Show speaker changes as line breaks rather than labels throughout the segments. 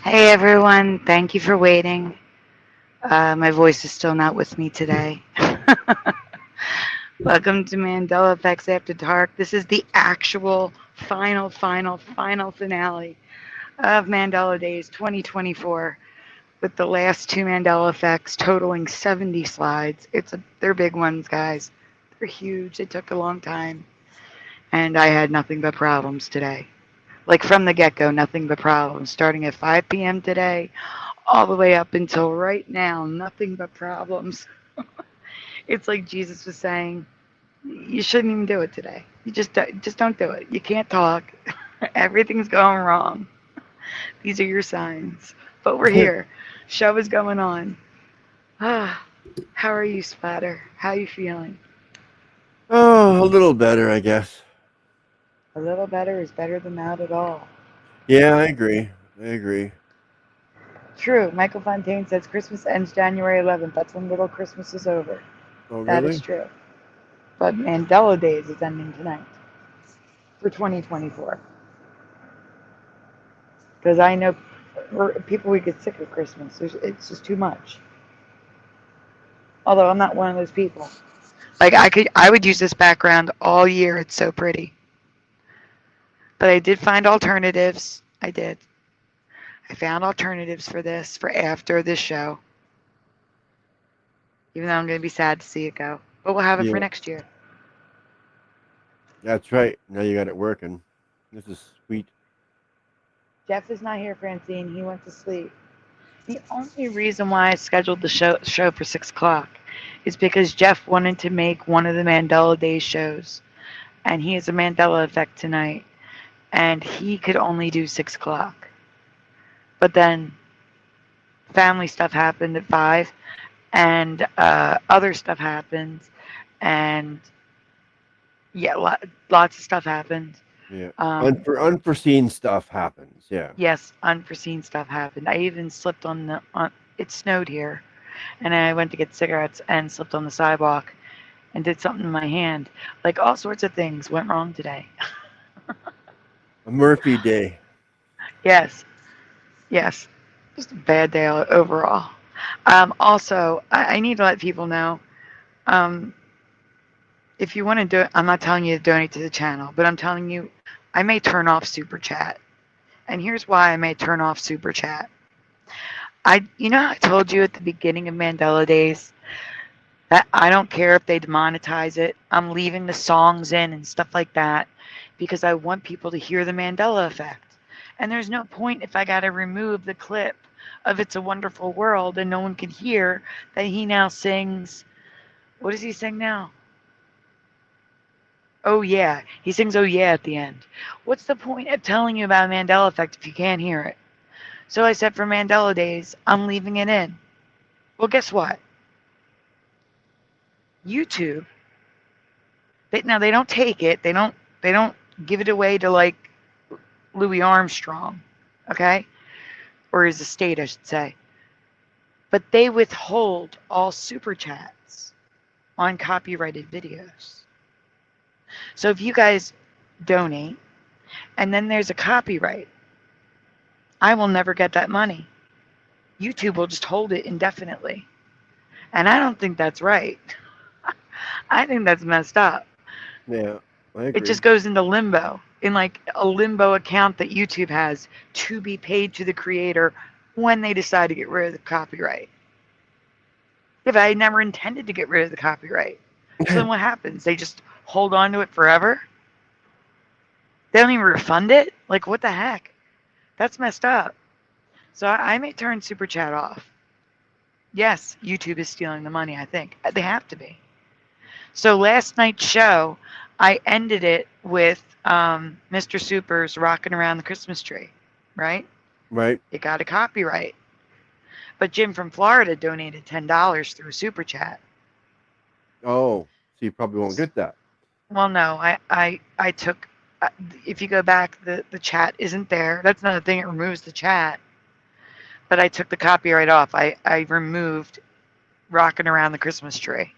Hey everyone, thank you for waiting. My voice is still not with me today. Welcome to Mandela Effects After Dark. This is the actual final finale of Mandela Days 2024 with the last two Mandela Effects totaling 70 slides. They're big ones, guys. They're huge. They took a long time. And I had nothing but problems today. Like from the get-go, nothing but problems. Starting at 5 p.m. today, all the way up until right now, nothing but problems. It's like Jesus was saying, you shouldn't even do it today. You just don't do it. You can't talk. Everything's going wrong. These are your signs. But we're here. Show is going on. Ah, how are you, Splatter? How are you feeling?
Oh, a little better, I guess.
A little better is better than not at all.
Yeah, I agree.
True. Michael Fontaine says Christmas ends January 11th. That's when Little Christmas is over.
Oh,
That
really?
is true. But Mandela Days is ending tonight for 2024. Because I know people would get sick of Christmas. It's just too much. Although I'm not one of those people. Like I would use this background all year. It's so pretty. But I did find alternatives. I did. I found alternatives for this for after this show. Even though I'm going to be sad to see it go. But we'll have it for next year.
That's right. Now you got it working. This is sweet.
Jeff is not here, Francine. He went to sleep. The only reason why I scheduled the show for 6 o'clock is because Jeff wanted to make one of the Mandela Days shows. And he has a Mandela Effect tonight. And he could only do 6 o'clock. But then family stuff happened at 5. And other stuff happened. And yeah, lots of stuff happened.
Yeah. Unforeseen stuff happens. Yeah.
Yes, unforeseen stuff happened. I even slipped on it snowed here. And I went to get cigarettes and slipped on the sidewalk and did something in my hand. Like all sorts of things went wrong today.
A Murphy day.
Yes. Just a bad day overall. Also, I need to let people know, if you want to do it, I'm not telling you to donate to the channel, but I'm telling you, I may turn off Super Chat. And here's why I may turn off Super Chat. I told you at the beginning of Mandela Days that I don't care if they demonetize it. I'm leaving the songs in and stuff like that because I want people to hear the Mandela Effect. And there's no point if I got to remove the clip of It's a Wonderful World and no one can hear that he now sings. What does he sing now? Oh yeah. He sings Oh yeah at the end. What's the point of telling you about Mandela Effect if you can't hear it? So I said for Mandela Days, I'm leaving it in. Well, guess what? YouTube, they don't take it. They don't give it away to like Louis Armstrong, okay? Or his estate, I should say. But they withhold all super chats on copyrighted videos. So if you guys donate and then there's a copyright, I will never get that money. YouTube will just hold it indefinitely. And I don't think that's right. I think that's messed up.
Yeah, I agree.
It just goes into limbo, in like a limbo account that YouTube has to be paid to the creator when they decide to get rid of the copyright. If I never intended to get rid of the copyright, so then what happens? They just hold on to it forever? They don't even refund it? Like, what the heck? That's messed up. So I may turn Super Chat off. Yes, YouTube is stealing the money, I think. They have to be. So last night's show, I ended it with Mr. Super's Rocking Around the Christmas Tree, right?
Right.
It got a copyright. But Jim from Florida donated $10 through a Super Chat.
Oh, so you probably won't get that.
Well, no, I took, if you go back, the chat isn't there. That's another thing, it removes the chat. But I took the copyright off. I removed Rocking Around the Christmas Tree.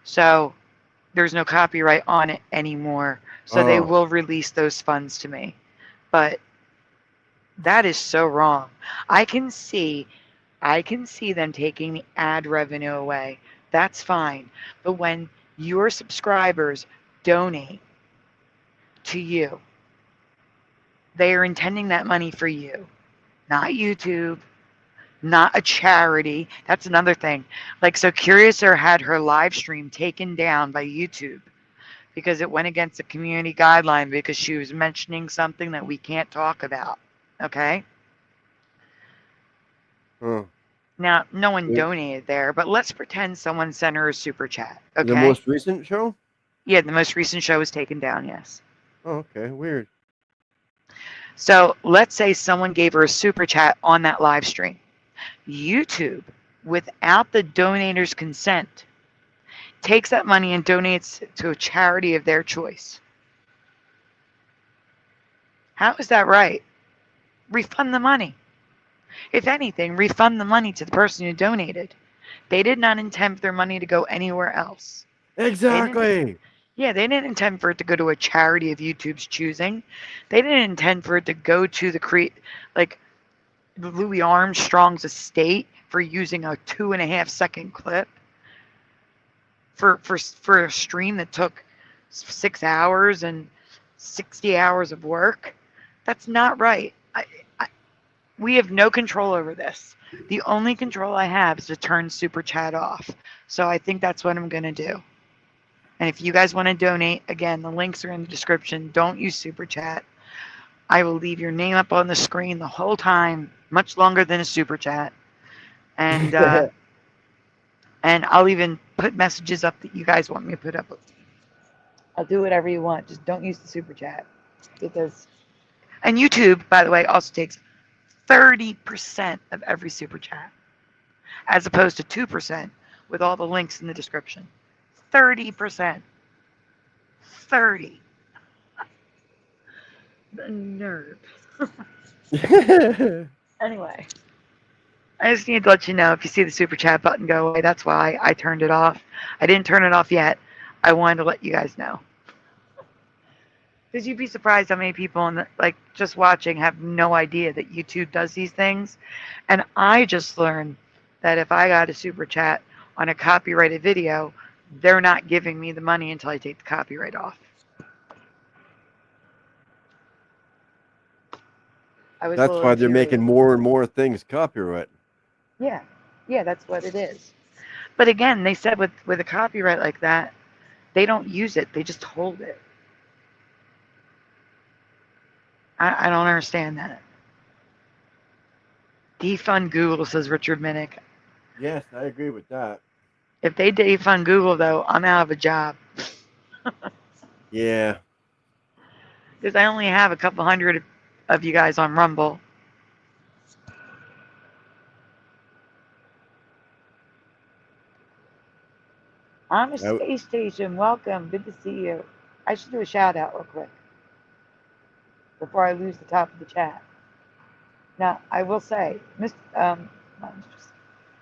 So there's no copyright on it anymore. So they
Oh.
will release those funds to me. But that is so wrong. I can see them taking the ad revenue away. That's fine. But when your subscribers donate to you, they are intending that money for you, not YouTube, not a charity. That's another thing. Like, so Curiouser had her live stream taken down by YouTube because it went against the community guideline because she was mentioning something that we can't talk about. Okay?
Huh.
Now, no one
Yeah.
donated there, but let's pretend someone sent her a super chat. Okay?
The most recent show?
Yeah, the most recent show was taken down, yes.
Oh, okay. Weird.
So let's say someone gave her a super chat on that live stream. YouTube, without the donator's consent, takes that money and donates it to a charity of their choice. How is that right? Refund the money. If anything, refund the money to the person who donated. They did not intend for their money to go anywhere else.
Exactly.
They didn't intend for it to go to a charity of YouTube's choosing. They didn't intend for it to go to like Louis Armstrong's estate for using a 2.5-second clip for a stream that took 6 hours and 60 hours of work. That's not right. We have no control over this. The only control I have is to turn Super Chat off. So I think that's what I'm going to do. And if you guys want to donate, again, the links are in the description. Don't use Super Chat. I will leave your name up on the screen the whole time, much longer than a Super Chat. And and I'll even put messages up that you guys want me to put up. I'll do whatever you want. Just don't use the Super Chat. And YouTube, by the way, also takes 30% of every Super Chat, as opposed to 2% with all the links in the description. 30%. 30. The nerve. Anyway, I just need to let you know, if you see the Super Chat button go away, that's why I turned it off. I didn't turn it off yet. I wanted to let you guys know. Because you'd be surprised how many people just watching have no idea that YouTube does these things. And I just learned that if I got a Super Chat on a copyrighted video, they're not giving me the money until I take the copyright off.
That's why they're making more and more things copyright.
Yeah, that's what it is. But again, they said with a copyright like that, they don't use it. They just hold it. I don't understand that. Defund Google, says Richard Minnick.
Yes, I agree with that.
If they defund Google, though, I'm out of a job.
Yeah.
Because I only have a couple hundred of you guys on Rumble. I'm a space station. Welcome. Good to see you. I should do a shout out real quick before I lose the top of the chat. Now, I will say,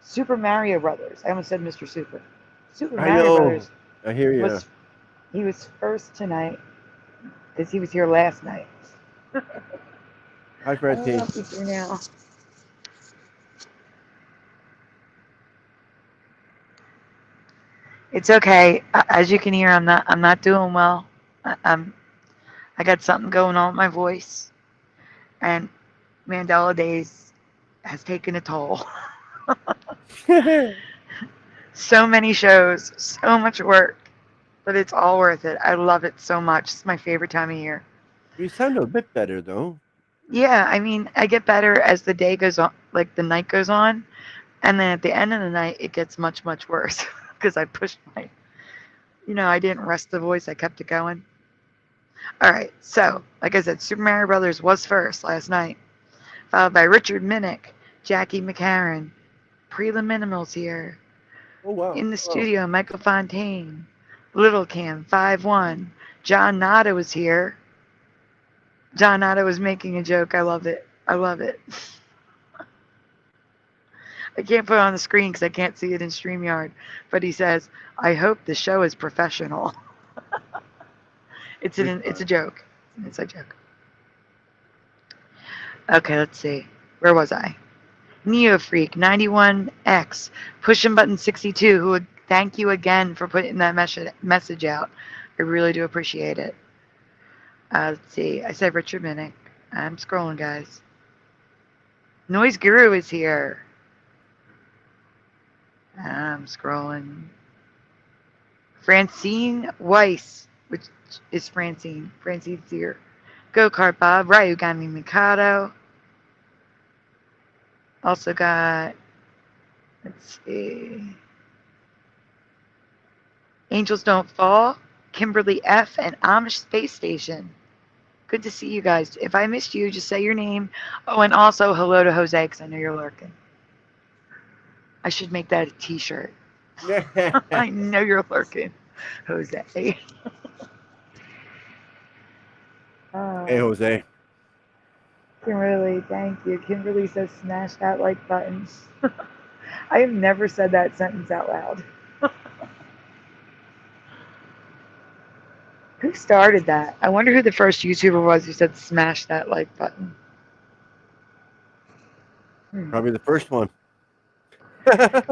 Super Mario Brothers. I almost said Mr. Super. Super Mario Brothers.
I hear you.
He was first tonight because he was here last night.
Hi, Fred T.
He's here now. It's okay. As you can hear, I'm not doing well. I got something going on with my voice, and Mandela-Days has taken a toll. So many shows, so much work, but it's all worth it. I love it so much. It's my favorite time of year.
You sound a bit better, though.
Yeah, I mean, I get better as the day goes on, like the night goes on, and then at the end of the night, it gets much, much worse because I pushed my, I didn't rest the voice, I kept it going. All right, so like I said, Super Mario Brothers was first last night, followed by Richard Minnick, Jackie McCarran, Prelim Minimals here.
Oh wow.
In the
Oh.
studio, Michael Fontaine, Little Cam, 5-1. John Nada was here. John Nada was making a joke. I love it. I love it. I can't put it on the screen because I can't see it in StreamYard. But he says, I hope the show is professional.
Good
It's a
time.
joke. It's a joke. Okay, let's see. Where was I? Neo Freak 91X, pushing button 62, who would thank you again for putting that message out. I really do appreciate it. Let's see. I said Richard Minnick. I'm scrolling, guys. Noise Guru is here. I'm scrolling. Francine Weiss, which is Francine. Francine's here. Go Kart Bob, Ryugami Mikado. Also got, let's see, Angels Don't Fall, Kimberly F, and Amish Space Station. Good to see you guys. If I missed you, just say your name. Oh, and also hello to Jose, because I know you're lurking. I should make that a t-shirt. I know you're lurking, Jose.
Hey
Oh,
Jose.
Kimberly, thank you. Kimberly says smash that like button. I have never said that sentence out loud. Who started that? I wonder who the first YouTuber was who said smash that like button. Hmm.
Probably the first one.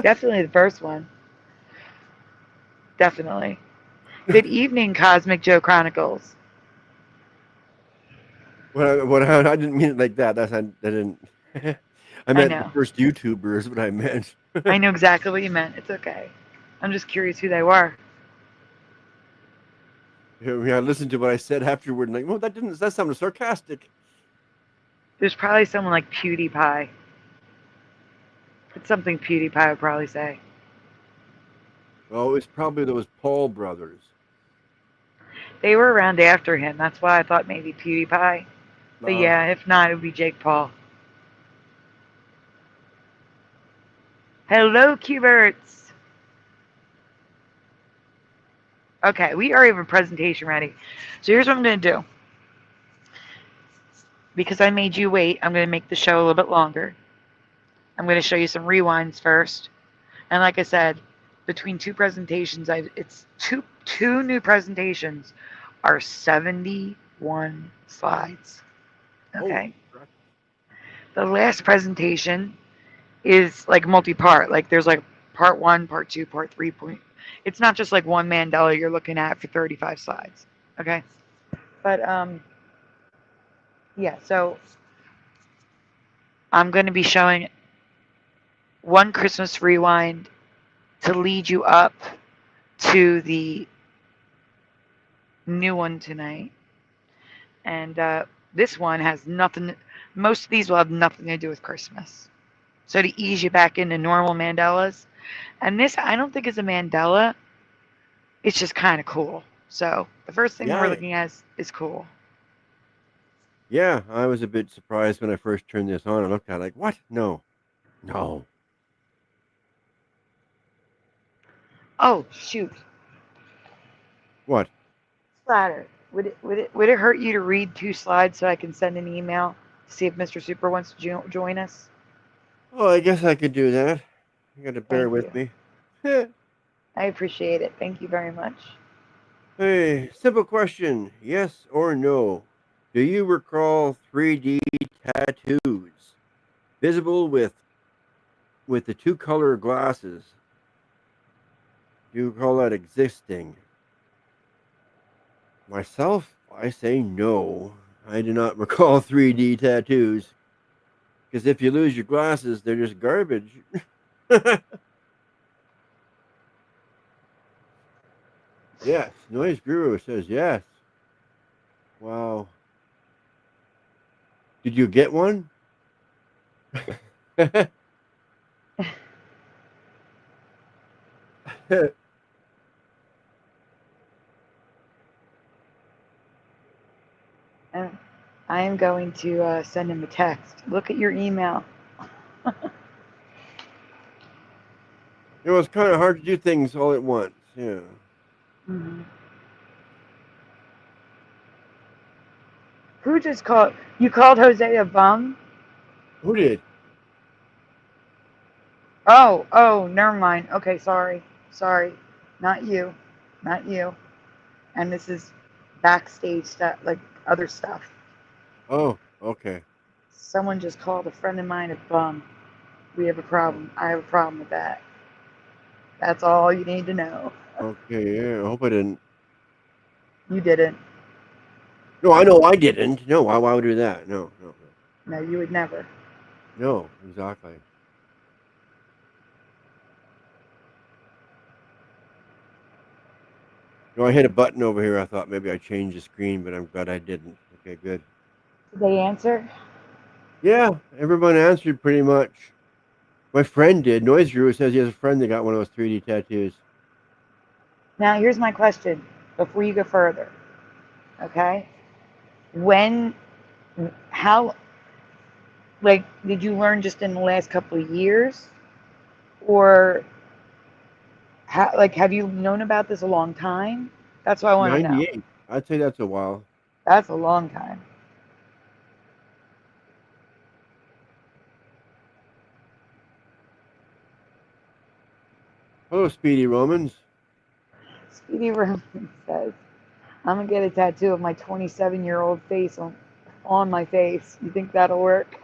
Definitely the first one. Definitely. Good evening, Cosmic Joe Chronicles.
I didn't mean it like that. I didn't. I
I
meant the
know.
first YouTuber is what I meant.
I know exactly what you meant. It's okay. I'm just curious who they were.
Yeah, I listened to what I said afterward, and like, well, that sounded sarcastic.
There's probably someone like PewDiePie. It's something PewDiePie would probably say.
Oh, it's probably those Paul brothers.
They were around after him. That's why I thought maybe PewDiePie. But
Uh,
yeah, if not, it would be Jake Paul. Hello, Cuberts. Okay, we already have a presentation ready. So here's what I'm going to do. Because I made you wait, I'm going to make the show a little bit longer. I'm going to show you some rewinds first. And like I said, between two presentations, it's two new presentations are 71 slides.
holy
Okay.
crap.
The last presentation is like multi-part. Like there's like part one, part two, part three. It's not just like one mandala you're looking at for 35 slides. Okay. But yeah. So I'm going to be showing one Christmas rewind to lead you up to the new one tonight. And this one has nothing. Most of these will have nothing to do with Christmas. So to ease you back into normal mandalas, and this I don't think is a mandala. It's just kind of cool. So the first thing we're
Yeah,
looking at is cool.
yeah. I was a bit surprised when I first turned this on. I looked at it like, what? No, no.
Oh shoot,
What?
Splatter. Would it hurt you to read two slides so I can send an email to see if Mr. Super wants to join us?
Oh, I guess I could do that. You got to bear
Thank
with
you.
me.
I appreciate it. Thank you very much.
Hey, simple question. Yes or no? Do you recall 3D tattoos visible with the two color glasses? Do you recall that existing? Myself, I say no. I do not recall 3D tattoos because if you lose your glasses, they're just garbage. Yes, Noise Guru says yes. Wow. Did you get one?
And I am going to send him a text. Look at your email.
It's kind of hard to do things all at once. Yeah.
Mm-hmm. Who just called? You called Jose a bum?
Who did?
Oh, never mind. Okay, sorry. Not you. Not you. And this is backstage stuff, like other stuff.
Oh, okay.
Someone just called a friend of mine a bum. We have a
Oh,
problem. I have a problem with that. That's all you need to know.
okay. Yeah. I hope I didn't.
You didn't.
No, I know I didn't. No, why would I do that? No, no, no.
No, you would never.
No, exactly. No, I hit a button over here. I thought maybe I changed the screen, but I'm glad I didn't. Okay, good.
Did they answer?
Yeah, everyone answered pretty much. My friend did. Noise Guru says he has a friend that got one of those 3D tattoos.
Now, here's my question before you go further. Okay? When, how, like, did you learn just in the last couple of years? Or, how, like, have you known about this a long time? That's what I want to know.
98. I'd say that's a while.
That's a long time.
Hello, Speedy Romans.
Speedy Roman says, I'm going to get a tattoo of my 27-year-old face on my face. You think that'll work?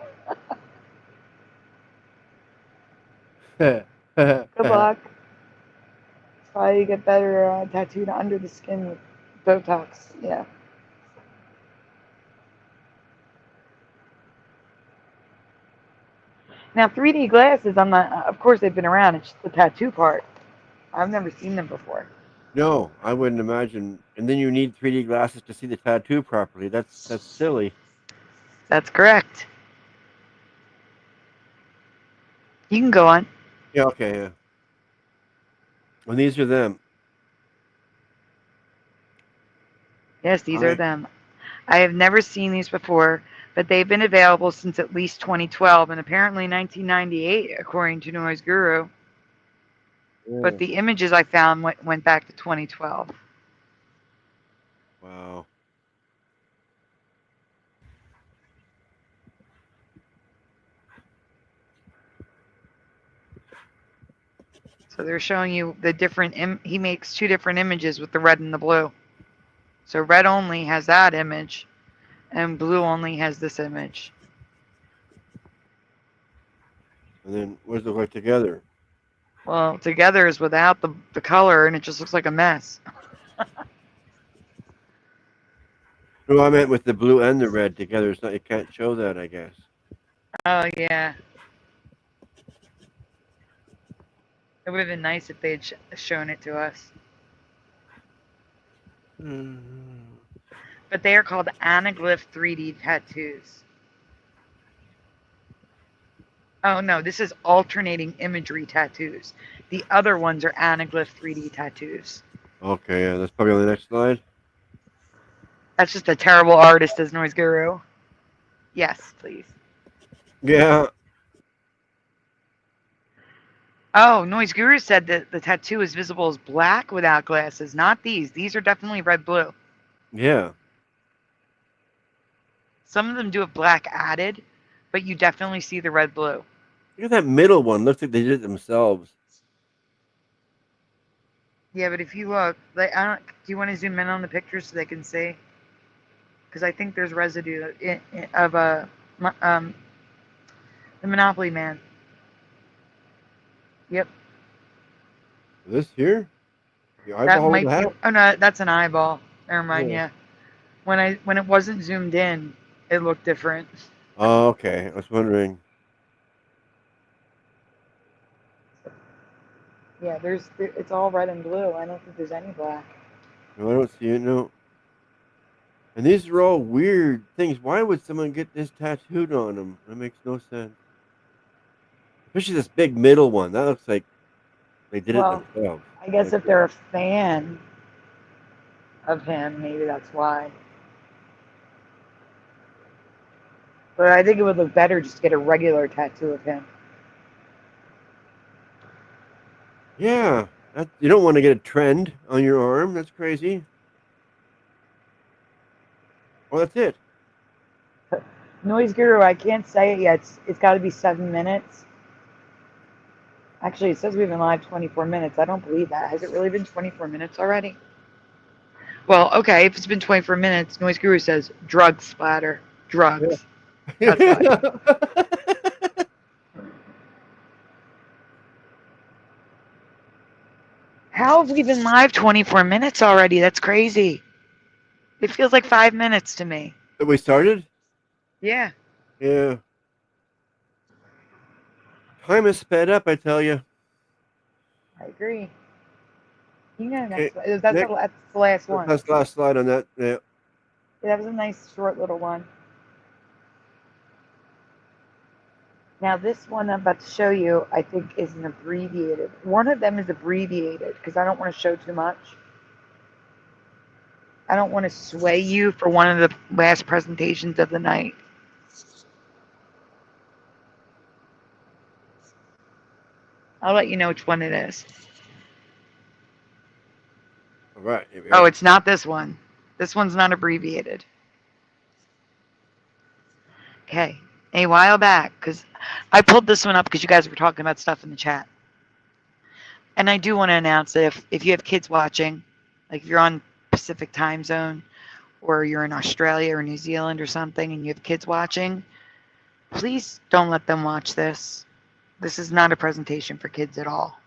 Good luck. Try to get better tattooed under the skin with Botox. Yeah. Now, 3D glasses, I'm not, of course, they've been around. It's just the tattoo part. I've never seen them before.
No, I wouldn't imagine. And then you need 3D glasses to see the tattoo properly. That's silly.
That's correct. You can go on.
Yeah, okay, yeah. And these are them.
Yes, these are
I
them. I have never seen these before, but they've been available since at least 2012 and apparently 1998, according to Noise Guru.
yeah.
But the images I found went back to 2012.
Wow.
So they're showing you the different. He makes two different images with the red and the blue. So red only has that image, and blue only has this image.
And then what does it look like together?
Well, together is without the color, and it just looks like a mess.
No, I meant with the blue and the red together. It's not. You can't show that, I guess.
Oh yeah, it would have been nice if they had shown it to us. But they are called anaglyph 3D tattoos. Oh no, this is alternating imagery tattoos. The other ones are anaglyph 3D tattoos.
Okay, yeah, that's probably on the next slide.
That's just a terrible artist as Noise Guru. Yes, please.
Yeah.
Oh, Noise Guru said that the tattoo is visible as black without glasses. Not these. These are definitely red-blue.
Yeah.
Some of them do have black added, but you definitely see the red-blue.
Look at that middle one. Looks like they did it themselves.
Yeah, but if you look, like, I don't. Do you want to zoom in on the picture so they can see? Because I think there's residue of the Monopoly Man. Yep.
This here? The
That
eyeball with the
might be.
hat?
Oh no, that's an eyeball. Never mind.
Yeah.
Yeah. When it wasn't zoomed in, it looked different.
Oh, okay. I was wondering.
Yeah, it's all red and blue. I don't think there's any black.
No, I don't see it. No. And these are all weird things. Why would someone get this tattooed on them? That makes no sense. Especially this big middle one. That looks like they did it
Well,
themselves.
I guess
Like,
if they're a fan of him, maybe that's why. But I think it would look better just to get a regular tattoo of him.
yeah, you don't want to get a trend on your arm. That's crazy. Oh, that's it.
Noise Guru, I can't say it yet. It's got to be 7 minutes. Actually, it says we've been live 24 minutes. I don't believe that. Has it really been 24 minutes already? Well, okay, if it's been 24 minutes, Noise Guru says drug splatter. Drugs. That's why. How have we been live 24 minutes already? That's crazy. It feels like 5 minutes to me.
That we started?
Yeah.
Yeah. Time is sped up, I tell you.
I agree. You know,
Okay,
that's
next,
the last one.
that's the last slide on that. Yeah.
That was a nice short little one. Now this one I'm about to show you, I think is an abbreviated. One of them is abbreviated because I don't want to show too much. I don't want to sway you for one of the last presentations of the night. I'll let you know which one it is.
All right.
Oh, it's not this one. This one's not abbreviated. Okay. A while back, because I pulled this one up because you guys were talking about stuff in the chat. And I do want to announce that if you have kids watching, like if you're on Pacific time zone or you're in Australia or New Zealand or something and you have kids watching, please don't let them watch this. This is not a presentation for kids at all.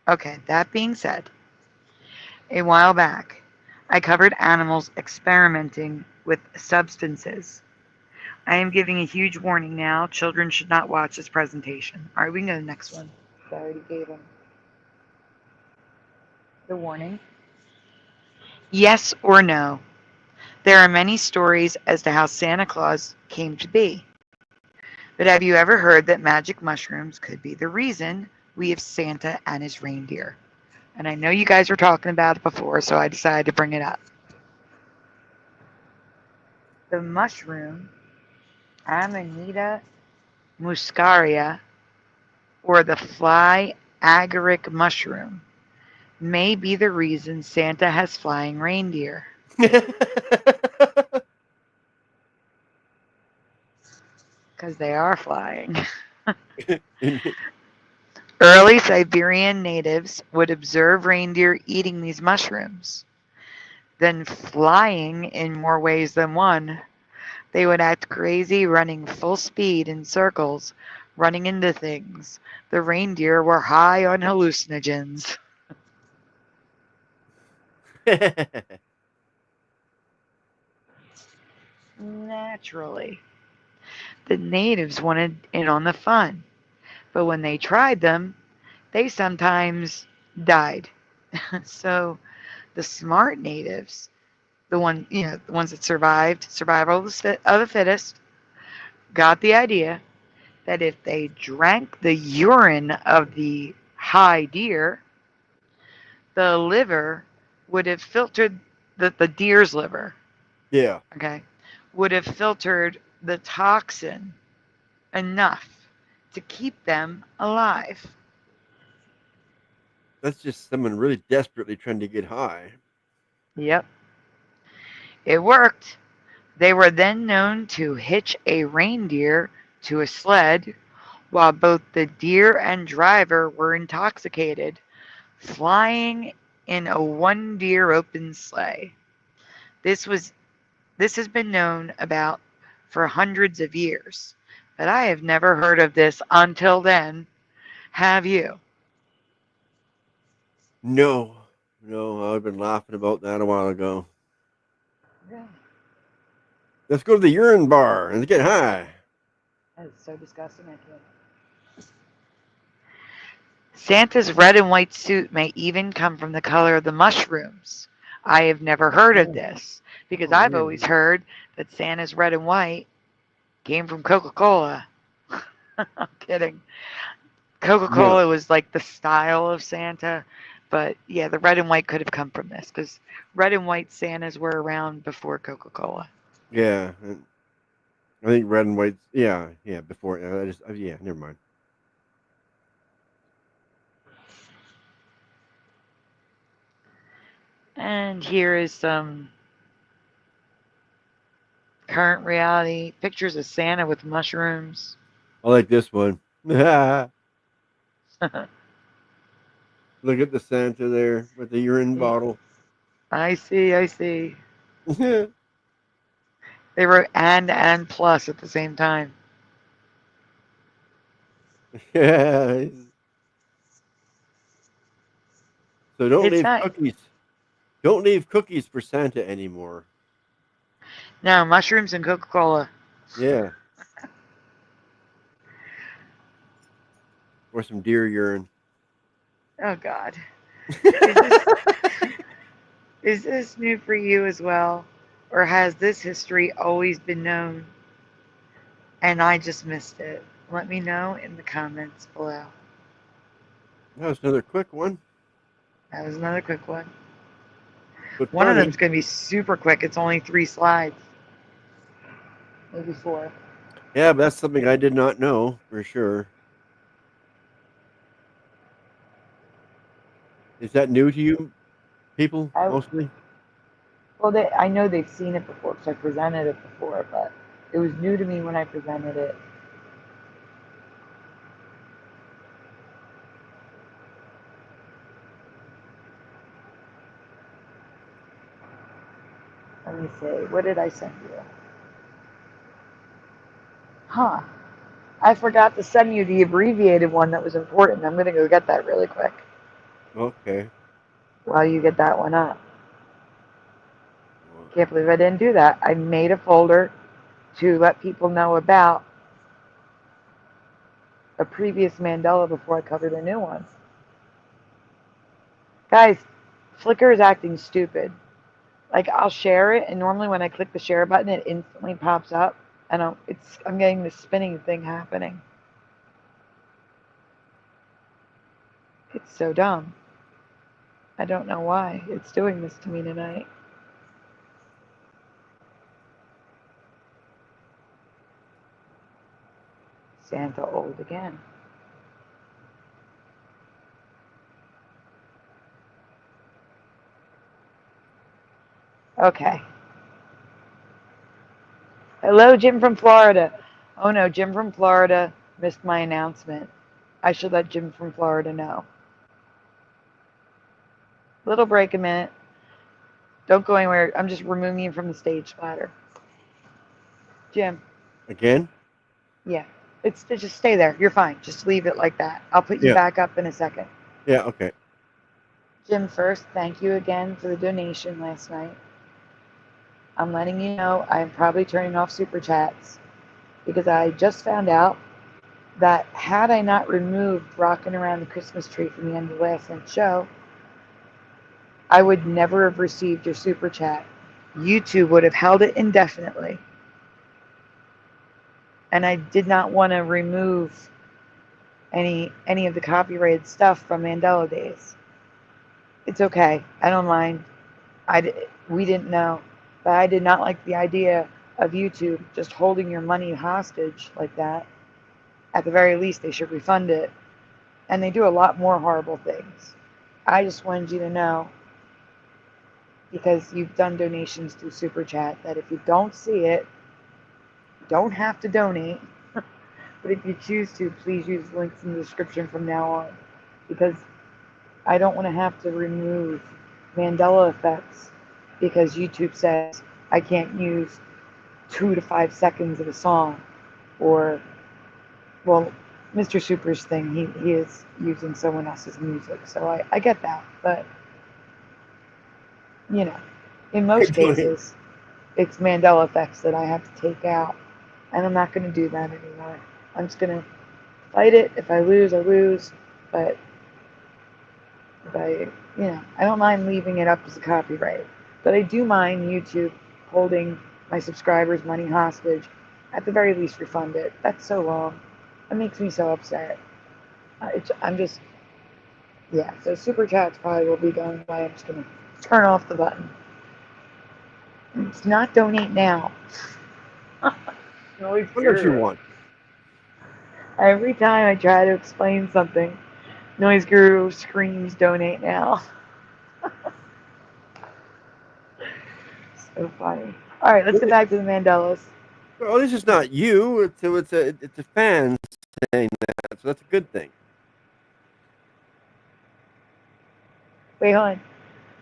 Okay, that being said, a while back, I covered animals experimenting with substances. I am giving a huge warning now. Children should not watch this presentation. All right, we can go to the next one. I already gave them the warning. Yes or no? There are many stories as to how Santa Claus came to be. But have you ever heard that magic mushrooms could be the reason we have Santa and his reindeer? And I know you guys were talking about it before, so I decided to bring it up. The mushroom, Amanita muscaria, or the fly agaric mushroom, may be the reason Santa has flying reindeer. Because they are flying. Early Siberian natives would observe reindeer eating these mushrooms, then flying in more ways than one. They would act crazy, running full speed in circles, running into things. The reindeer were high on hallucinogens. Naturally. The natives wanted in on the fun, but when they tried them, they sometimes died. So the smart natives, the ones that survived, survival of the fittest, got the idea that if they drank the urine of the high deer, the liver would have filtered the deer's liver.
Yeah.
Okay, would have filtered the toxin enough to keep them alive.
That's just someone really desperately trying to get high.
Yep. It worked. They were then known to hitch a reindeer to a sled while both the deer and driver were intoxicated, flying in a one deer open sleigh. This has been known about for hundreds of years, but I have never heard of this until then. Have you?
No. I've been laughing about that a while ago.
Yeah.
Let's go to the urine bar and get high.
That is so disgusting. I can't. Santa's red and white suit may even come from the color of the mushrooms. I have never heard of
Oh,
this because
oh
I've always
man.
heard that Santa's red and white came from Coca-Cola. I'm kidding.
No.
Coca-Cola was like the style of Santa, but yeah, the red and white could have come from this because red and white Santas were around before Coca-Cola.
Yeah. I think red and white. Yeah. Yeah. Before. Yeah. Never mind.
And here is some current reality pictures of Santa with mushrooms.
I like this one. Look at the Santa there with the urine bottle.
I see, I see. They wrote and plus at the same time.
Yeah. So don't
It's
leave
not.
cookies. Don't leave cookies for Santa anymore.
No, mushrooms and Coca-Cola.
Yeah. Or some deer urine.
Oh God. Is this is this new for you as well? Or has this history always been known and I just missed it? Let me know in the comments below.
That was another quick one,
That was another quick one.
but
One of
funny.
them's going to be super quick. It's only 3 slides, maybe 4.
Yeah, but that's something I did not know for sure. Is that new to you people
I,
mostly?
well, I know they've seen it before because I presented it before, but it was new to me when I presented it. Let me see. What did I send you? Huh. I forgot to send you the abbreviated one that was important. I'm going to go get that really quick
Okay.
while you get that one up.
Well,
Can't believe I didn't do that. I made a folder to let people know about a previous Mandela before I covered a new one. Guys, Flickr is acting stupid. Like I'll share it, and normally when I click the share button, it instantly pops up, and I'm getting this spinning thing happening. It's so dumb. I don't know why it's doing this to me tonight. Santa old again. Okay. Hello, Jim from Florida. Oh no, Jim from Florida missed my announcement. I should let Jim from Florida know. Little break a minute. Don't go anywhere. I'm just removing you from the stage splatter. Jim,
again?
yeah. It's just stay there. You're fine. Just leave it like that. I'll put you
Yeah.
back up in a second.
Yeah. Okay.
Jim, first, thank you again for the donation last night. I'm letting you know I'm probably turning off super chats because I just found out that had I not removed Rockin' Around the Christmas Tree from the end of last night's show, I would never have received your super chat. YouTube would have held it indefinitely. And I did not want to remove any of the copyrighted stuff from Mandela It's okay. I don't mind. We didn't know, but I did not like the idea of YouTube just holding your money hostage like that. At the very least, they should refund it. And they do a lot more horrible things. I just wanted you to know, because you've done donations through Super Chat, that if you don't see it, you don't have to donate. But if you choose to, please use links in the description from now on. Because I don't want to have to remove Mandela Effects because YouTube says I can't use 2 to 5 seconds of a song. Or, well, Mr. Super's thing, he is using someone else's music. So I get that. But, you know, in most cases, it's Mandela Effects that I have to take out. And I'm not going to do that anymore. I'm just going to fight it. If I lose, I lose. But But I don't mind leaving it up as a copyright. But I do mind YouTube holding my subscribers' money hostage. At the very least, refund it. That's so wrong. It makes me so upset. I'm just, yeah. So super chats probably will be going away. I'm just gonna turn off the button. It's not donate now. Noise
What else you
Guru.
want?
Every time I try to explain something, Noise Guru screams donate now. So funny. All right, let's get back to the Mandelas.
Well, this is not you. It's a fan saying that, so that's a good thing.
Wait, hold on.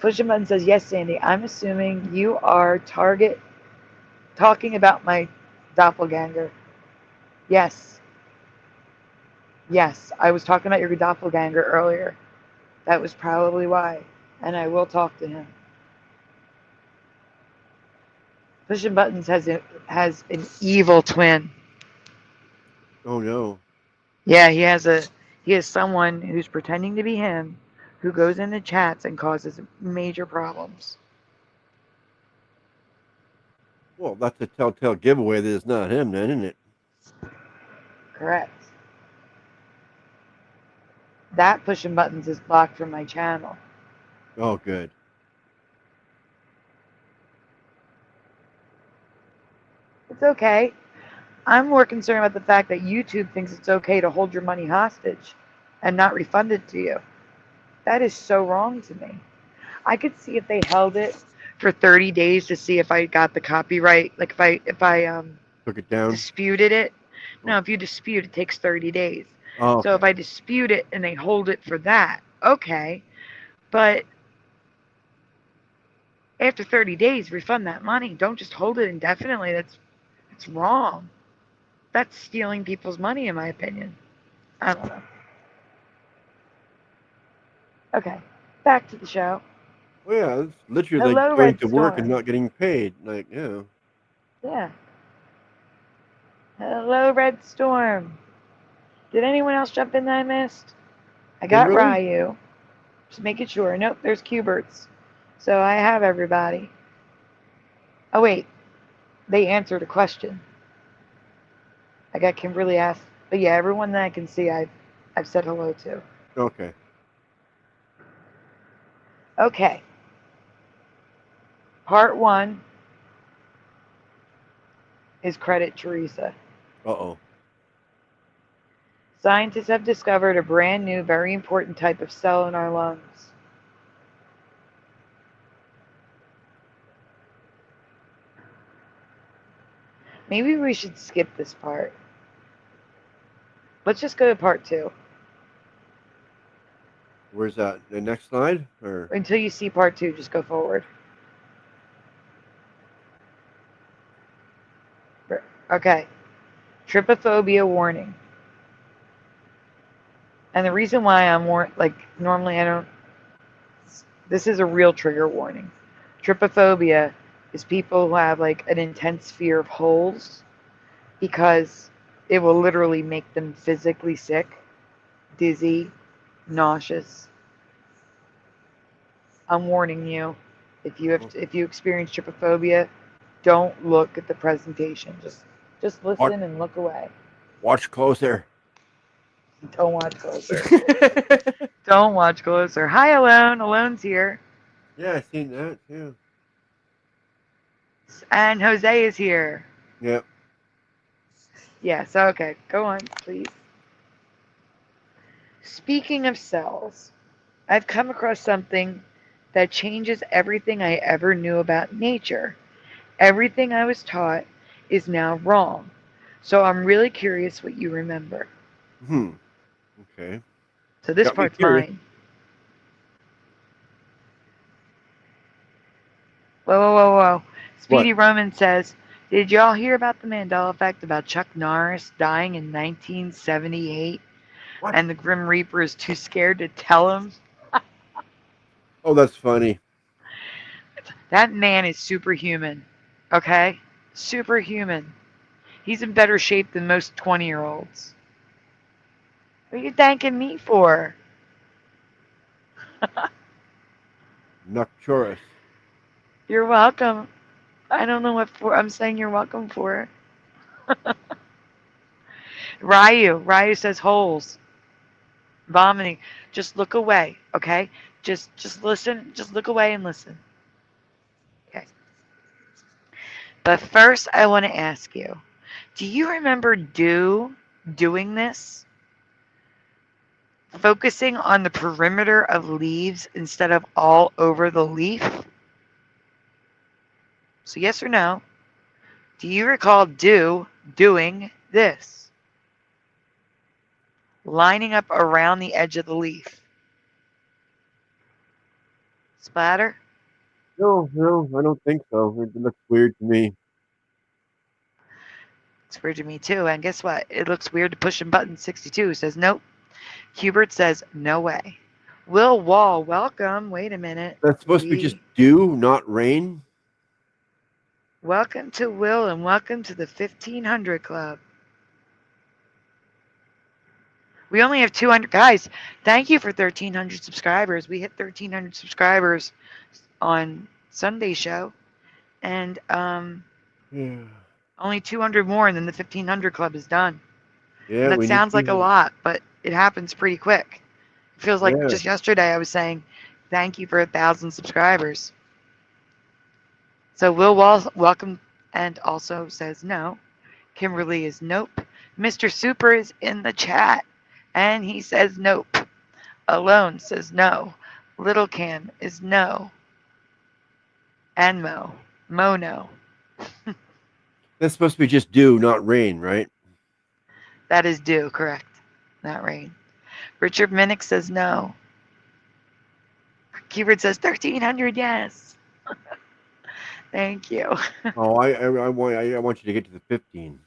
Push a button says, yes, Sandy. I'm assuming you are talking about my doppelganger. Yes. Yes, I was talking about your doppelganger earlier. That was probably why. And I will talk to him. Pushing Buttons has an evil twin.
Oh no.
Yeah, he has someone who's pretending to be him who goes into chats and causes major problems.
Well, that's a telltale giveaway that it's not him, then, isn't it?
Correct. That Pushing Buttons is blocked from my channel.
Oh, good.
It's okay. I'm more concerned about the fact that YouTube thinks it's okay to hold your money hostage and not refund it to you. That is so wrong to me. I could see if they held it for 30 days to see if I got the copyright. Like if I
Took it down.
disputed it.
Oh.
No, if you dispute, it takes 30 days.
Oh,
So if
okay.
I dispute it and they hold it for that, okay. But after 30 days, refund that money. Don't just hold it indefinitely. That's wrong. That's stealing people's money, in my opinion. I don't know. Okay, back to the show.
Well, yeah, it's literally
Hello,
like going
Red
to work and
Storm.
not getting paid. Like, yeah.
Yeah. Hello, Red Storm. Did anyone else jump in that I missed? I got
Kimberly?
Ryu. Just making sure. Nope, there's Cuberts. So I have everybody. Oh, wait. They answered a question. I got Kimberly asked. But yeah, everyone that I can see, I've said hello to.
Okay.
Okay. Part 1 is Credit Teresa.
Uh-oh.
Scientists have discovered a brand new, very important type of cell in our lungs. Maybe we should skip this part. Let's just go to part 2.
Where's that? The next slide? Or
Until you see part 2, just go forward. Okay. Trypophobia warning. And the reason why I'm normally I don't, this is a real trigger warning. Trypophobia is people who have like an intense fear of holes because it will literally make them physically sick, dizzy, nauseous. I'm warning you. If you experience trypophobia, don't look at the presentation. Just listen and look away.
watch closer.
Don't watch closer. Don't watch closer. Hi, Alone. Alone's here.
Yeah, I seen that too.
And Jose is here.
Yep.
Yeah, so okay. Go on, please. Speaking of cells, I've come across something that changes everything I ever knew about nature. Everything I was taught is now wrong. So I'm really curious what you remember.
Okay.
So this
Got me
part's
curious.
mine. Whoa, whoa, whoa, whoa. Speedy
What?
Roman says, did y'all hear about the Mandela Effect about Chuck Norris dying in 1978?
What?
And the Grim Reaper is too scared to tell him?
Oh, that's funny.
That man is superhuman. Okay? Superhuman. He's in better shape than most 20-year-olds. What are you thanking me for?
Nocturus.
You're welcome. I don't know what for. I'm saying you're welcome for. Ryu says holes. Vomiting. Just look away, okay? Just listen. Just look away and listen. Okay. But first, I want to ask you, do you remember doing this? Focusing on the perimeter of leaves instead of all over the leaf? So yes or no? Do you recall doing this? Lining up around the edge of the leaf. Splatter?
No, I don't think so. It looks weird to me.
It's weird to me too. And guess what? It looks weird to pushing button 62 says nope. Hubert says no way. Will Wall, welcome. Wait a minute.
That's supposed to be just dew, not rain.
Welcome to Will and welcome to the 1500 Club. We only have 200 guys. Thank you for 1,300 subscribers. We hit 1,300 subscribers on Sunday show, and only 200 more, and then the 1,500 club is done.
Yeah,
and that sounds like a lot, but it happens pretty quick. It feels like just yesterday I was saying, thank you for 1,000 subscribers. So Will Wall, welcome, and also says no. Kimberly is nope. Mr. Super is in the chat, and he says nope. Alone says no. Little Cam is no. And Mo. Mo no.
That's supposed to be just dew, not rain, right?
That is dew, correct. Not rain. Richard Minnick says no. Keyword says 1,300, yes. Thank you.
Oh, I want you to get to the 15.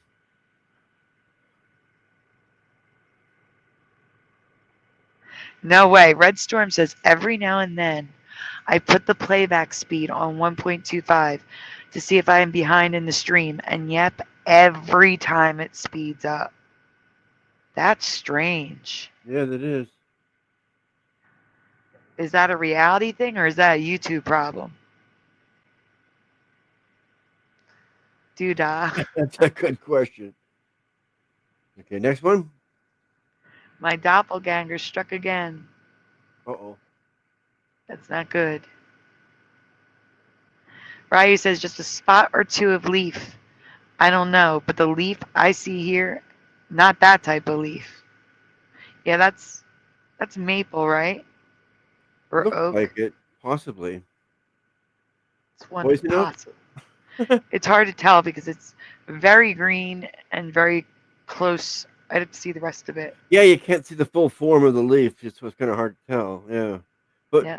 No way. Red Storm says every now and then I put the playback speed on 1.25 to see if I am behind in the stream, and yep, every time it speeds up. That's strange.
Yeah, that is.
Is that a reality thing or is that a YouTube problem? Doodah.
That's a good question. Okay, next one.
My doppelganger struck again.
Uh-oh.
That's not good. Ryu says just a spot or two of leaf. I don't know, but the leaf I see here, not that type of leaf. Yeah, that's maple, right? Or
Looks
oak.
like it, possibly.
It's one
Poison oak?
possible. It's hard to tell because it's very green and very close. I'd have to see the rest of it.
Yeah, you can't see the full form of the leaf. It's what's kind of hard to tell. Yeah. But
Yeah.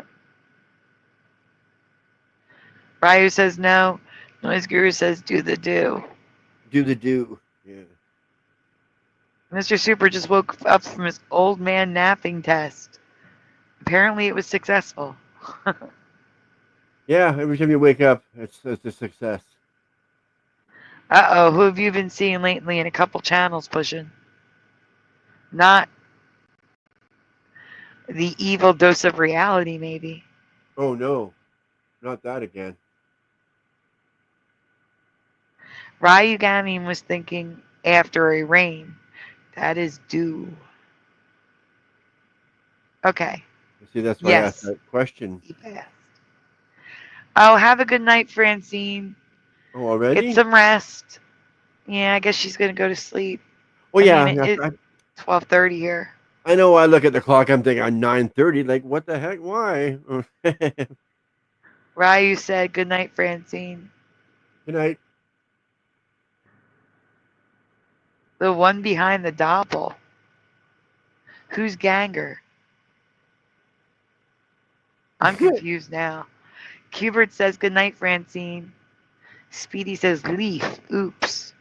Ryu says no. Noise Guru says do the do.
do the do. Yeah.
Mr. Super just woke up from his old man napping test. Apparently it was successful.
Yeah, every time you wake up, it's a success.
Uh-oh, who have you been seeing lately in a couple channels pushing? Not the evil dose of reality, maybe.
Oh, no. Not that again.
Ryu Gamin was thinking after a rain. That is dew. Okay.
See, that's why I asked that question.
He passed. Oh, have a good night, Francine.
Oh, already?
Get some rest. Yeah, I guess she's going to go to sleep.
Well,
I mean, it's 12:30 here.
I know I look at the clock, I'm thinking on 9:30, like, what the heck? Why?
Ryu said, good night, Francine.
Good night.
The one behind the doppel. Who's Ganger? I'm confused now. Cubert says, good night, Francine. Speedy says, leaf. Oops.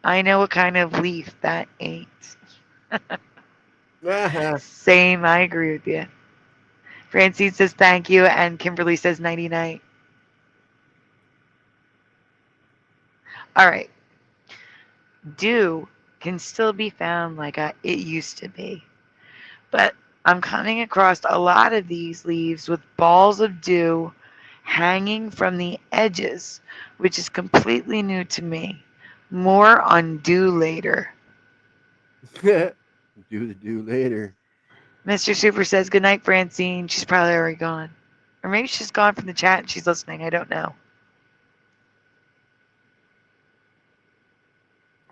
I know what kind of leaf that ain't. Same, I agree with you. Francine says, thank you, and Kimberly says, nighty-night. All right. Dew can still be found like it used to be. But I'm coming across a lot of these leaves with balls of dew hanging from the edges, which is completely new to me. More on dew later.
Do the do later.
Mr. Super says, good night, Francine. She's probably already gone. Or maybe she's gone from the chat and she's listening. I don't know.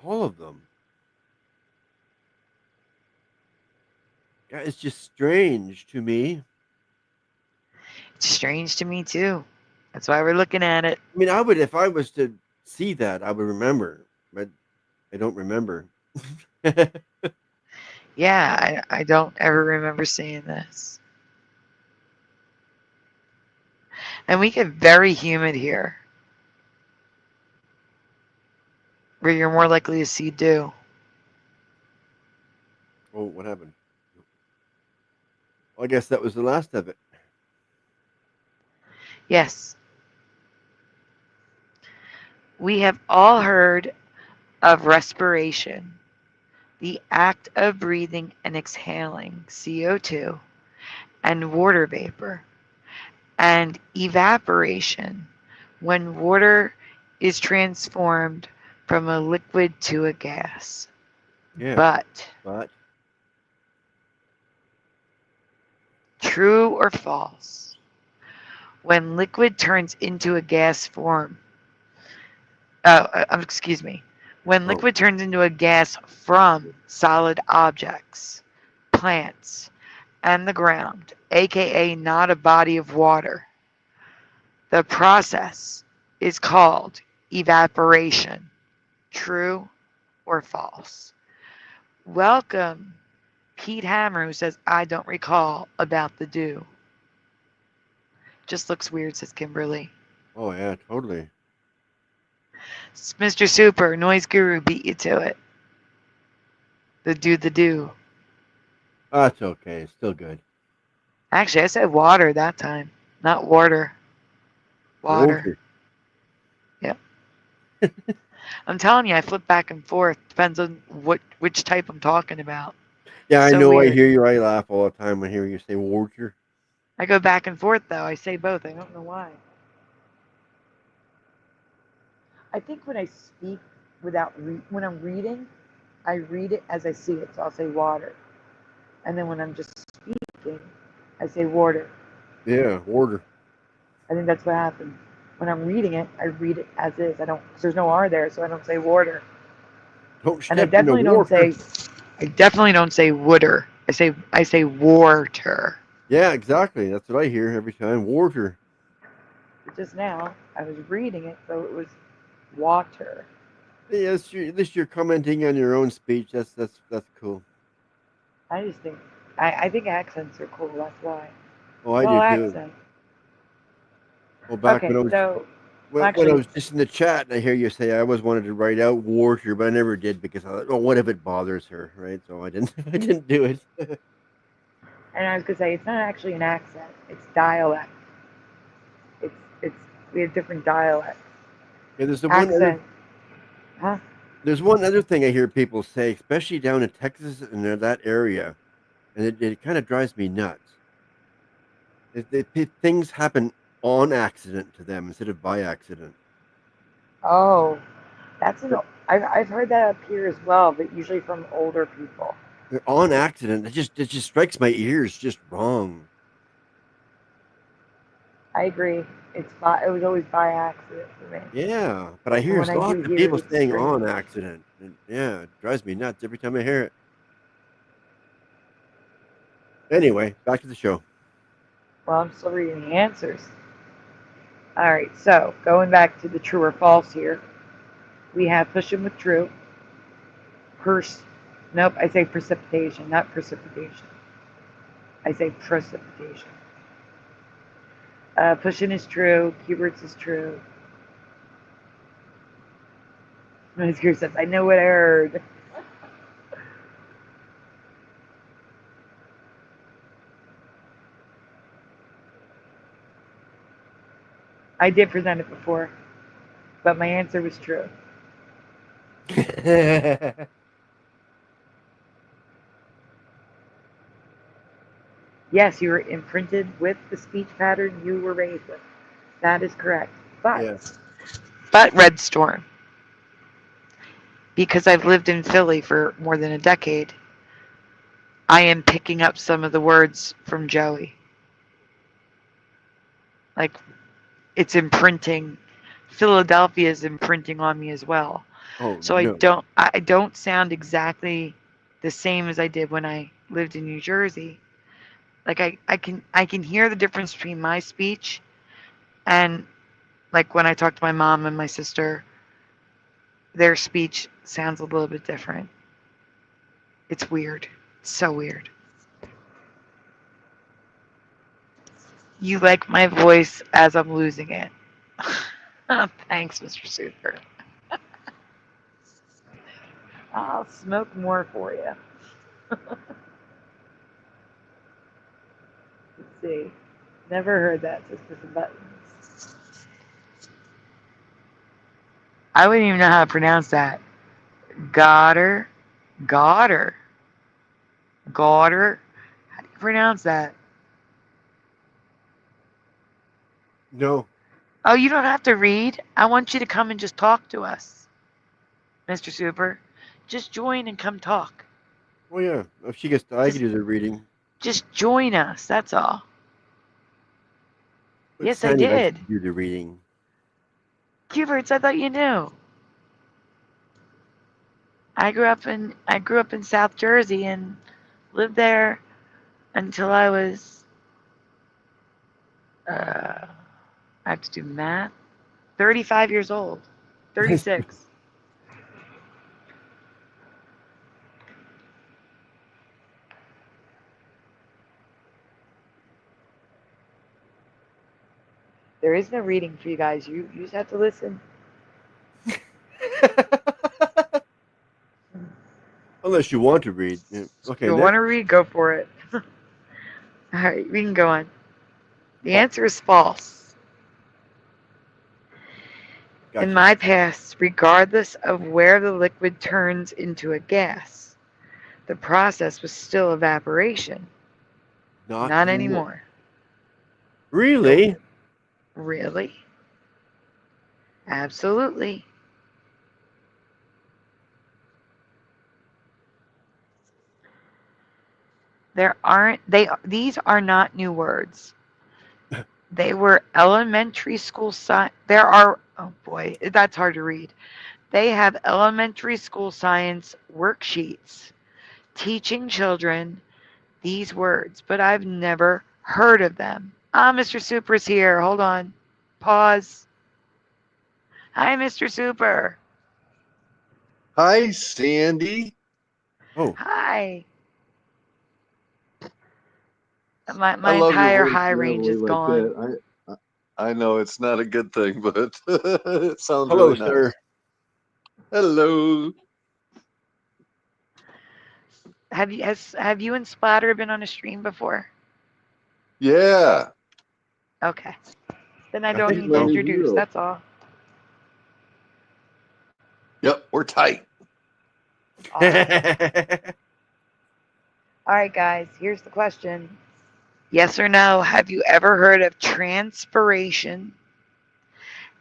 All of them. Yeah, it's just strange to me.
It's strange to me, too. That's why we're looking at it.
I mean, I would, if I was to see that, I would remember, but I don't remember.
Yeah, I don't ever remember seeing this. And we get very humid here, where you're more likely to see dew.
Oh, what happened? Well, I guess that was the last of it.
Yes. We have all heard of respiration, the act of breathing and exhaling CO2 and water vapor, and evaporation, when water is transformed from a liquid to a gas.
Yeah.
But true or false? When liquid turns into a gas form, excuse me, when liquid turns into a gas from solid objects, plants, and the ground, aka not a body of water, the process is called evaporation. True or false? Welcome, Pete Hammer, who says, I don't recall about the dew. Just looks weird, says Kimberly.
Oh, yeah, totally.
Mr. Super, Noise Guru beat you to it. The dew.
That's okay. It's still good.
Actually, I said water that time, not water. Water. Yep. I'm telling you, I flip back and forth. Depends on which type I'm talking about.
Yeah, I
So
know.
weird.
I hear you. I laugh all the time when I hear you say water.
I go back and forth, though. I say both. I don't know why. I think when I speak without when I'm reading, I read it as I see it. So I'll say water. And then when I'm just speaking, I say water.
Yeah, water.
I think that's what happens. When I'm reading it, I read it as is. I don't. There's no R there, so I don't say water.
Don't
And I
step in the
definitely don't
water.
say. I definitely don't say wooder. I say water.
Yeah, exactly. That's what I hear every time. Water.
Just now, I was reading it, so it was water.
Yeah, at least you're commenting on your own speech. That's cool.
I just think. I think accents are cool. That's why.
Oh, I
Well,
do too.
accent.
Well, back
Okay, so
when I
actually,
was just in the chat, and I hear you say I always wanted to write out water, but I never did because I thought, oh, what if it bothers her, right? So I didn't. I didn't do it.
and I was gonna say it's not actually an accent. It's dialect. It's we have different dialects.
Yeah,
Accent. Huh?
there's one other thing I hear people say, especially down in Texas and that area, and it kind of drives me nuts. Things happen on accident to them instead of by accident.
Oh, that's an.
They're,
I've heard that up here as well, but usually from older people.
they're on accident. It just strikes my ears just wrong.
I agree. It was always by accident for me.
Yeah, but I
And
hear
when I do
lots of
hear it,
people
it's
saying
strange.
on accident. And yeah, it drives me nuts every time I hear it. Anyway, back to the show.
Well, I'm still reading the answers. All right, so going back to the true or false here, we have pushing with true. Nope, I say precipitation, not precipitation. I say precipitation. Pushing is true. Keywords is true. Noise Gear says, I know what I heard. I did present it before, but my answer was true. Yes, you were imprinted with the speech pattern you were raised with. That is correct.
Yeah.
But Red Storm, because I've lived in Philly for more than a decade, I am picking up some of the words from Joey. Like it's imprinting. Philadelphia is imprinting on me as well.
Oh
So
no.
I don't sound exactly the same as I did when I lived in New Jersey. Like I can hear the difference between my speech and like when I talk to my mom and my sister, their speech sounds a little bit different. It's weird. It's so weird. You like my voice as I'm losing it. Thanks, Mr. Super. I'll smoke more for you. Let's see. Never heard that. Just for some buttons. I wouldn't even know how to pronounce that. Goddard. Goddard. Goddard. How do you pronounce that?
No.
Oh, you don't have to read. I want you to come and just talk to us, Mr. Super. Just join and come talk.
Oh yeah. If she gets, I can do the reading.
Just join us. That's all.
But
Yes, I
Sandy likes
did.
to do the reading.
Cuberts, I thought you knew. I grew up in South Jersey and lived there until I was I have to do math. 35 years old. 36. There is no reading for you guys. You just have to listen.
Unless you want to read. Yeah.
If
Okay.
you want to read, go for it. All right, we can go on. The answer is false.
Gotcha.
In my past, regardless of where the liquid turns into a gas, the process was still evaporation. Not anymore.
Really?
Nope. Really? Absolutely. These are not new words. They were elementary school science. Oh boy, that's hard to read. They have elementary school science worksheets teaching children these words, but I've never heard of them. Ah, Mr. Super's here. Hold on. Pause. Hi, Mr. Super.
Hi, Sandy.
Oh.
Hi.
I
My
love your
entire
voice
high range
normally
is
like
gone.
that. I know it's not a good thing, but it sounds
Hello,
really
sir.
nice. Hello.
Have you and Splatter been on a stream before?
Yeah.
Okay. Then I
I
don't
think
need to
so.
introduce. That's all.
Yep, we're tight.
Awesome. All right, guys. Here's the question. Yes or no? Have you ever heard of transpiration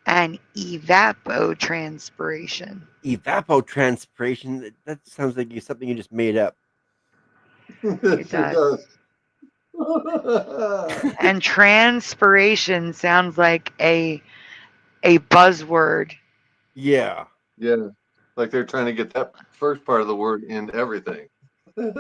and evapotranspiration?
Evapotranspiration. That sounds like something you just made up.
It sure does.
And transpiration sounds like a buzzword.
Yeah.
Yeah, like they're trying to get that first part of the word in everything.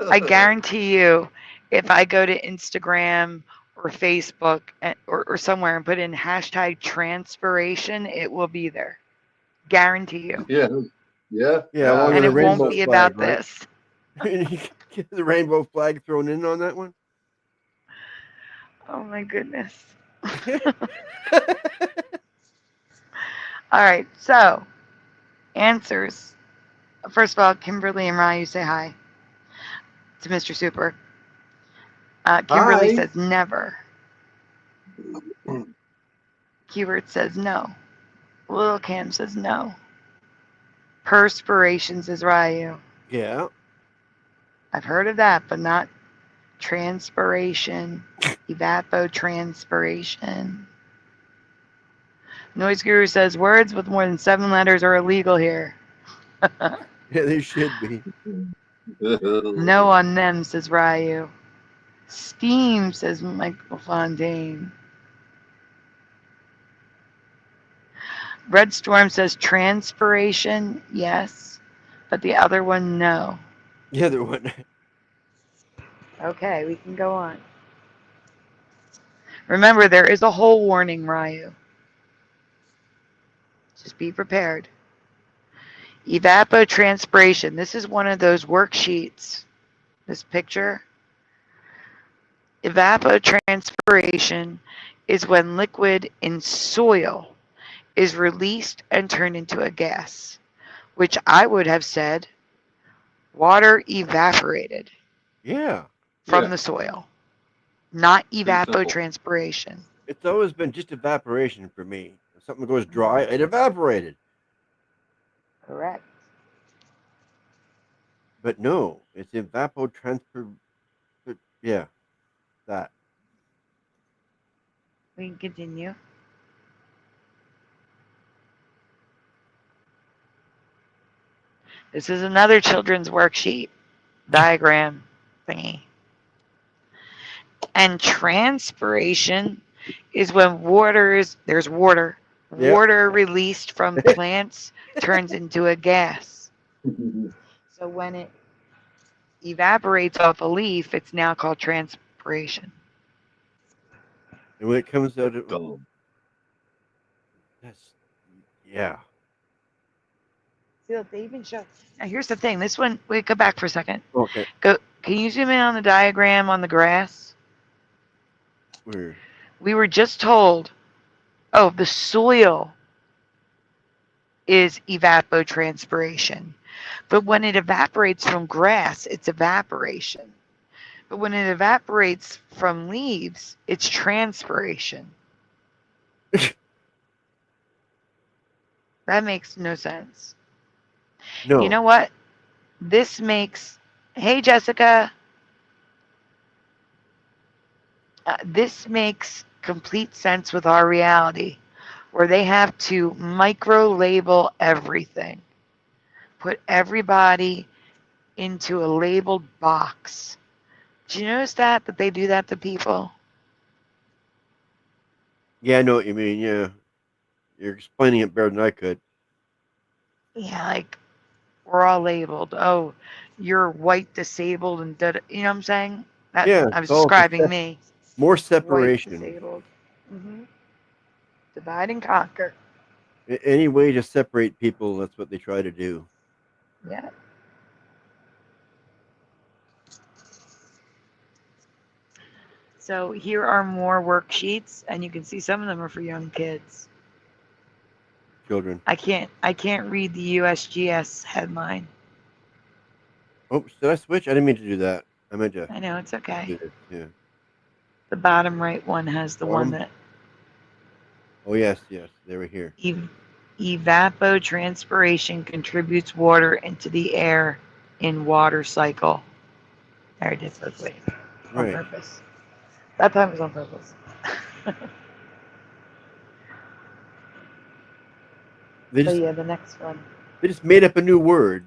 I guarantee you, if I go to Instagram or Facebook or somewhere and put in hashtag transpiration, it will be there. Guarantee you.
Yeah, yeah,
Yeah, along
And
with a
it won't
rainbow
be
flag,
about
right?
this.
Get the rainbow flag thrown in on that one.
Oh my goodness. All right, so answers. First of all, Kimberly and Ryu say hi to Mr. Super. Kimberly
Hi.
says never. Hubert says no. Little Cam says no. Perspiration says Ryu.
Yeah.
I've heard of that, but not transpiration, evapotranspiration. Noise Guru says words with more than 7 letters are illegal here.
Yeah, they should be.
No on them, says Ryu. Steam, says Michael Fontaine. Red Storm says transpiration, yes, but the other one, no.
The other one.
Okay, we can go on. Remember, there is a hole warning, Ryu. Just be prepared. Evapotranspiration. This is one of those worksheets. This picture. Evapotranspiration is when liquid in soil is released and turned into a gas, which I would have said water evaporated
Yeah.
from
Yeah.
the soil, not
simple.
evapotranspiration.
It's always been just evaporation for me. If something goes dry, it evaporated.
Correct.
But no, it's evapotranspir. Yeah, that.
We can continue. This is another children's worksheet diagram thingy. And transpiration is when there's water.
Yep.
Water released from plants turns into a gas. So when it evaporates off a leaf, it's now called transpiration.
And when it comes out of
Dumb.
that's yeah.
See, look, they even show. Now here's the thing. This one, wait, go back for a second.
Okay.
Go. Can you zoom in on the diagram on the grass?
Where?
We were just told, oh, the soil is evapotranspiration. But when it evaporates from grass, it's evaporation. But when it evaporates from leaves, it's transpiration. That makes no sense.
No.
You know what? This makes. Hey, Jessica. This makes complete sense with our reality, where they have to micro-label everything. Put everybody into a labeled box. Do you notice that they do that to people?
Yeah, I know what you mean. Yeah, you're explaining it better than I could.
Yeah, like we're all labeled. Oh, you're white, disabled, and you know what I'm saying? That
Yeah,
I was
it's all
describing me.
more
White,
separation.
disabled. Divide and conquer.
Any way to separate people, that's what they try to do.
Yeah. So here are more worksheets, and you can see some of them are for young kids.
Children.
I can't read the USGS headline.
Oops, did I switch? I didn't mean to do that. I meant to.
I know, it's okay.
Do this. Yeah.
The bottom right one has the one that
Oh yes, they were here.
evapotranspiration contributes water into the air in water cycle. There it is. Let's wait. On
Right.
purpose. That time was on purpose.
They
So
just
yeah, the next one.
they just made up a new word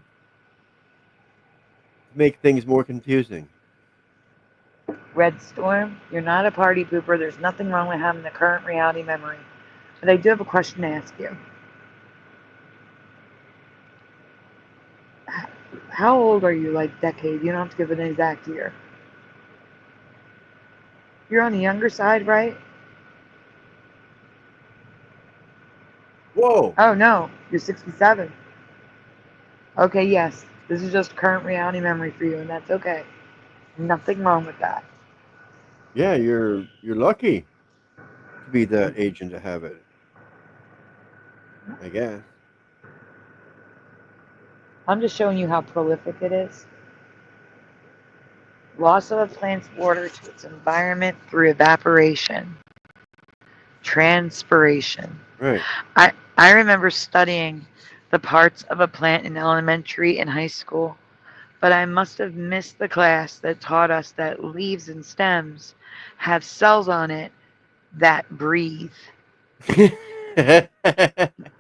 to make things more confusing.
Red Storm, you're not a party pooper. There's nothing wrong with having the current reality memory. But I do have a question to ask you. How old are you, like decade? You don't have to give an exact year. You're on the younger side, right?
Whoa.
Oh no, you're 67. Okay, yes. This is just current reality memory for you, and that's okay. Nothing wrong with that.
Yeah, you're lucky to be that age and to have it. I guess.
I'm just showing you how prolific it is. Loss of a plant's water to its environment through evaporation. Transpiration.
Right.
I remember studying the parts of a plant in elementary and high school, but I must have missed the class that taught us that leaves and stems have cells on it that breathe.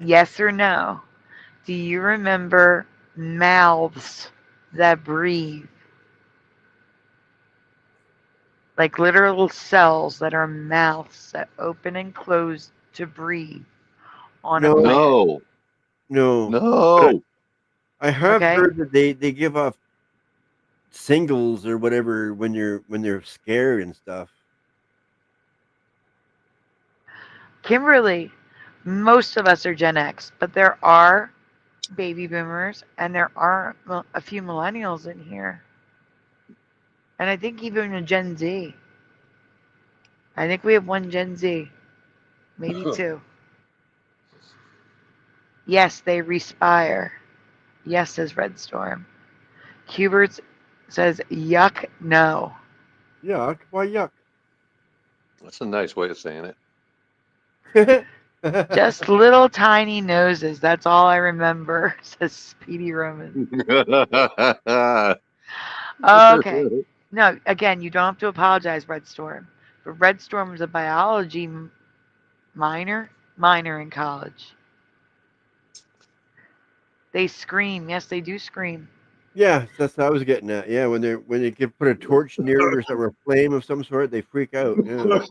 Yes or no? Do you remember mouths that breathe? Like literal cells that are mouths that open and close to breathe on a
No,
plant.
No,
no.
no.
I have
Okay?
heard that they give off singles or whatever when they're scared and stuff.
Kimberly, most of us are Gen X, but there are baby boomers and there are a few millennials in here. And I think even a Gen Z. I think we have one Gen Z, maybe two. Yes, they respire. Yes, says Red Storm. Hubert says, yuck, no.
Yuck! Why yuck?
That's a nice way of saying it.
Just little tiny noses. That's all I remember, says Speedy Roman. Okay. No, again, you don't have to apologize, Red Storm. But Red Storm was a biology minor in college. They scream. Yes, they do scream.
Yeah, that's what I was getting at. Yeah, when they can put a torch near it or something, or a flame of some sort, they freak out. Yeah.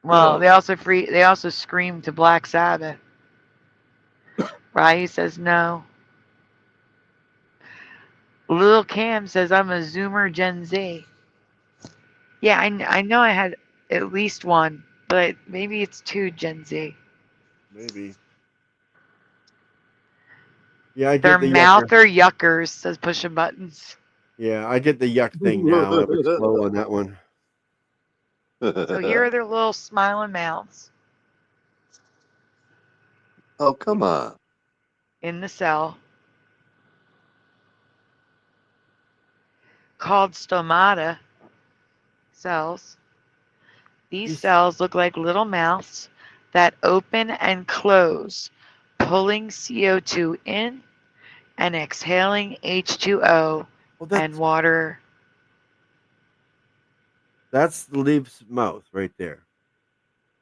Well, they also scream to Black Sabbath. Right? Says no. Lil Cam says I'm a Zoomer Gen Z. Yeah, I know I had at least one, but maybe it's two Gen Z.
Maybe. Yeah, I
Their
get the
mouth
yucker.
are yuckers, says Pushing Buttons.
Yeah, I get the yuck thing now. I was slow on that one.
So here are their little smiling mouths
Oh, come on.
in the cell called stomata cells. These cells look like little mouths that open and close, pulling CO2 in and exhaling H2O
Well,
and water.
that's the leaf's mouth right there.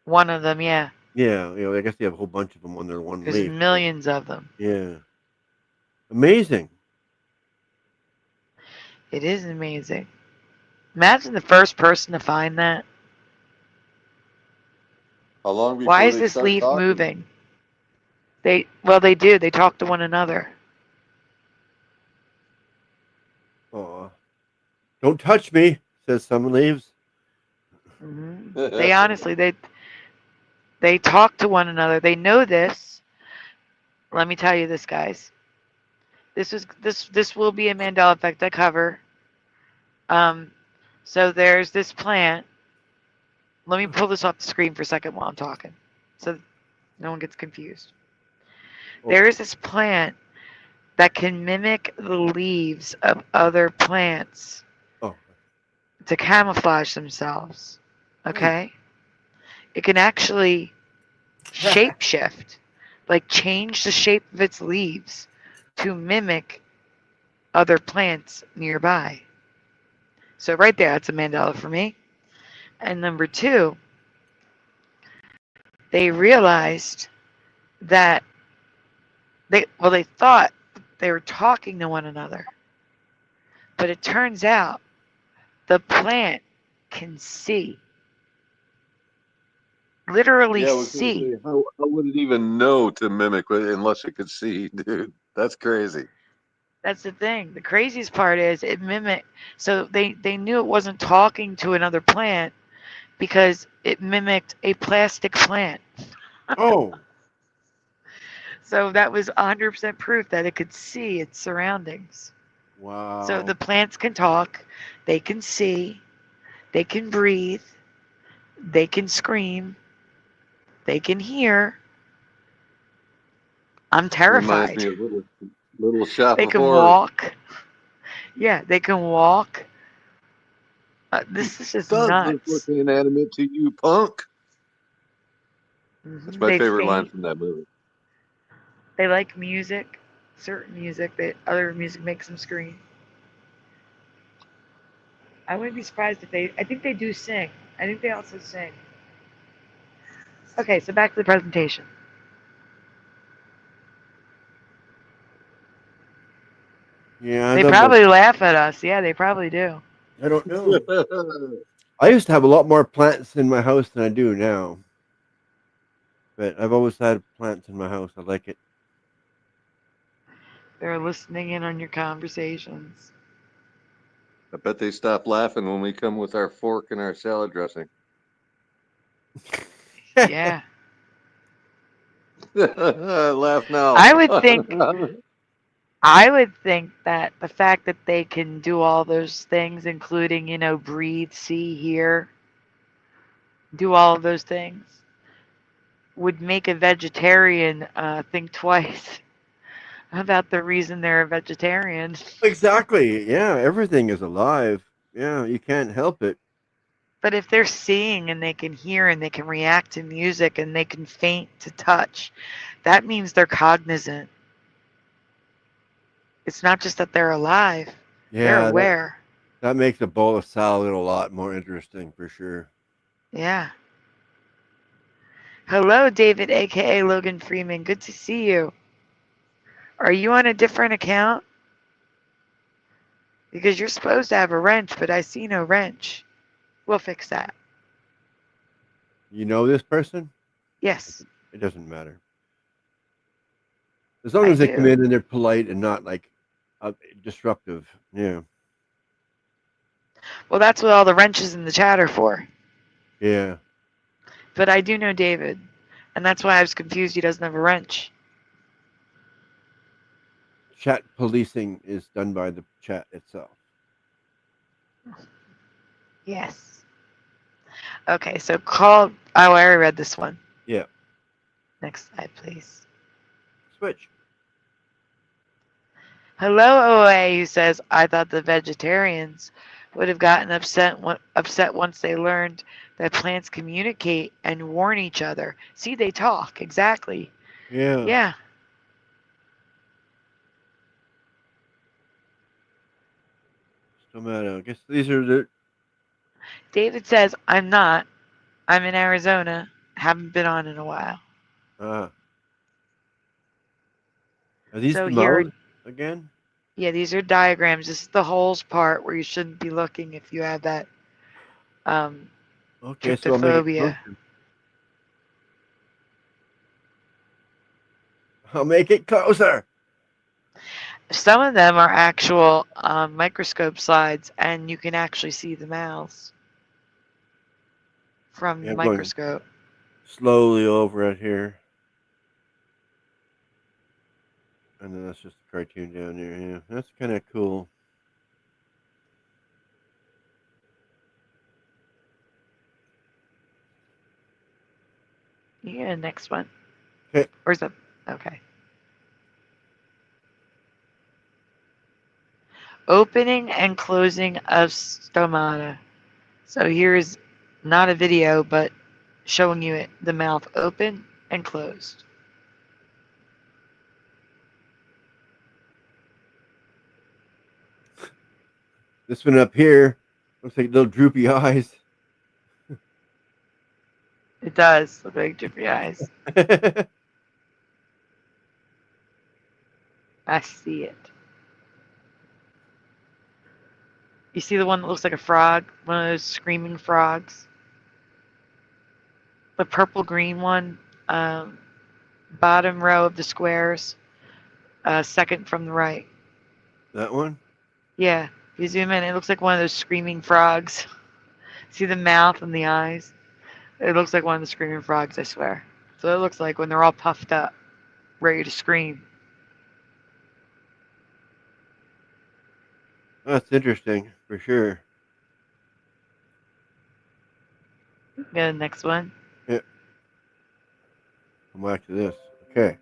One of them, yeah.
Yeah, I guess they have a whole bunch of them on their one
There's
leaf.
millions of them.
Yeah. Amazing.
It is amazing. Imagine the first person to find that.
How long before
Why is
they
this
start
leaf
talking?
moving? They do. They talk to one another.
Oh, don't touch me, says some leaves.
They honestly, they talk to one another. They know this. Let me tell you this, guys. This will be a Mandela Effect I cover. So there's this plant. Let me pull this off the screen for a second while I'm talking, so no one gets confused. There is this plant that can mimic the leaves of other plants to camouflage themselves. Okay? It can actually shapeshift, like change the shape of its leaves to mimic other plants nearby. So right there, that's a Mandela for me. And number two, they realized that they thought they were talking to one another. But it turns out the plant can see. Literally
Yeah, I was gonna
see.
say, how would it even know to mimic unless it could see, dude? That's crazy.
That's the thing. The craziest part is it mimicked. So they knew it wasn't talking to another plant because it mimicked a plastic plant.
Oh.
So that was 100% proof that it could see its surroundings.
Wow.
So the plants can talk, they can see, they can breathe, they can scream, they can hear. I'm terrified.
Reminds me of little shop
They
of
can
horrors.
walk. Yeah, they can walk. This is just
Does this
nuts.
look inanimate to you, punk? That's my
They
favorite line
faint.
from that movie.
They like music, certain music. That other music makes them scream. I wouldn't be surprised if they. I think they do sing. I think they also sing. Okay, so back to the presentation.
Yeah, I
They
love that.
probably laugh at us. Yeah, they probably do.
I don't know. I used to have a lot more plants in my house than I do now. But I've always had plants in my house. I like it.
They're listening in on your conversations.
I bet they stop laughing when we come with our fork and our salad dressing.
Yeah.
Laugh now.
I would think that the fact that they can do all those things, including, breathe, see, hear, do all of those things, would make a vegetarian think twice about the reason they're a vegetarian.
Exactly. Yeah, everything is alive. Yeah, you can't help it.
But if they're seeing and they can hear and they can react to music and they can faint to touch, that means they're cognizant. It's not just that they're alive, they're
Yeah,
aware.
that makes a bowl of salad a lot more interesting for sure.
Yeah. Hello, David, aka Logan Freeman. Good to see you. Are you on a different account? Because you're supposed to have a wrench, but I see no wrench. We'll fix that.
You know this person?
Yes,
It doesn't matter. As long
I
as they come
do.
in and they're polite and not like disruptive. Yeah.
Well, that's what all the wrenches in the chat are for.
Yeah.
But I do know David, and that's why I was confused he doesn't have a wrench.
Chat policing is done by the chat itself.
Yes. Okay, so call. Oh, I already read this one.
Yeah.
Next slide, please.
Switch.
Hello, OA, who says, I thought the vegetarians would have gotten upset once they learned that plants communicate and warn each other. See, they talk. Exactly.
Yeah.
Yeah.
Stomata. I guess these are the.
David says, I'm not. I'm in Arizona. Haven't been on in a while.
Are these
So
the
here,
mouths again?
yeah, these are diagrams. This is the holes part where you shouldn't be looking if you have that
Okay, so I'll make it
tryptophobia.
closer. I'll make it closer.
Some of them are actual microscope slides, and you can actually see the mouths from the
Yeah, I'm going
microscope.
slowly over it here. And then that's just a cartoon down there. Yeah, that's kind of cool.
Yeah, next one.
Okay.
Where's that? Okay. Opening and closing of stomata. So here's not a video, but showing you the mouth open and closed.
This one up here looks like little droopy eyes.
It does look like drippy eyes. I see it. You see the one that looks like a frog? One of those screaming frogs? The purple green one, bottom row of the squares, second from the right.
That one?
Yeah, if you zoom in, it looks like one of those screaming frogs. See the mouth and the eyes? It looks like one of the screaming frogs, I swear. So it looks like when they're all puffed up, ready to scream.
That's interesting for sure.
Go to the next one.
Yeah. Come back to this. Okay.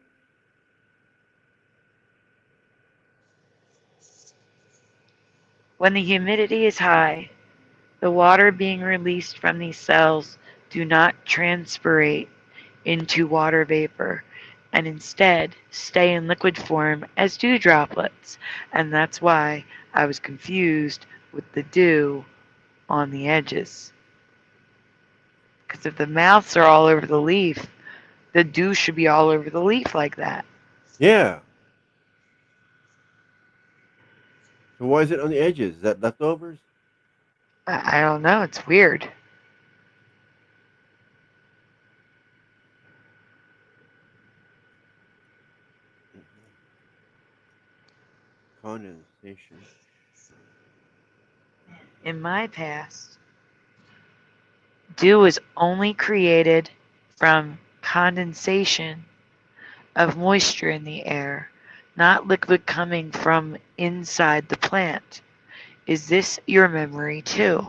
When the humidity is high, the water being released from these cells do not transpirate into water vapor and instead stay in liquid form as dew droplets. And that's why I was confused with the dew on the edges. Because if the mouths are all over the leaf, the dew should be all over the leaf like that.
Yeah. So why is it on the edges? Is that leftovers?
I don't know. It's weird.
Condensation.
In my past, dew is only created from condensation of moisture in the air, not liquid coming from inside the plant. Is this your memory too?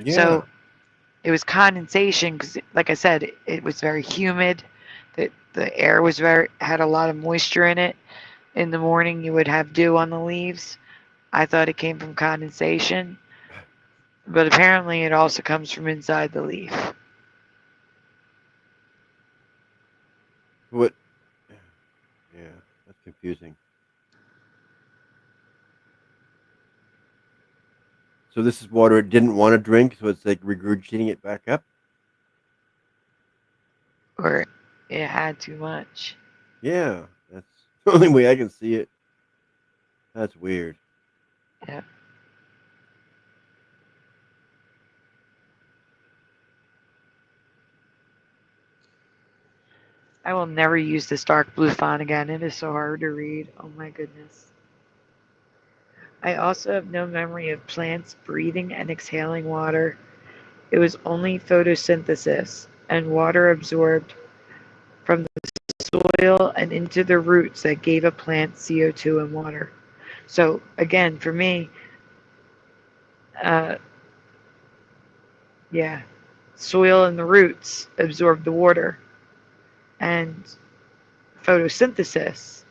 Yeah.
So it was condensation because, like I said, it was very humid. The air was had a lot of moisture in it. In the morning, you would have dew on the leaves. I thought it came from condensation, but apparently it also comes from inside the leaf.
What? Yeah, that's confusing. So this is water it didn't want to drink, so it's like regurgitating it back up?
Or it had too much.
Yeah, that's the only way I can see it. That's weird.
Yep. I will never use this dark blue font again. It is so hard to read. Oh my goodness. I also have no memory of plants breathing and exhaling water. It was only photosynthesis and water absorbed from the soil and into the roots that gave a plant CO2 and water. So again, for me, uh, yeah, soil and the roots absorb the water, and photosynthesis,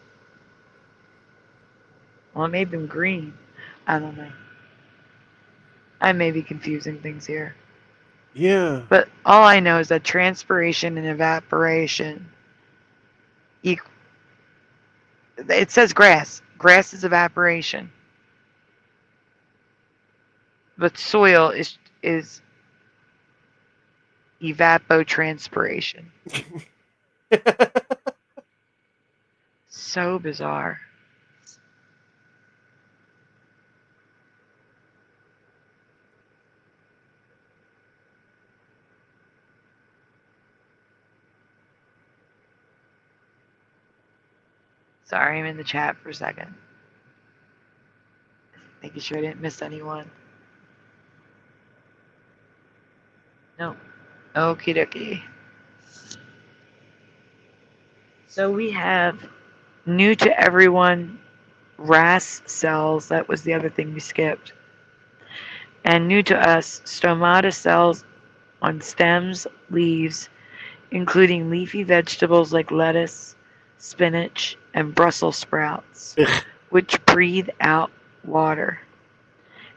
well, it made them green. I don't know. I may be confusing things here.
Yeah.
But all I know is that transpiration and evaporation, it says grass. Grass is evaporation. But soil is evapotranspiration. So bizarre. Sorry, I'm in the chat for a second. Making sure I didn't miss anyone. No. Okie dokie. So we have new to everyone RAS cells. That was the other thing we skipped. And new to us, stomata cells on stems, leaves, including leafy vegetables like lettuce, spinach, and Brussels sprouts, which breathe out water.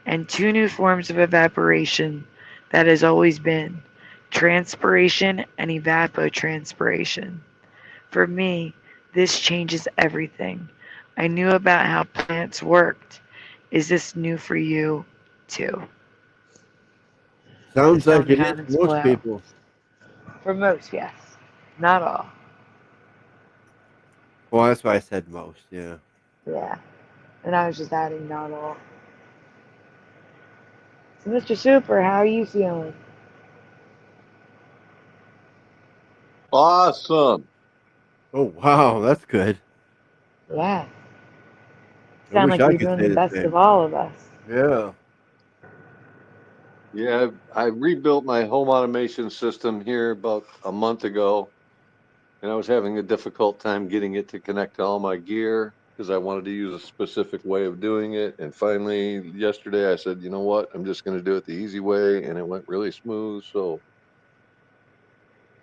And two new forms of evaporation that has always been transpiration and evapotranspiration. For me, this changes everything. I knew about how plants worked. Is this new for you too?
Sounds
The
like
sound
it is
comments
for most
below.
people.
For most, yes. Not all.
Well, that's why I said most, yeah.
Yeah. And I was just adding not all. So, Mr. Super, how are you feeling?
Awesome.
Oh, wow, that's good.
Yeah.
I
Sound
wish
like
I
you're
could
doing
say
the
the
best
same.
of all of us.
Yeah.
Yeah, I rebuilt my home automation system here about a month ago, and I was having a difficult time getting it to connect to all my gear because I wanted to use a specific way of doing it. And finally, yesterday, I said, you know what? I'm just going to do it the easy way, and it went really smooth. So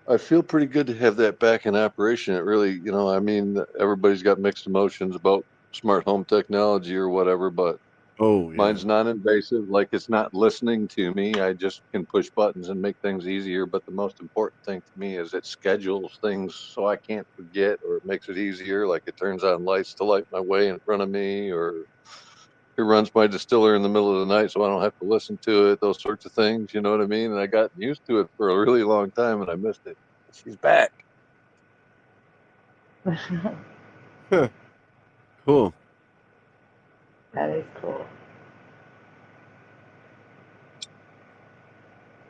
I feel pretty good to have that back in operation. It really, I mean, everybody's got mixed emotions about smart home technology or whatever, but
Oh, yeah.
mine's non-invasive, like it's not listening to me. I just can push buttons and make things easier. But the most important thing to me is it schedules things so I can't forget, or it makes it easier. Like it turns on lights to light my way in front of me, or It runs my distiller in the middle of the night, so I don't have to listen to it. Those sorts of things, you know what I mean? And I got used to it for a really long time, and I missed it. She's back.
Huh. Cool.
That is cool.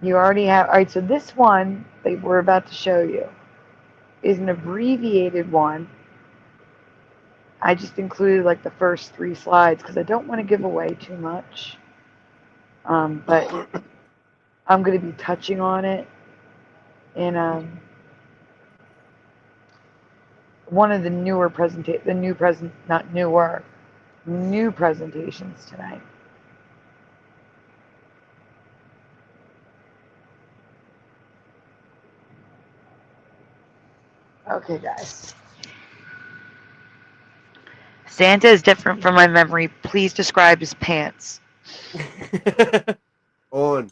You already have. All right, so this one that we're about to show you is an abbreviated one. I just included like the first 3 slides because I don't want to give away too much. But I'm going to be touching on it in one of the new presentations tonight. Okay, guys. Santa is different from my memory. Please describe his pants.
On.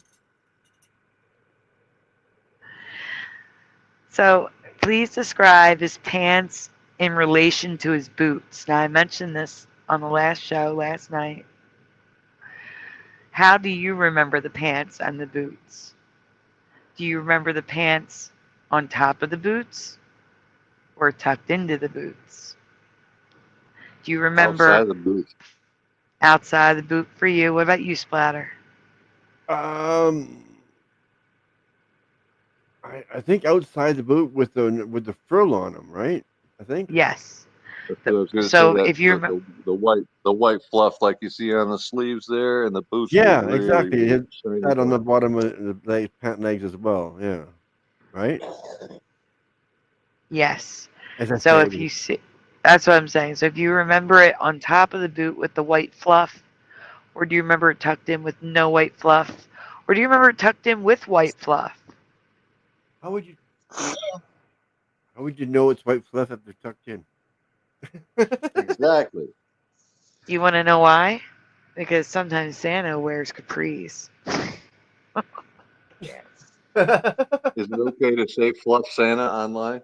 So, please describe his pants in relation to his boots. Now, I mentioned this on the last show last night. How do you remember the pants and the boots? Do you remember the pants on top of the boots or tucked into the boots? Do you remember
Outside the booth.
outside the boot for you? What about you, Splatter?
I think outside the boot with the frill on them, right? I think.
Yes.
That's what I was gonna
So
say, that
if you remember,
the white fluff like you see on the sleeves there, and the boots.
Yeah,
were really,
exactly.
really
It
shiny
had on the
black.
bottom of the pant legs as well. Yeah. Right.
yes.
As I
So
said.
if you see, that's what I'm saying. So if you remember it on top of the boot with the white fluff, or do you remember it tucked in with no white fluff, or do you remember it tucked in with white fluff?
How would you know it's white fluff if they're tucked in?
Exactly.
You want to know why? Because sometimes Santa wears capris. Yes.
Is it okay to say Fluff Santa online?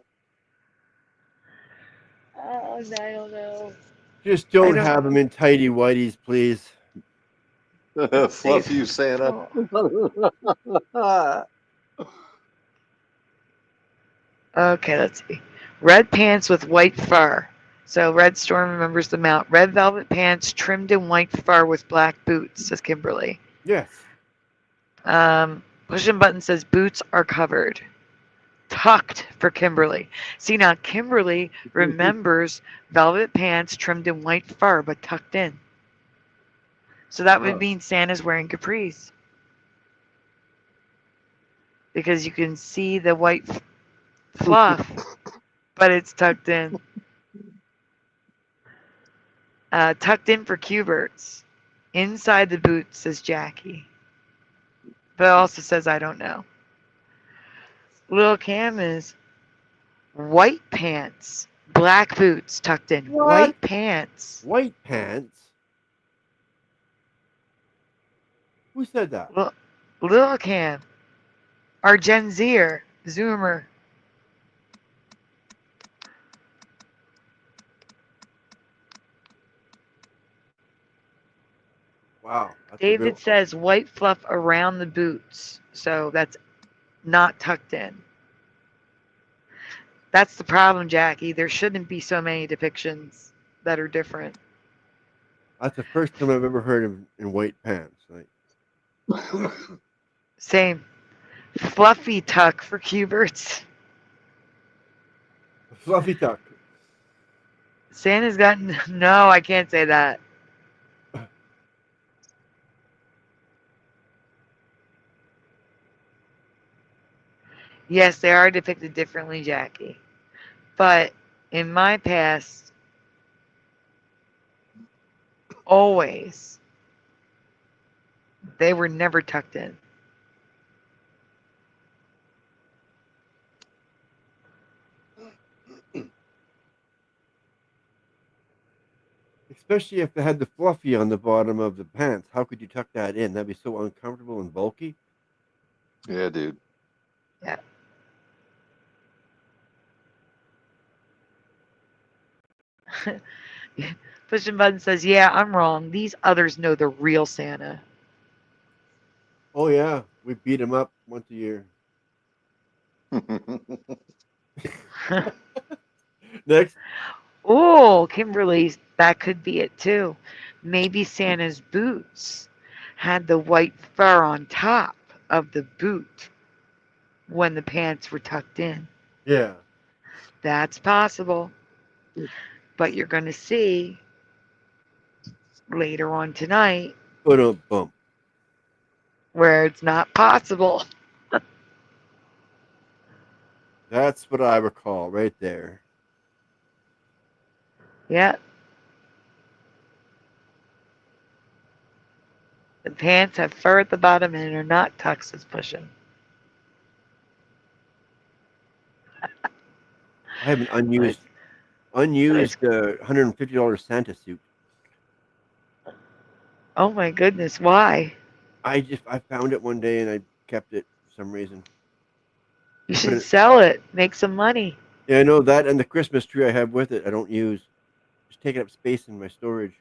Oh, I don't know.
Just don't
I
have
don't
them in tidy whities, please.
Fluff you Santa.
Okay, let's see. Red pants with white fur. So Red Storm remembers the mount. Red velvet pants trimmed in white fur with black boots, says Kimberly.
Yes.
Push and Button says boots are covered. Tucked for Kimberly. See, now Kimberly remembers velvet pants trimmed in white fur but tucked in. So that would mean Santa's wearing capris. Because you can see the white fluff, but it's tucked in. Tucked in for Q-Berts. Inside the boots, says Jackie. But also says, I don't know. Little Cam is white pants, black boots tucked in.
What?
White pants.
White pants? Who said that?
Little Cam. Our Gen Zer. Zoomer.
Wow.
David says white fluff around the boots. So that's not tucked in. That's the problem, Jackie. There shouldn't be so many depictions that are different.
That's the first time I've ever heard him in white pants. Like,
Same. Fluffy tuck for Q-Berts.
fluffy tuck.
Santa's got no, I can't say that. Yes, they are depicted differently, Jackie. But in my past, always, they were never tucked in.
Especially if they had the fluffy on the bottom of the pants. How could you tuck that in? That'd be so uncomfortable and bulky.
Yeah, dude.
Yeah. Pushing button says, yeah, I'm wrong. These others know the real Santa.
Oh yeah, we beat him up once a year. Next.
Oh, Kimberly, that could be it too. Maybe Santa's boots had the white fur on top of the boot when the pants were tucked in.
Yeah.
That's possible. But you're going to see later on tonight
Put a bump.
where it's not possible.
That's what I recall right there.
Yeah. The pants have fur at the bottom and are not tucks, says Pushing.
I have an unused $150 Santa suit.
Oh my goodness, why?
I found it one day and I kept it for some reason.
You
Put
should
it.
sell it, make some money.
Yeah, I know that, and the Christmas tree I have with it I don't use. Just taking up space in my storage.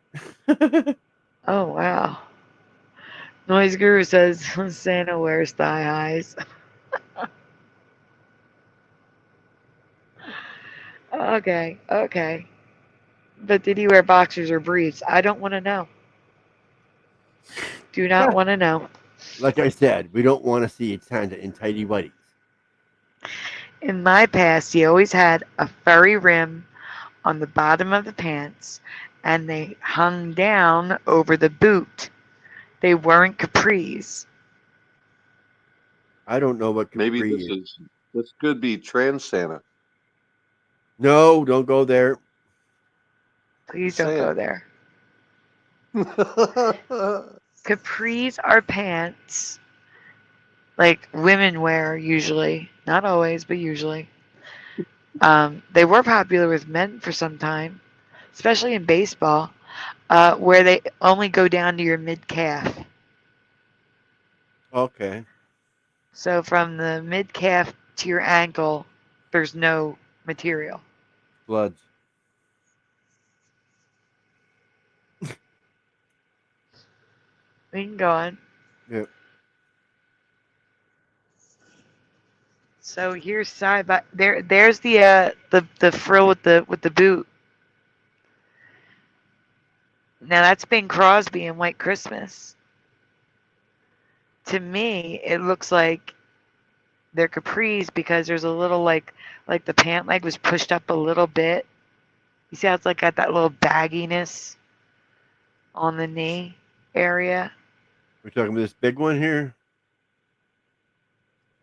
Oh wow. Noise Guru says Santa wears thigh highs. Okay, okay. But did he wear boxers or briefs? I don't want to know. Do not want to know.
Like I said, we don't want to see Santa in tidy whities.
In my past, he always had a furry rim on the bottom of the pants and they hung down over the boot. They weren't capris.
I don't know what
Maybe
capri is.
this could be trans Santa.
No, don't go there.
Please don't
Saying.
go there. Capris are pants like women wear usually. Not always, but usually. They were popular with men for some time, especially in baseball, where they only go down to your mid calf.
Okay.
So from the mid calf to your ankle, there's no material.
Bloods.
We can go on.
Yeah.
So here's side by there. There's the frill with the boot. Now that's Bing Crosby and White Christmas. To me, it looks like they're capris because there's a little like the pant leg was pushed up a little bit. You see how it's like got that little bagginess on the knee area?
We're talking about this big one here.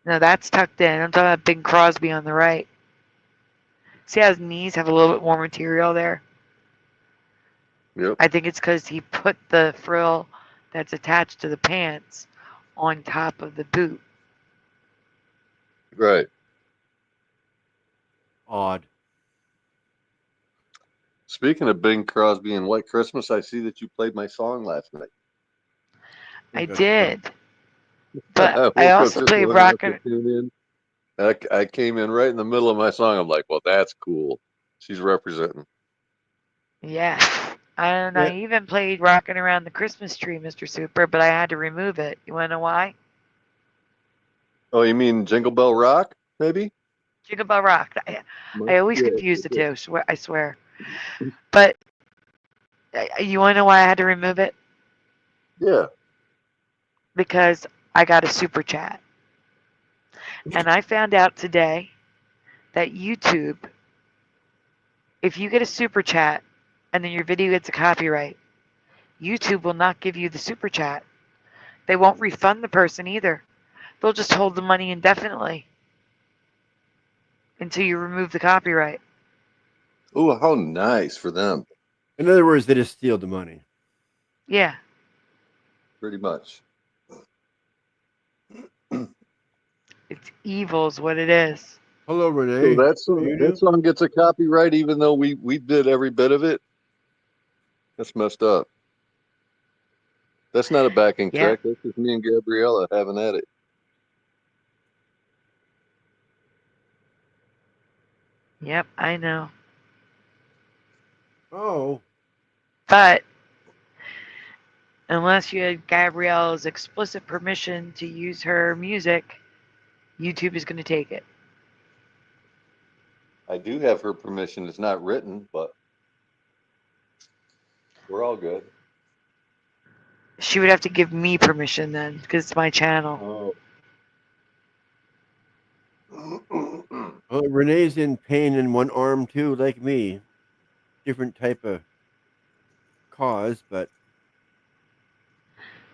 No, that's tucked in. I'm talking about Bing Crosby on the right. See how his knees have a little bit more material there?
Yep.
I think it's because he put the frill that's attached to the pants on top of the boot.
Right.
Odd.
Speaking of Bing Crosby and White Christmas, I see that you played my song last night.
I did. But
woke
I
up
also
just
played
long enough to
rock.
tune in. I came in right in the middle of my song. I'm like, well, that's cool. She's representing.
Yes. And
Yeah.
I even played Rocking Around the Christmas Tree, Mr. Super, but I had to remove it. You want to know why?
Oh, you mean Jingle Bell Rock, maybe?
Jingle Bell Rock. I always confuse the two, I swear. But you want to know why I had to remove it?
Yeah.
Because I got a super chat. And I found out today that YouTube, if you get a super chat and then your video gets a copyright, YouTube will not give you the super chat. They won't refund the person either. They'll just hold the money indefinitely until you remove the copyright.
Oh, how nice for them.
In other words, they just steal the money.
Yeah.
Pretty much.
It's evil is what it is.
Hello,
So
Renee.
that song gets a copyright even though we did every bit of it? That's messed up. That's not a backing
Yeah.
track. That's just me and Gabriella having at it.
Yep, I know.
Oh.
But unless you had Gabrielle's explicit permission to use her music, YouTube is going to take it.
I do have her permission. It's not written, but we're all good.
She would have to give me permission then, because it's my channel.
Oh.
Oh, Renee's in pain in one arm too, like me. Different type of cause, but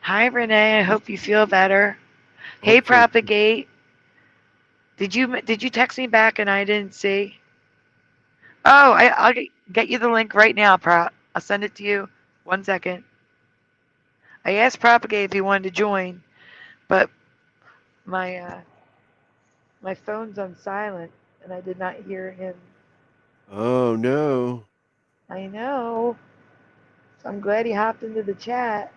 Hi, Renee. I hope you feel better. Hey,
hope so.
Propagate. Did you text me back and I didn't see? Oh, I'll get you the link right now, Prop. I'll send it to you. 1 second. I asked Propagate if he wanted to join, but my my phone's on silent and I did not hear him.
Oh no.
I know. So I'm glad he hopped into the chat.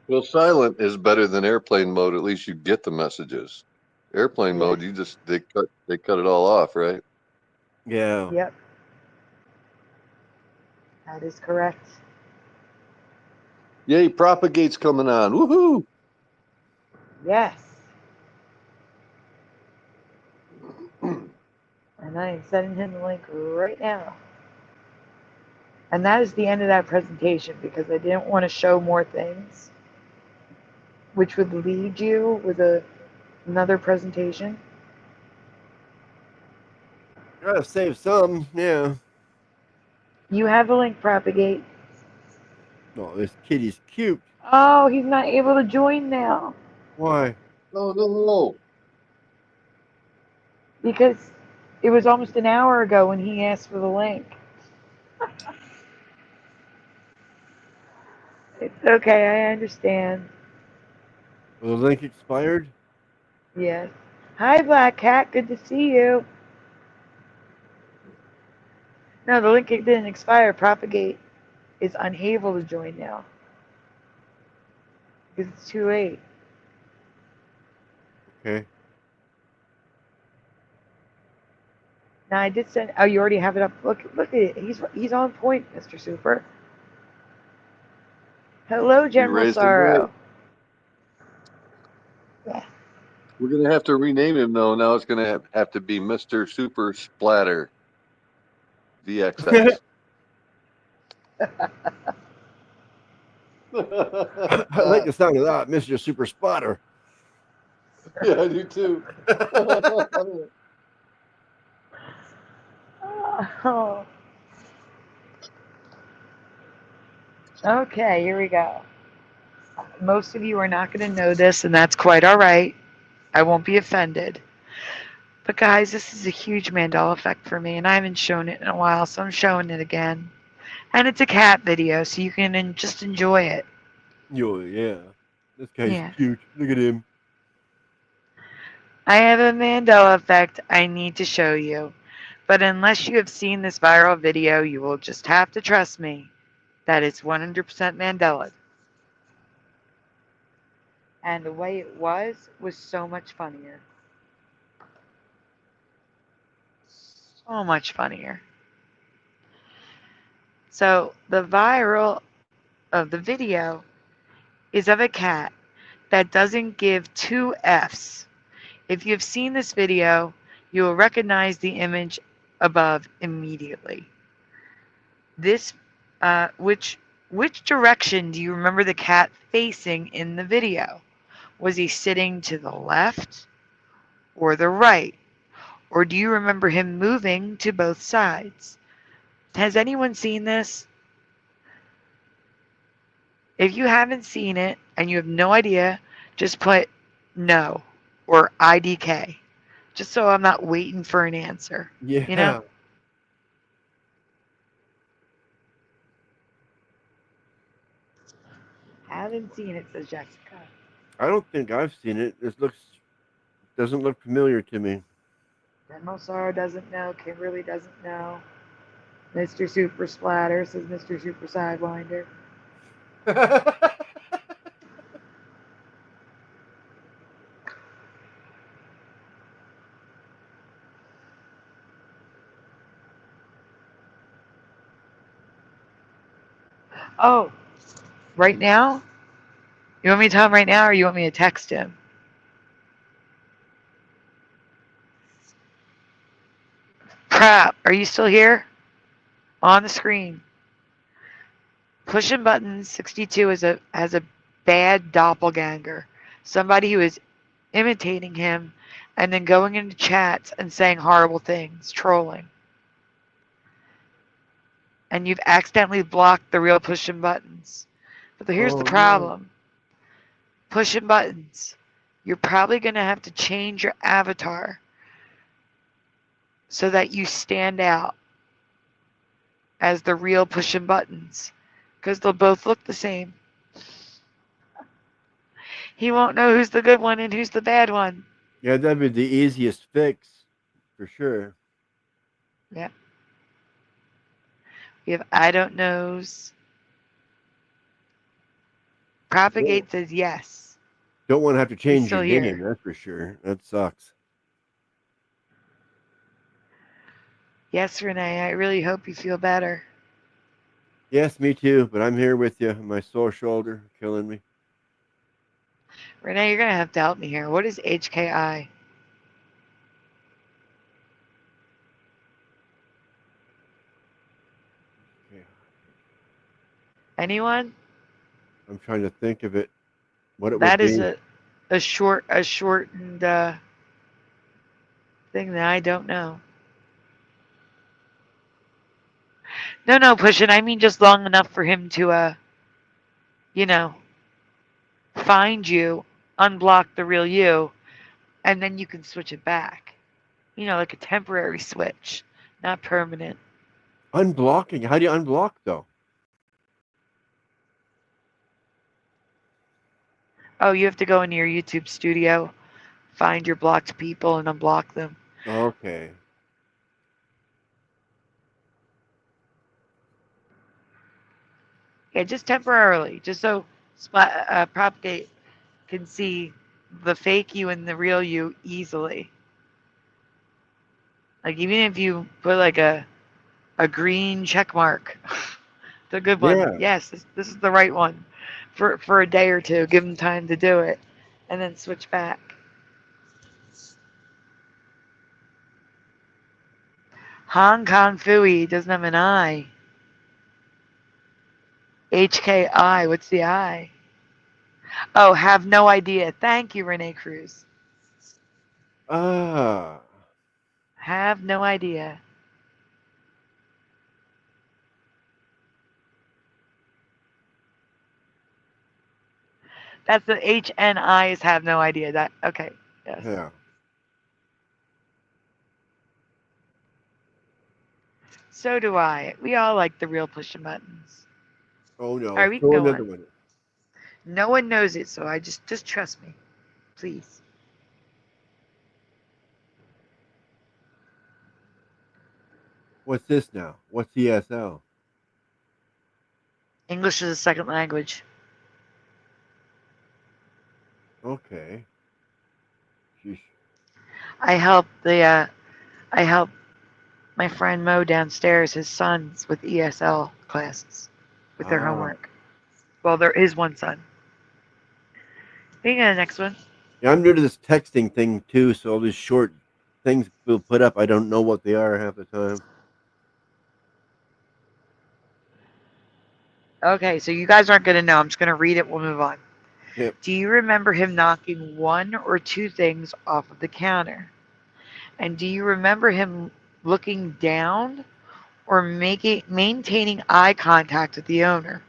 Well, silent is better than airplane mode. At least you get the messages. Airplane
Yeah.
mode, they cut it all off, right?
Yeah.
Yep. That is correct.
Yay, Propagate's coming on. Woohoo!
Yes. And I am sending him the link right now. And that is the end of that presentation because I didn't want to show more things, which would lead you with another presentation.
Gotta save some, yeah.
You have the link, Propagate.
Oh, this kitty's cute.
Oh, he's not able to join now
Why?
No.
because it was almost an hour ago when he asked for the link. It's okay, I understand.
Well, the link expired?
Yes. Hi, Black Cat. Good to see you. No, the link didn't expire. Propagate is unable to join now because it's too late.
Okay.
Now I did send. Oh, you already have it up. Look at it. He's on point, Mr. Super. Hello,
You
General
raised him right.
Sorrow. Yeah.
We're gonna have to rename him though. Now it's gonna have to be Mr. Super Splatter VXX.
I like the sound of that, Mr. Super Spotter.
Yeah, I do too.
Oh. Okay, here we go. Most of you are not going to know this, and that's quite all right. I won't be offended. But guys, this is a huge Mandela effect for me, and I haven't shown it in a while, so I'm showing it again. And it's a cat video, so you can just enjoy it.
Yo, yeah. This guy's
Yeah.
cute. Look at him.
I have a Mandela effect I need to show you. But unless you have seen this viral video, you will just have to trust me that it's 100% Mandela. And the way it was so much funnier. So much funnier. So the viral of the video is of a cat that doesn't give 2 Fs. If you've seen this video, you will recognize the image above immediately. This, which direction do you remember the cat facing in the video? Was he sitting to the left or the right? Or do you remember him moving to both sides? Has anyone seen this? If you haven't seen it and you have no idea, just put no or IDK. Just so I'm not waiting for an answer.
Yeah.
You know? Haven't seen it, says Jessica.
I don't think I've seen it. This doesn't look familiar to me.
General Sorrow doesn't know. Kimberly doesn't know. Mr. Super Splatter says Mr. Super Sidewinder. Oh, right now? You want me to tell him right now, or you want me to text him? Crap, are you still here? On the screen. Pushing buttons 62 has a bad doppelganger. Somebody who is imitating him and then going into chats and saying horrible things, trolling. And you've accidentally blocked the real pushing buttons. But here's the
Oh no.
problem. Pushing buttons. You're probably going to have to change your avatar so that you stand out as the real pushing buttons, because they'll both look the same. He won't know who's the good one and who's the bad one.
Yeah, that'd be the easiest fix for sure.
Yeah. We have I don't knows. Propagate says yes.
Don't want to have to
He's
change
still
your
here.
name, that's for sure. That sucks.
Yes, Renee, I really hope you feel better.
Yes, me too, but I'm here with you. My sore shoulder killing me.
Renee, you're going to have to help me here. What is HKI?
Okay.
Anyone?
I'm trying to think of it. What it
That
would
is
be.
a shortened thing that I don't know. No, pushing. I mean just long enough for him to, you know, find you, unblock the real you, and then you can switch it back. You know, like a temporary switch, not permanent.
Unblocking. How do you unblock though?
Oh, you have to go into your YouTube studio, find your blocked people, and unblock them.
Okay.
Yeah, just temporarily, just so Propagate can see the fake you and the real you easily. Like even if you put like a green check mark, the good one.
Yeah.
Yes, this is the right one for a day or two. Give them time to do it, and then switch back. Hong Kong Fooey doesn't have an I. HKI, what's the I? Oh, have no idea. Thank you, Renee Cruz.
Ah.
Have no idea. That's the HNI is have no idea. That okay. Yes.
Yeah.
So do I. We all like the real pushing buttons.
Oh
All
no.
right, we can
Throw
go
another
on.
one.
No one knows it, so I just trust me, please.
What's this now? What's ESL?
English is a second language.
Okay. Sheesh.
I helped my friend Mo downstairs, his sons with ESL classes with their
Ah.
homework. Well, there is one son. Being the next one.
Yeah, I'm new to this texting thing too, so all these short things we'll put up, I don't know what they are half the time.
Okay, so you guys aren't gonna know. I'm just gonna read it. We'll move on.
Yep.
Do you remember him knocking one or two things off of the counter? And do you remember him looking down or maintaining eye contact with the owner?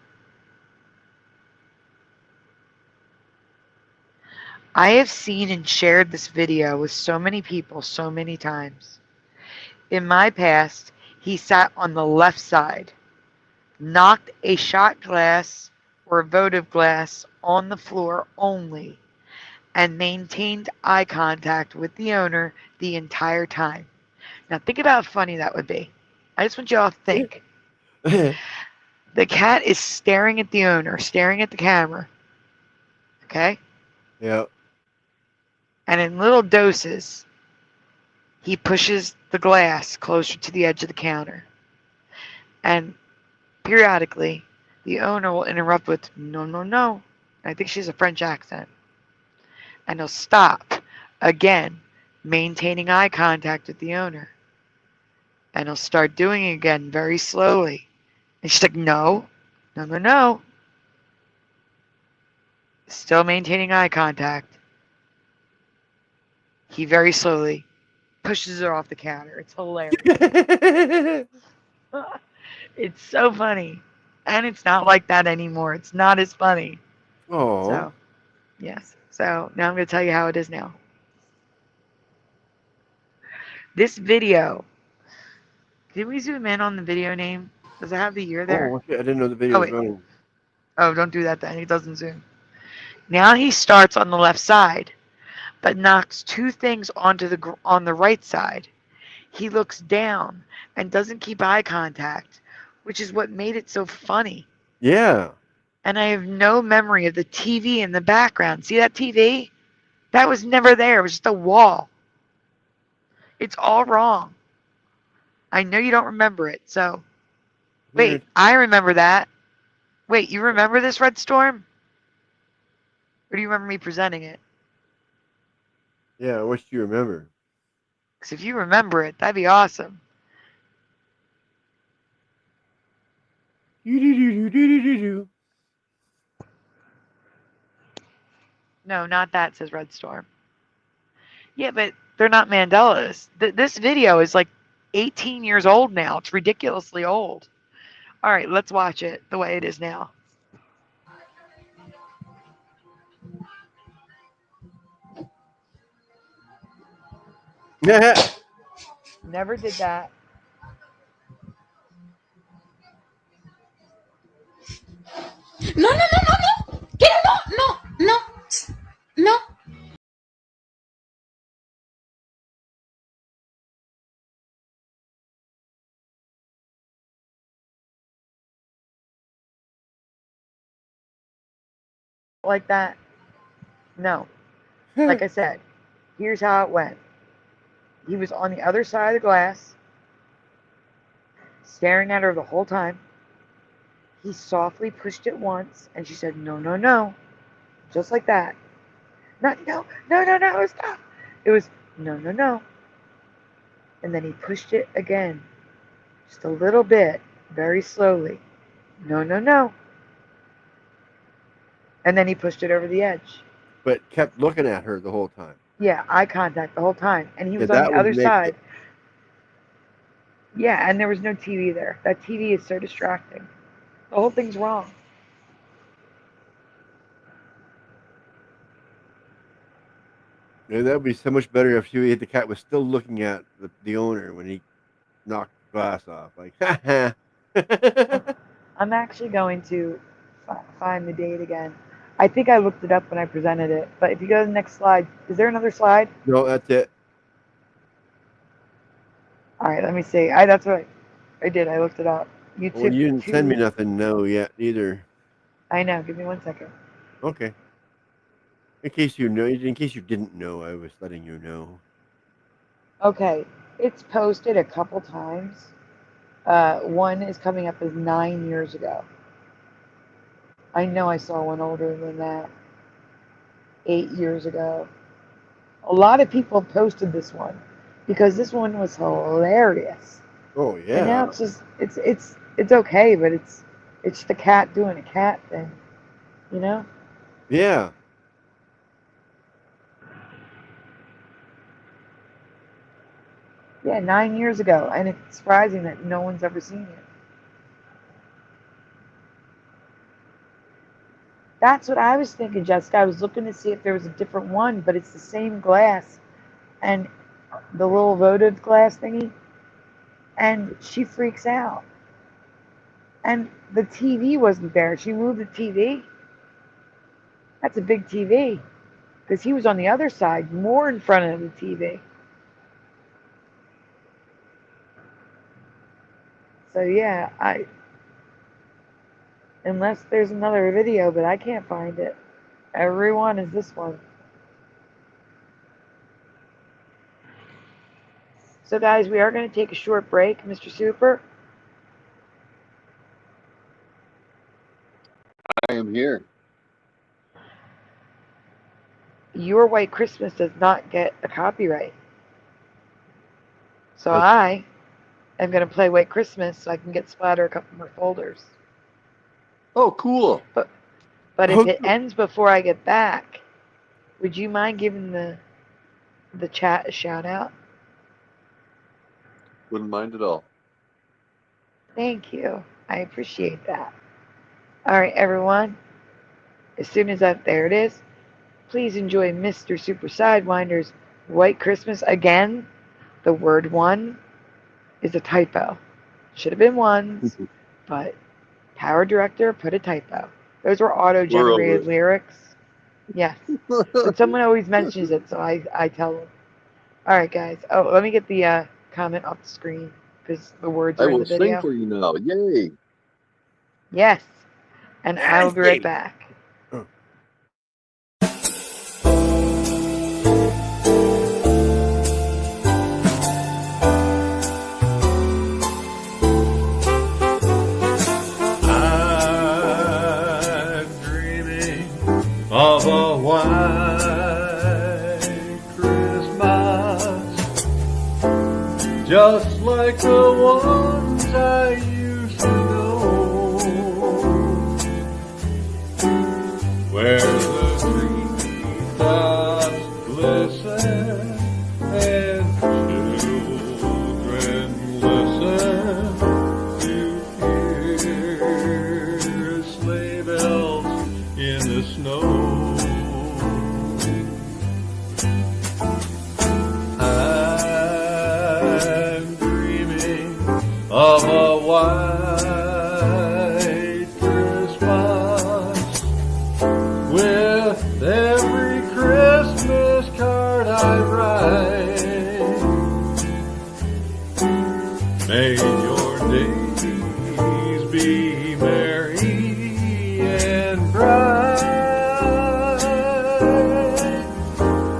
I have seen and shared this video with so many people so many times. In my past, he sat on the left side, knocked a shot glass or a votive glass on the floor only, and maintained eye contact with the owner the entire time. Now think about how funny that would be. I just want you all to think. The cat is staring at the owner, staring at the camera. Okay?
Yeah.
And in little doses, he pushes the glass closer to the edge of the counter. And periodically, The owner will interrupt with, no, no, no. I think she's a French accent. And he'll stop, again, maintaining eye contact with the owner. And he'll start doing it again very slowly. And she's like, no, no, no, no. Still maintaining eye contact. He very slowly pushes her off the counter. It's hilarious. It's so funny. And it's not like that anymore. It's not as funny.
Oh.
So, yes. So, now I'm going to tell you how it is now. This video, did we zoom in on the video name? Does it have the year there?
Oh, shit, I didn't know the video
Oh,
was
wait.
running.
Oh, don't do that then. It doesn't zoom. Now he starts on the left side, but knocks two things on the right side. He looks down and doesn't keep eye contact, which is what made it so funny.
Yeah.
And I have no memory of the TV in the background. See that TV? That was never there. It was just a wall. It's all wrong. I know you don't remember it, so. Wait, I remember that. Wait, you remember this, Red Storm? Or do you remember me presenting it?
Yeah, I wish you remember.
Because if you remember it, that'd be awesome. No, not that, says Red Storm. Yeah, but they're not Mandelas. This video is like 18 years old now. It's ridiculously old. All right, let's watch it the way it is now.
Yeah.
Never did that.
No, no, no, no, no. Get it, no, no, no, no.
Like that. No. Like I said, here's how it went. He was on the other side of the glass, staring at her the whole time. He softly pushed it once, and she said, no, no, no. Just like that. Not, no, no, no, no, stop. It was, no, no, no. And then he pushed it again, just a little bit, very slowly. No, no, no. And then he pushed it over the edge.
But kept looking at her the whole time.
Yeah, eye contact the whole time. And he was
Yeah,
on
that
the
would
other
make
side.
it.
Yeah, and there was no TV there. That TV is so distracting. The whole thing's wrong.
Yeah, that would be so much better if the cat was still looking at the owner when he knocked the glass off. Like, ha ha.
I'm actually going to find the date again. I think I looked it up when I presented it. But if you go to the next slide, is there another slide?
No, that's it.
All right, let me see. That's what I did. I looked it up. You
Well,
took
you didn't send me
two.
nothing, no, yet either.
I know. Give me 1 second.
Okay. In case you know, in case you didn't know, I was letting you know.
Okay, it's posted a couple times. One is coming up as 9 years ago. I know I saw one older than that. 8 years ago. A lot of people posted this one because this one was hilarious.
Oh
And
yeah.
now it's just it's okay, but it's the cat doing a cat thing, you know?
Yeah.
Yeah, 9 years ago, and it's surprising that no one's ever seen it. That's what I was thinking, Jessica. I was looking to see if there was a different one, but it's the same glass and the little votive glass thingy, and she freaks out. And the TV wasn't there. She moved the TV. That's a big TV because he was on the other side, more in front of the TV. So yeah, unless there's another video, but I can't find it. Everyone is this one. So guys, we are going to take a short break, Mr. Super. your White Christmas does not get a copyright. So
Okay.
I am going to play White Christmas so I can get Splatter a couple more folders.
Oh, cool.
But if it
Okay.
ends before I get back, would you mind giving the chat a shout out?
Wouldn't mind at all.
Thank you. I appreciate that. All right, everyone. As soon as there it is, please enjoy Mr. Super Sidewinder's White Christmas. Again, the word one is a typo. Should have been ones, but Power Director put a typo. Those were
We're over
auto-generated
it.
lyrics. Yes. But someone always mentions it, so I tell them. All right, guys. Oh, let me get the comment off the screen because the words
I
are in
will
the
sing
video.
for you now. Yay.
Yes. And I will be right back.
I'm dreaming of a white Christmas, just like the ones I used to know, where the treetops glisten and children listen to hear sleigh bells in the snow. I'm dreaming of a white Christmas, with every Christmas card I write. May your days be merry and bright,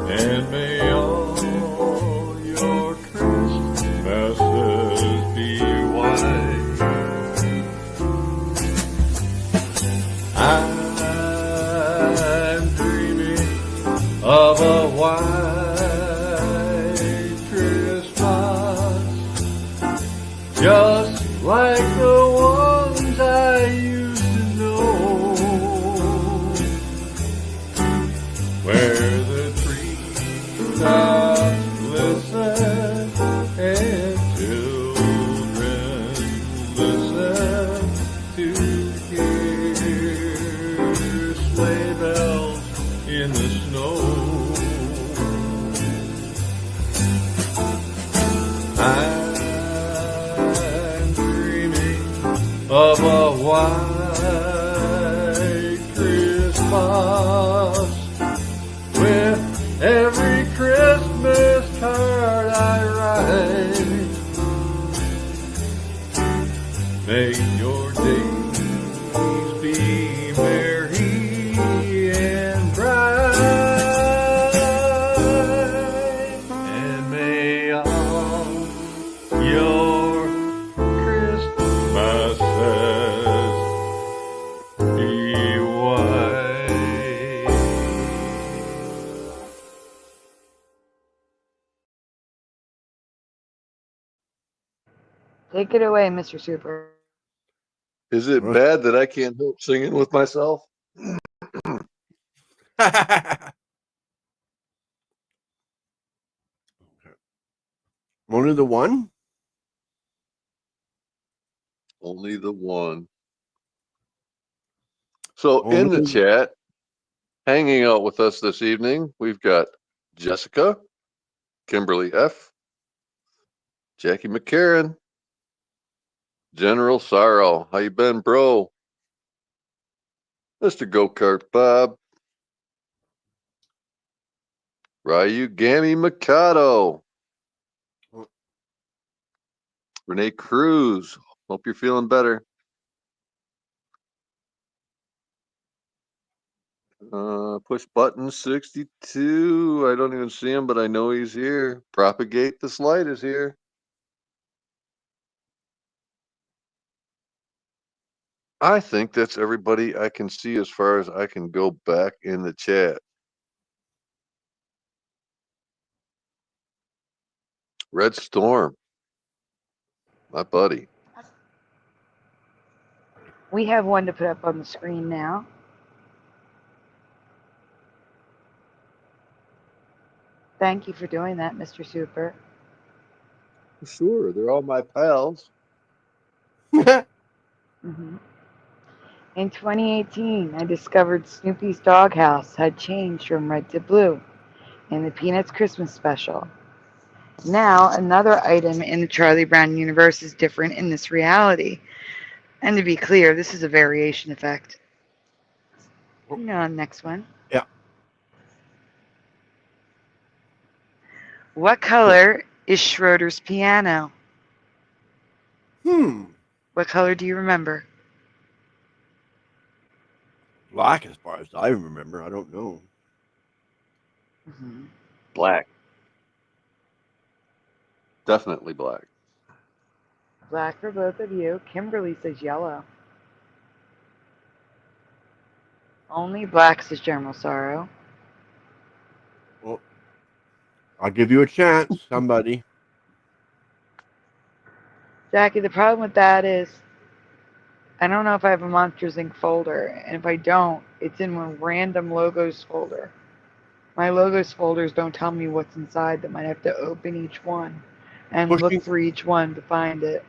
and may all your Christmases be white. I'm dreaming of a white Christmas, just like the ones I used to know, where the treetops glisten and children listen to hear sleigh bells in the snow. I'm dreaming of a white Christmas, with every Christmas card I write. May your days be merry and bright, and may all your Christmases be white.
Take it away, Mr. Super.
Is it bad that I can't help singing with myself?
Only the one?
Only the one. So
Only
in the
the-
chat, hanging out with us this evening, we've got Jessica, Kimberly F., Jackie McCarran, General Sorrow. How you been, bro? Mr. Go-Kart Bob, Ryu Gammy Mikado, Renee Cruz. Hope you're feeling better. Push button 62. I don't even see him, but I know he's here. Propagate the Slide is here. I think that's everybody I can see as far as I can go back in the chat. Red Storm. My buddy.
We have one to put up on the screen now. Thank you for doing that, Mr. Super.
Sure, they're all my pals.
In 2018, I discovered Snoopy's doghouse had changed from red to blue in the Peanuts Christmas special. Now, another item in the Charlie Brown universe is different in this reality. And to be clear, this is a variation effect. Next one.
Yeah.
What color is Schroeder's piano? What color do you remember?
Black, as far as I remember. I don't know.
Black. Definitely black.
Black for both of you. Kimberly says yellow. Only black, says General Sorrow.
Well, I'll give you a chance, somebody.
Jackie, the problem with that is I don't know if I have a Monsters Inc. folder, and if I don't, it's in one random logos folder. My logos folders don't tell me what's inside them. I'd have to open each one and look through each one to find it.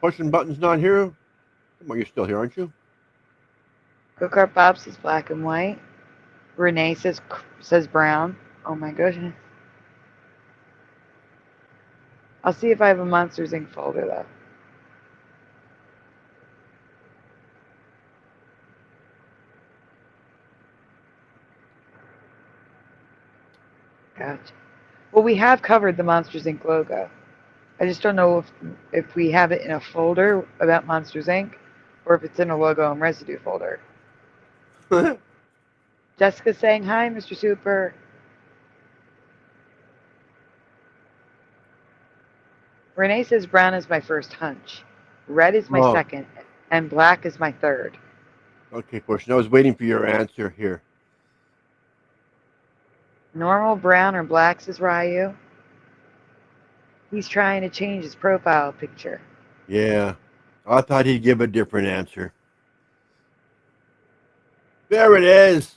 Pushing buttons not here? Come on, you're still here, aren't you?
Go-Kart Bob says black and white. Renee says brown. Oh my goodness. I'll see if I have a Monsters Inc. folder though. Gotcha. Well, we have covered the Monsters Inc. logo. I just don't know if we have it in a folder about Monsters Inc. or if it's in a logo and residue folder. Jessica's saying hi, Mr. Super. Renee says brown is my first hunch. Red is my second. And black is my third.
Okay, question. I was waiting for your answer here.
Normal brown or black, says Ryu. He's trying to change his profile picture.
Yeah. I thought he'd give a different answer. There it is.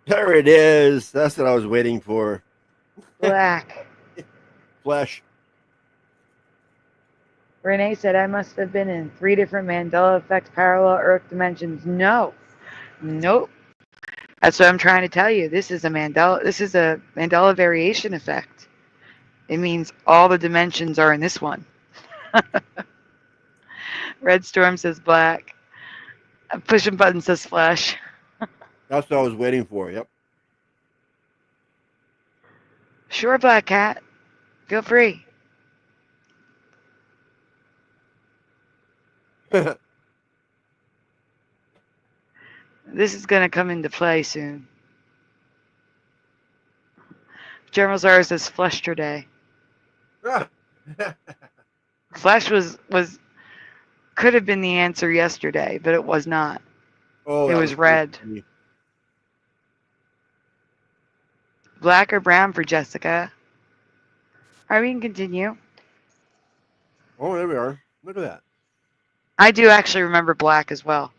There it is. That's what I was waiting for.
Black.
Flesh.
Renee said I must have been in 3 different Mandela Effects parallel Earth dimensions. No. Nope. That's what I'm trying to tell you. This is a Mandela variation effect. It means all the dimensions are in this one. Red Storm says black. Pushing button says flesh.
That's what I was waiting for. Yep.
Sure, Black Cat. Feel free. This is going to come into play soon. General Zara says flesh today. Flesh could have been the answer yesterday, but it was not.
Oh,
it was red. Black or brown for Jessica? All right, we can continue.
Oh, there we are. Look at that.
I do actually remember black as well.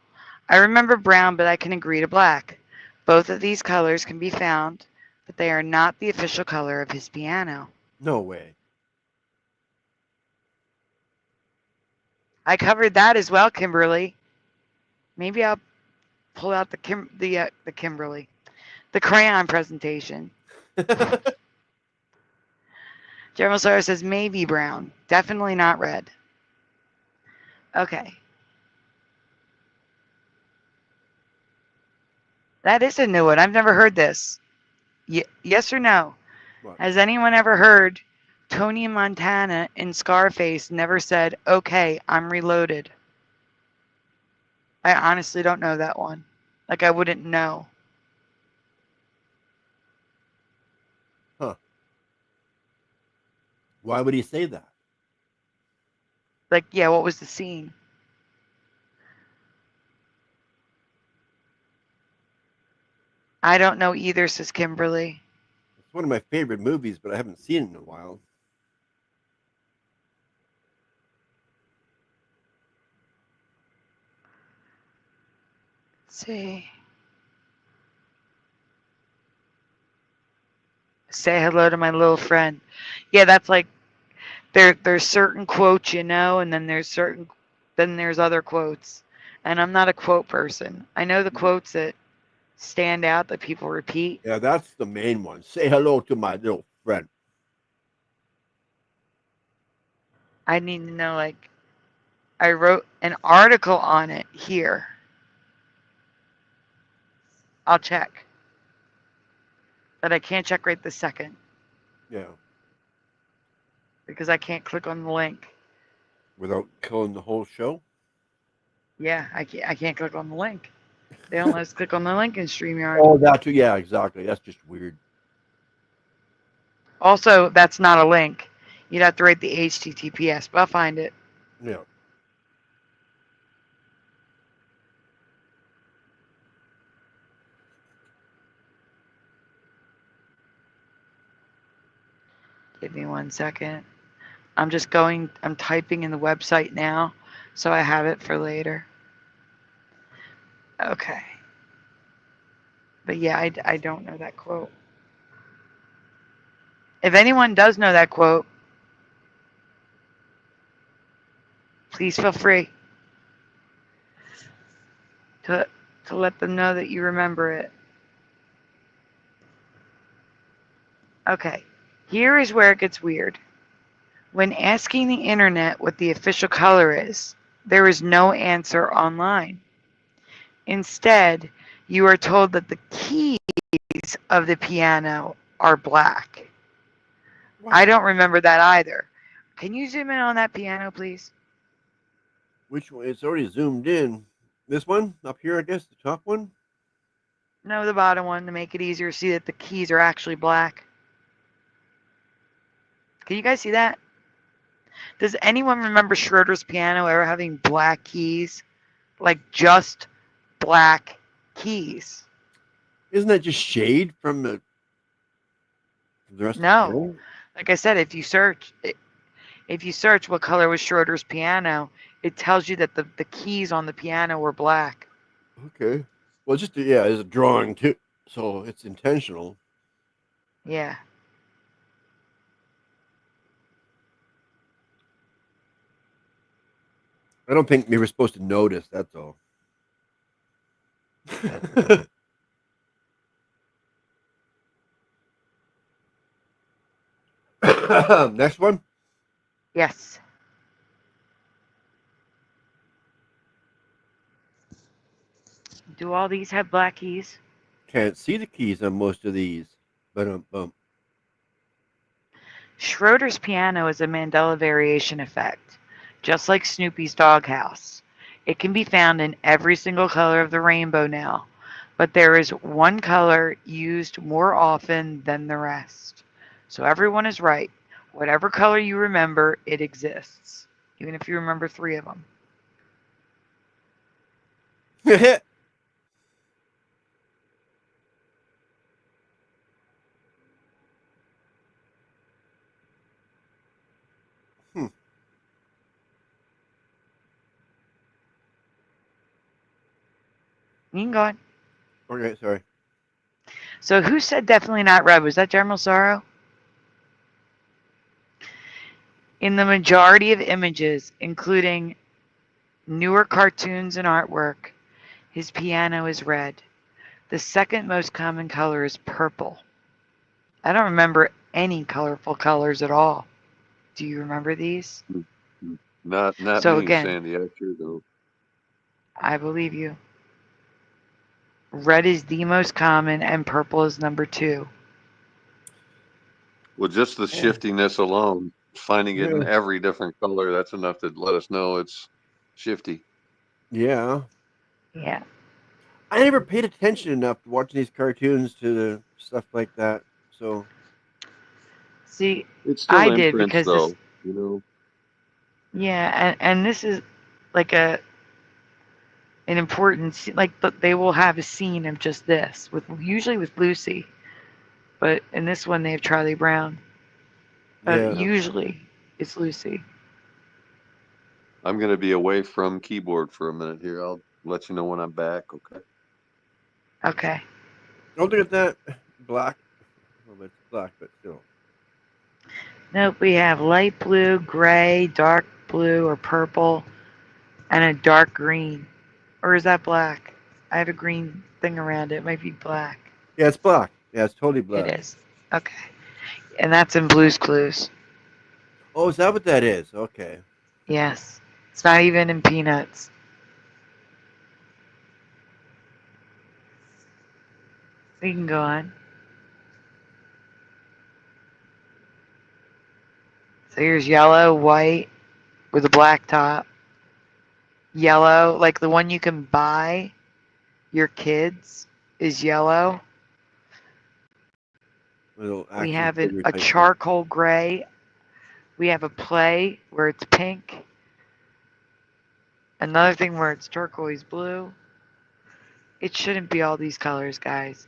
I remember brown, but I can agree to black. Both of these colors can be found, but they are not the official color of his piano.
No way.
I covered that as well, Kimberly. Maybe I'll pull out the Kimberly, the crayon presentation. General Sawyer says maybe brown, definitely not red. Okay. That is a new one. I've never heard this. Yes or no?
What?
Has anyone ever heard Tony Montana in Scarface never said, "Okay, I'm reloaded"? I honestly don't know that one. Like, I wouldn't know.
Huh. Why would he say that?
Like, yeah, what was the scene? I don't know either, says Kimberly.
It's one of my favorite movies, but I haven't seen it in a while.
see. Say hello to my little friend. Yeah, that's like there's certain quotes, you know, and then there's other quotes. And I'm not a quote person. I know the quotes that stand out that people repeat.
Yeah, that's the main one. Say hello to my little friend.
I need to know, like, I wrote an article on it here. I'll check. But I can't check right this second
Yeah,
because I can't click on the link.
without killing the whole show.
Yeah, I can't click on the link. They don't let us click on the link in StreamYard.
Oh, that too. Yeah, exactly. That's just weird.
Also, that's not a link. You'd have to write the HTTPS, but I'll find it.
Yeah.
Give me 1 second. I'm typing in the website now, so I have it for later. Okay. But yeah, I don't know that quote. If anyone does know that quote, please feel free to let them know that you remember it. Okay, here is where it gets weird. When asking the internet what the official color is, there is no answer online. Instead, you are told that the keys of the piano are black.
What?
I don't remember that either. Can you zoom in on that piano, please?
Which one? It's already zoomed in. This one up here, I guess, the top one.
No, the bottom one, to make it easier to see that the keys are actually black. Can you guys see that? Does anyone remember Schroeder's piano ever having black keys? Like just black keys?
Isn't that just shade from the rest
No.
of the piano?
Like I said, if you search what color was Schroeder's piano, it tells you that the keys on the piano were black.
Okay. Well, just it's a drawing too, so it's intentional.
Yeah.
I don't think we were supposed to notice. That's all. Next one.
Yes. Do all these have black keys?
Can't see the keys on most of these. But
Schroeder's piano is a Mandela variation effect, just like Snoopy's doghouse. It can be found in every single color of the rainbow now, but there is one color used more often than the rest. So everyone is right. Whatever color you remember, it exists, even if you remember 3 of them. You can go on.
Okay, sorry.
So who said definitely not red? Was that General Sorrow? In the majority of images, including newer cartoons and artwork, his piano is red. The second most common color is purple. I don't remember any colorful colors at all. Do you remember these?
Not
So
me,
again,
Sandy. I sure don't.
I believe you. Red is the most common and purple is number 2.
Well, just the shiftiness alone, finding it in
Yeah.
every different color, that's enough to let us know it's shifty.
Yeah.
Yeah.
I never paid attention enough to watching these cartoons to the stuff like that. So
See,
It's still
I did
imprints,
because
though.
this,
You know,
yeah, and this is like an important like they will have a scene of just this with usually with Lucy, but in this one they have Charlie Brown. But
yeah.
usually it's Lucy.
I'm going to be away from keyboard for a minute here. I'll let you know when I'm back. Okay.
Okay.
Don't look at that. Black. Well, it's black, but still.
Nope, we have light blue, gray, dark blue or purple, and a dark green. Or is that black? I have a green thing around it. It might be black.
Yeah, it's black. Yeah, it's totally
It
black.
is. Okay. And that's in Blue's Clues.
Oh, is that what that is? Okay.
Yes. It's not even in Peanuts. We can go on. So here's yellow, white, with a black top. Yellow, like the one you can buy your kids, is yellow.
Little
We
action
have
figure
a
type
charcoal gray. We have a play where it's pink. Another thing where it's turquoise blue. It shouldn't be all these colors, guys.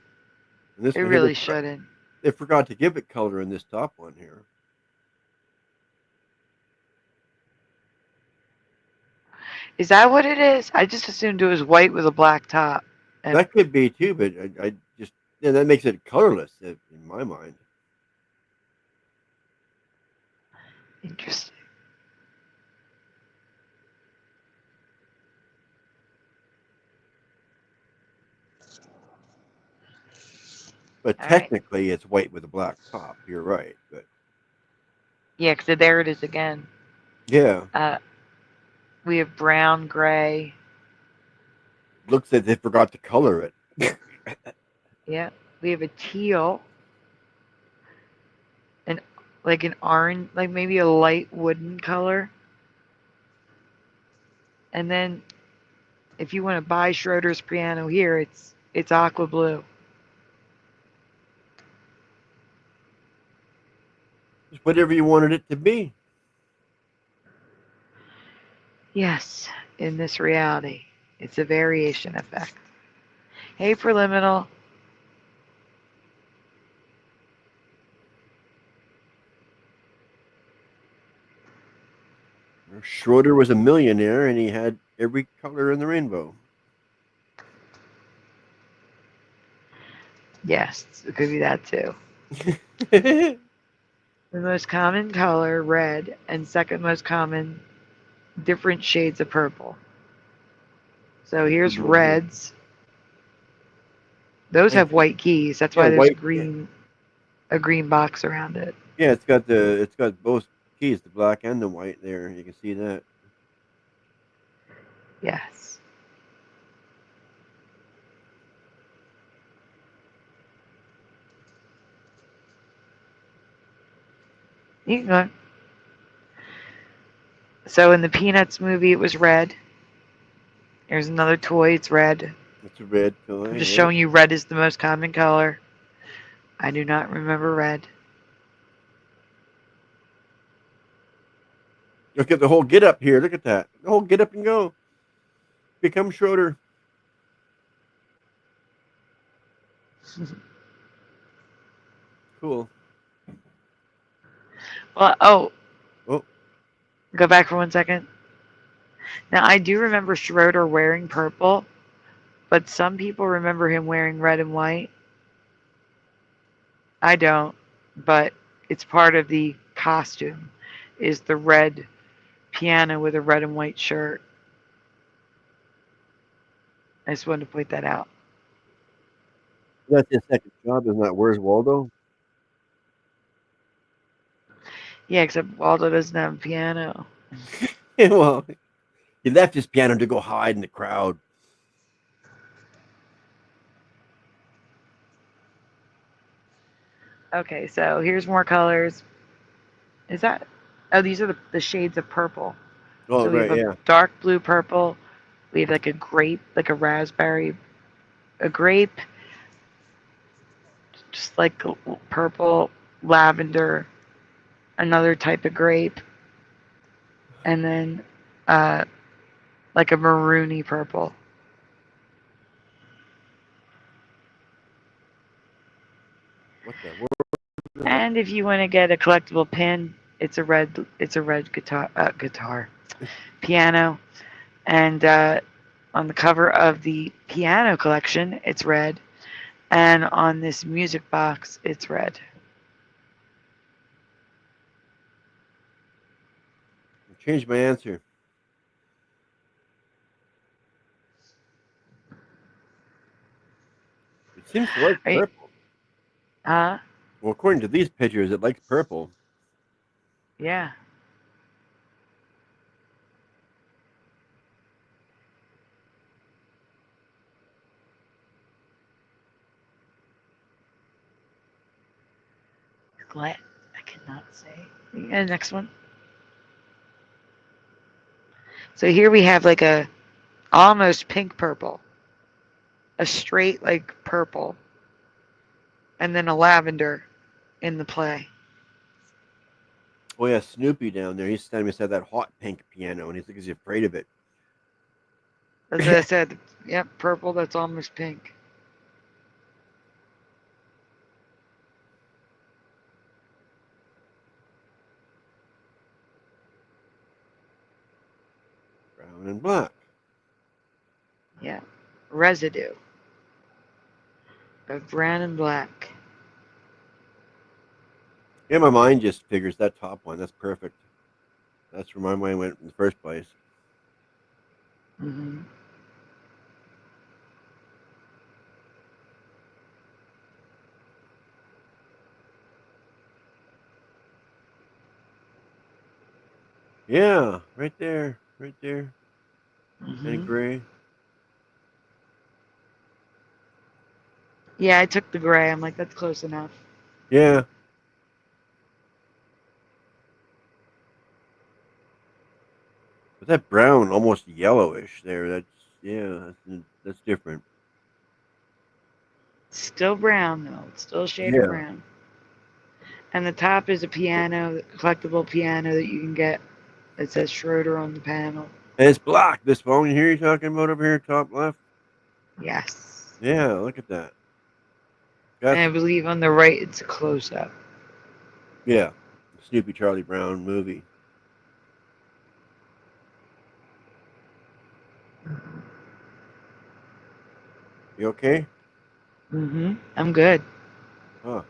And this
It
one here,
really shouldn't.
they forgot to give it color in this top one here.
Is that what it is? I just assumed it was white with a black top. And
That could be too, but I just that makes it colorless in my mind.
interesting.
But
All right.
technically, it's white with a black top. You're right, but
Yeah, because there it is again.
yeah,
We have brown, gray.
looks like they forgot to color it.
Yeah. We have a teal. And like an orange, like maybe a light wooden color. And then if you want to buy Schroeder's piano here, it's aqua blue.
Just whatever you wanted it to be.
Yes, in this reality. It's a variation effect. Hey, Preliminal.
Schroeder was a millionaire, and he had every color in the rainbow.
Yes, it could be that too. The most common color, red, and second most common, different shades of purple. So here's reds. Those have white keys. That's why
Yeah,
there's
white,
a green box around it.
Yeah, it's got both keys, the black and the white. There, you can see that.
Yes. You can go. So in the Peanuts movie, it was red. Here's another toy. It's red.
It's a red toy.
I'm just
yeah.
showing you red is the most common color. I do not remember red.
Look at the whole get up here. Look at that. The whole get up and go. Become Schroeder. Cool.
Well,
Oh,
go back for 1 second. Now, I do remember Schroeder wearing purple, but some people remember him wearing red and white. I don't, but it's part of the costume, is the red piano with a red and white shirt. I just wanted to point that out.
that's his second job, isn't that? Where's Waldo?
Yeah, except Waldo doesn't have a piano.
Well, he left his piano to go hide in the crowd.
Okay, so here's more colors. Is that? Oh, these are the shades of purple.
Oh,
So we
right,
have a
yeah.
dark blue purple. We have like a grape, like a raspberry, a grape, just like purple, lavender, another type of grape, and then like a maroony purple.
What the world?
And if you want to get a collectible pin, it's a red guitar, piano, and on the cover of the piano collection, it's red, And on this music box, it's red.
Change my answer. It seems to like
Are you,
purple.
huh?
Well, according to these pictures, it likes purple.
Yeah. Glad I cannot say. Yeah, next one. So here we have like a almost pink purple, a straight like purple, and then a lavender in the play.
Oh yeah, Snoopy down there. He's standing beside that hot pink piano, and he's afraid of it.
As I said, yep, purple that's almost pink.
Brown and black.
Yeah. Residue of brown and black.
Yeah, my mind just figures that top one. That's perfect. That's where my mind went in the first place.
Hmm.
Yeah, right there. Right there.
Hmm.
And gray.
Yeah, I took the gray. I'm like, that's close enough.
Yeah. But that brown, almost yellowish there, that's different.
Still brown though. It's still a shade of
Yeah.
brown. And the top is a piano, collectible piano that you can get. It says Schroeder on the panel.
And it's black. This phone here you're talking about over here, top left?
Yes.
Yeah, look at that.
And
That's,
I believe on the right it's a close up.
yeah. Snoopy Charlie Brown movie. You okay?
I'm good.
Huh.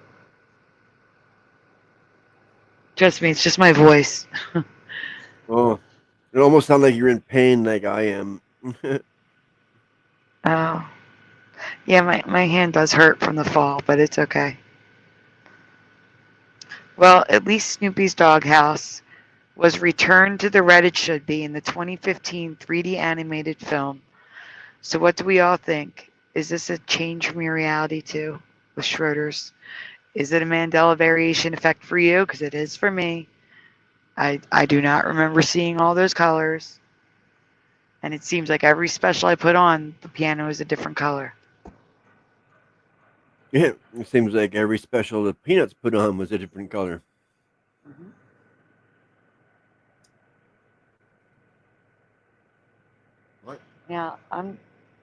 Trust me, it's just my voice.
Oh, it almost sounds like you're in pain like I am.
Oh. Yeah, my hand does hurt from the fall, but it's okay. Well, at least Snoopy's Doghouse was returned to the red it should be in the 2015 3D animated film. So what do we all think? Is this a change from your reality too with Schroeder's? Is it a Mandela variation effect for you? Because it is for me. I do not remember seeing all those colors. And it seems like every special I put on, the piano is a different color.
Yeah, it seems like every special the Peanuts put on was a different color. What?
Now,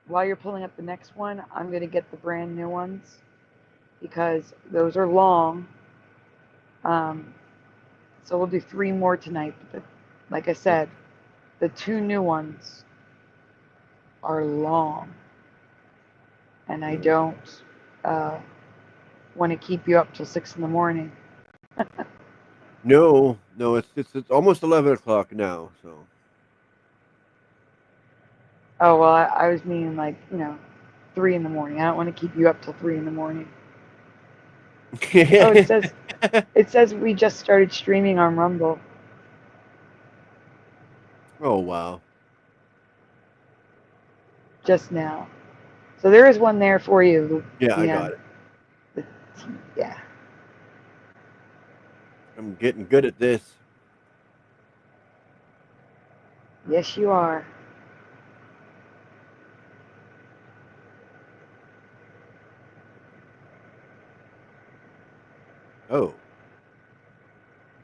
while you're pulling up the next one, I'm going to get the brand new ones because those are long. So we'll do 3 more tonight. But like I said, the 2 new ones are long. And I don't want to keep you up till 6 in the morning.
No, it's almost 11 o'clock now. So.
Oh, well, I was meaning like, 3 in the morning. I don't want to keep you up till 3 in the morning. Oh, it says we just started streaming on Rumble.
Oh wow.
Just now. So there is one there for you.
Yeah, I got it.
Yeah.
I'm getting good at this.
Yes, you are.
Oh.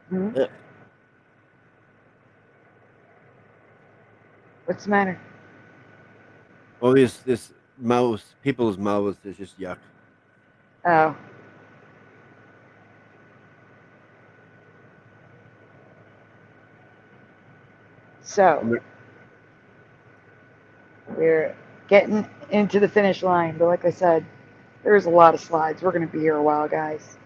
Hmm?
Yeah.
What's the matter?
Well, this mouse, people's mouths is just yuck.
Oh. So, we're getting into the finish line, but like I said, There's a lot of slides. We're going to be here a while, guys.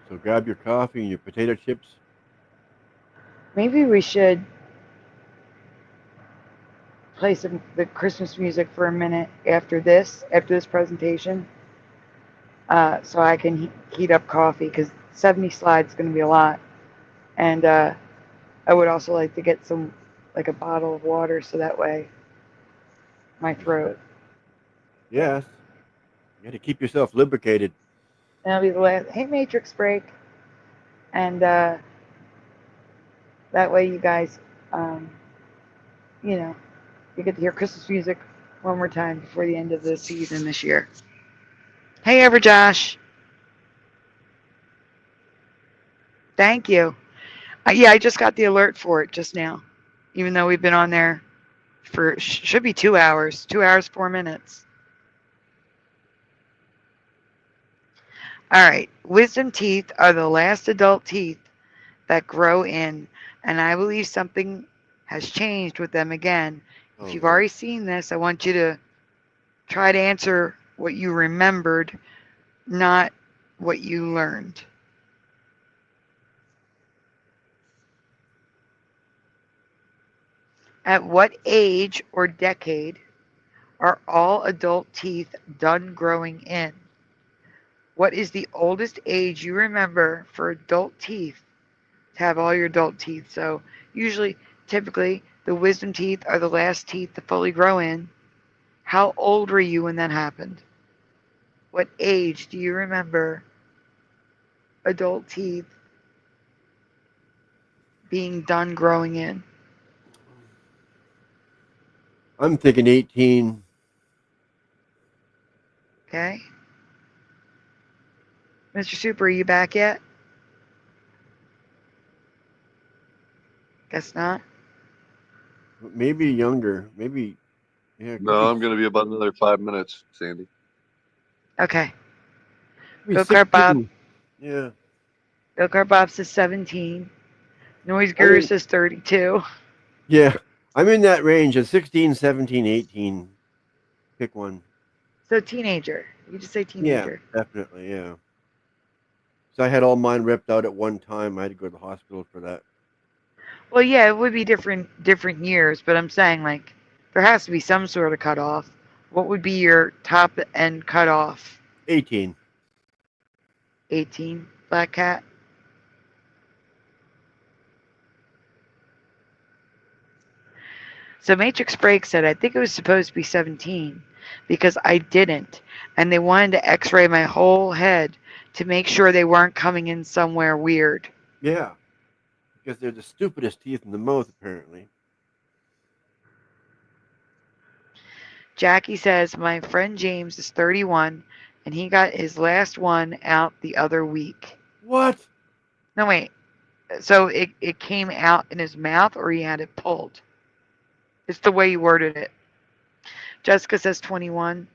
So grab your coffee and your potato chips.
Maybe we should play the Christmas music for a minute after this presentation, so I can heat up coffee, because 70 slides is going to be a lot. And I would also like to get like a bottle of water, so that way my throat.
Yes. You got to keep yourself lubricated.
And that'll be the last. Hey, Matrix break. And that way you guys, you know, you get to hear Christmas music one more time before the end of the season this year. Hey, Everjosh. Thank you. Yeah, I just got the alert for it just now, even though we've been on there for, should be 2 hours, 2 hours, 4 minutes. All right. Wisdom teeth are the last adult teeth that grow in, and I believe something has changed with them again. If you've already seen this, I want you to try to answer what you remembered, not what you learned. At what age or decade are all adult teeth done growing in? What is the oldest age you remember for adult teeth to have all your adult teeth? So usually, typically, the wisdom teeth are the last teeth to fully grow in. How old were you when that happened? What age do you remember adult teeth being done growing in?
I'm thinking 18.
Okay. Mr. Super, are you back yet? Guess not.
Maybe younger. Maybe. Yeah.
No, I'm going to be about another 5 minutes, Sandy.
Okay.
Maybe
Go Kart Bob.
16. Yeah.
Go Kart Bob says 17. Noise Guru says 32.
Yeah. I'm in that range of 16, 17, 18. Pick one.
So teenager. You just say teenager.
Yeah, definitely, yeah. So I had all mine ripped out at one time. I had to go to the hospital for that.
Well, yeah, it would be different years, but I'm saying, like, there has to be some sort of cutoff. What would be your top end cutoff?
18.
18, Black Cat? So Matrix Break said, I think it was supposed to be 17 because I didn't. And they wanted to x-ray my whole head to make sure they weren't coming in somewhere weird.
Yeah. Because they're the stupidest teeth in the mouth, apparently.
Jackie says, my friend James is 31 and he got his last one out the other week.
What?
No, wait. So it came out in his mouth or he had it pulled? It's the way you worded it. Jessica says 21.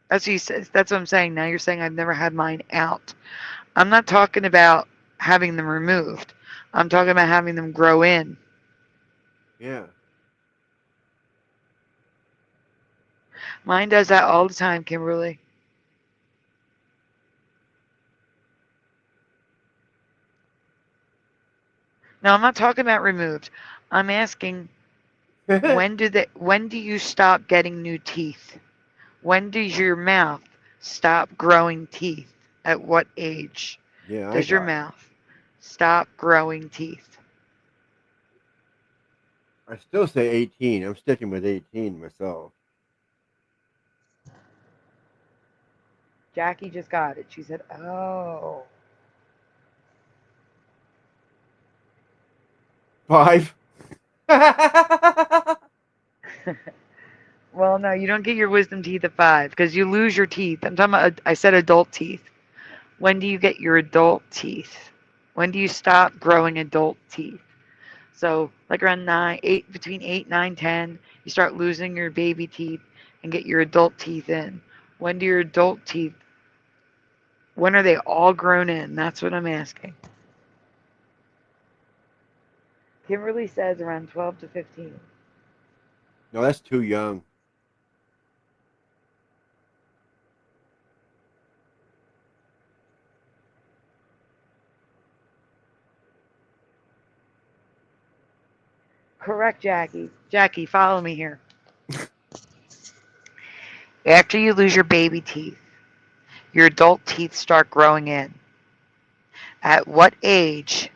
That's what he says. That's what I'm saying. Now you're saying I've never had mine out. I'm not talking about having them removed. I'm talking about having them grow in.
Yeah.
Mine does that all the time, Kimberly. No, I'm not talking about removed. I'm asking when do you stop getting new teeth? When does your mouth stop growing teeth? At what age does your mouth stop growing teeth?
I still say 18. I'm sticking with 18 myself.
Jackie just got it. She said, oh.
5.
Well, no, you don't get your wisdom teeth at 5 because you lose your teeth. I'm talking about, I said adult teeth. When do you get your adult teeth? When do you stop growing adult teeth? So, like around 8, between 8, 9, 10, you start losing your baby teeth and get your adult teeth in. When do your adult teeth, when are they all grown in? That's what I'm asking. Kimberly says around 12 to 15.
No, that's too young.
Correct, Jackie. Jackie, follow me here. After you lose your baby teeth, your adult teeth start growing in. At what age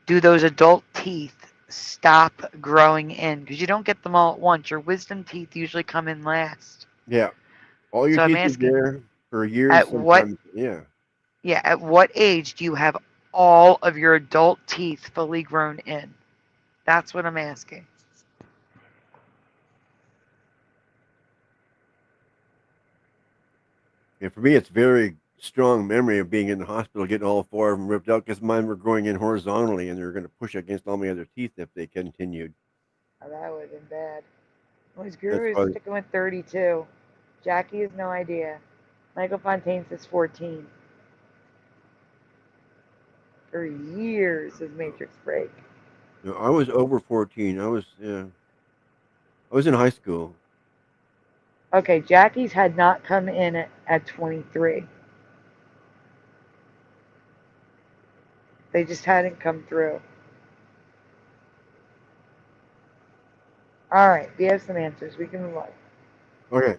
do those adult teeth stop growing in? Because you don't get them all at once. Your wisdom teeth usually come in last.
Yeah. All your
So I'm
teeth are
asking,
there for years
at what
sometimes. Yeah.
at what age do you have all of your adult teeth fully grown in? That's what I'm asking.
Yeah, for me, it's very strong memory of being in the hospital, getting all four of them ripped out because mine were growing in horizontally, and they were going to push against all my other teeth if they continued.
Oh, that would have been bad. His
That's
guru is
why.
sticking with 32. Jackie has no idea. Michael Fontaine says 14. For years, his Matrix break.
You know, I was over 14. I was in high school.
Okay, Jackie's had not come in at 23. They just hadn't come through. All right, we have some answers. We can move on.
Okay.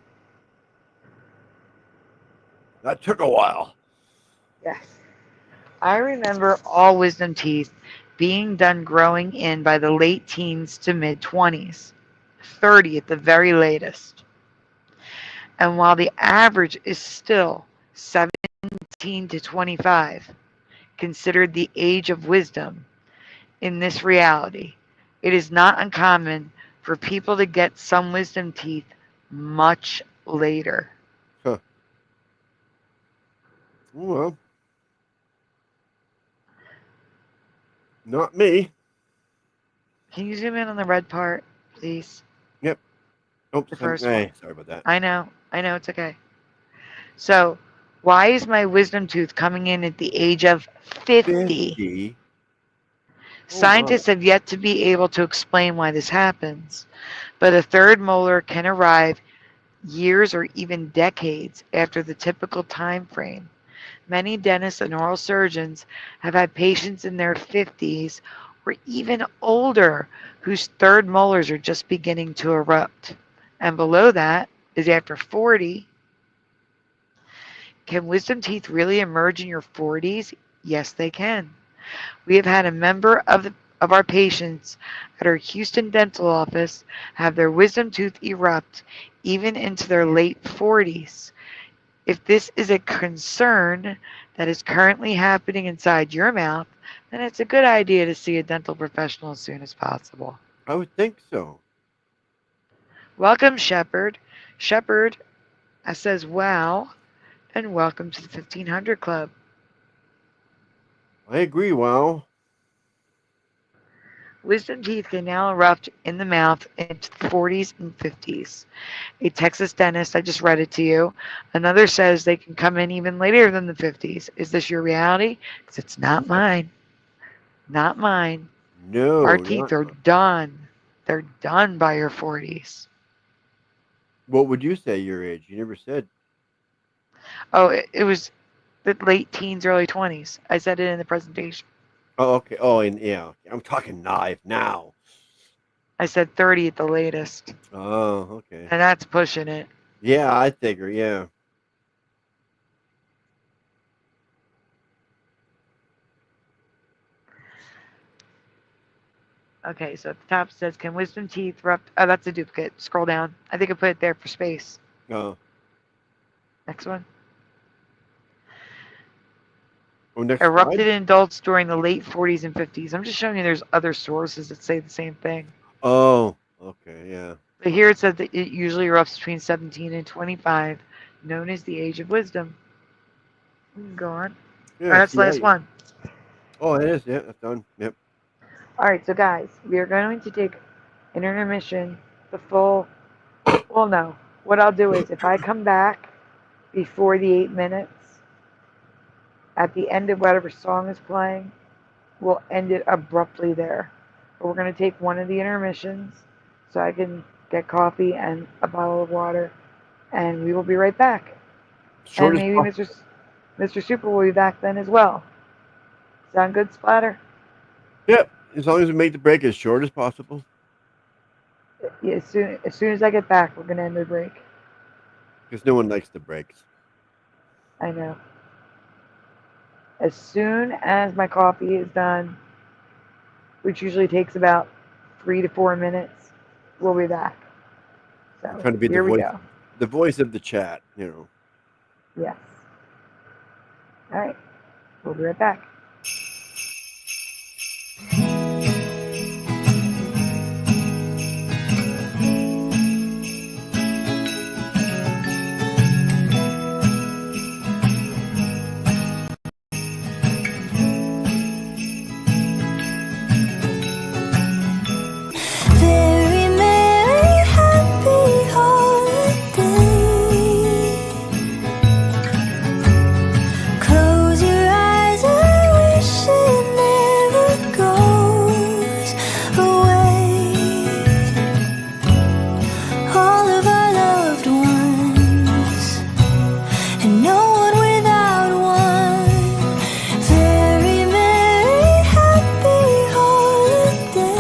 That took a while.
Yes. I remember all wisdom teeth being done growing in by the late teens to mid 20s, 30 at the very latest. And while the average is still 17 to 25, considered the age of wisdom in this reality, it is not uncommon for people to get some wisdom teeth much later.
Huh. Well, not me.
Can you zoom in on the red part, please?
Yep.
The
Oops.
first one.
Sorry about that.
I know, it's okay. So, why is my wisdom tooth coming in at the age of 50?
50. Oh, my.
Scientists have yet to be able to explain why this happens, but a third molar can arrive years or even decades after the typical time frame. Many dentists and oral surgeons have had patients in their 50s or even older whose third molars are just beginning to erupt. And below that is after 40. Can wisdom teeth really emerge in your 40s? Yes, they can. We have had a member of our patients at our Houston dental office have their wisdom tooth erupt even into their late 40s. If this is a concern that is currently happening inside your mouth, then it's a good idea to see a dental professional as soon as possible.
I would think so.
Welcome, Shepard. Shepard says, wow, and welcome to the 1500 Club.
I agree. Wow.
Wisdom teeth can now erupt in the mouth into the 40s and 50s. A Texas dentist, I just read it to you. Another says they can come in even later than the 50s. Is this your reality? Because it's not mine. Not mine. Our
No,
teeth
not.
are done. They're done by your 40s.
What would you say your age? You never said.
Oh, it was the late teens, early 20s. I said it in the presentation.
Oh, okay. Oh, and yeah. I'm talking knife now.
I said 30 at the latest.
Oh, okay.
And that's pushing it.
Yeah, I figure. Yeah.
Okay, so at the top it says, can wisdom teeth erupt? Oh, that's a duplicate. Scroll down. I think I put it there for space.
Oh.
Next one.
Oh, next
Erupted
slide.
in adults during the late 40s and 50s. I'm just showing you there's other sources that say the same thing.
Oh, okay. Yeah.
But here it says that it usually erupts between 17 and 25, known as the age of wisdom. We can go on.
Yeah.
All right, that's
See,
the last one.
Oh, it is. Yeah, that's done. Yep.
All right, so guys, we are going to take an intermission, the full, well, no. What I'll do is if I come back before the 8 minutes, at the end of whatever song is playing, we'll end it abruptly there. But we're going to take one of the intermissions so I can get coffee and a bottle of water, and we will be right back.
Short
And
as
maybe
possible.
Mr. Super will be back then as well. Sound good, Splatter?
Yep. As long as we make the break as short as possible.
Yeah, as soon as I get back, we're gonna end the break.
Because no one likes the breaks.
I know. As soon as my coffee is done, which usually takes about 3 to 4 minutes, we'll be back. So
I'm trying to be
here we go.
the voice of the chat, you know.
Yes. All right. We'll be right back.
Very merry, happy holiday. Close your eyes, I wish it never goes away. All of our loved ones, and no one without one. Very merry, happy holiday.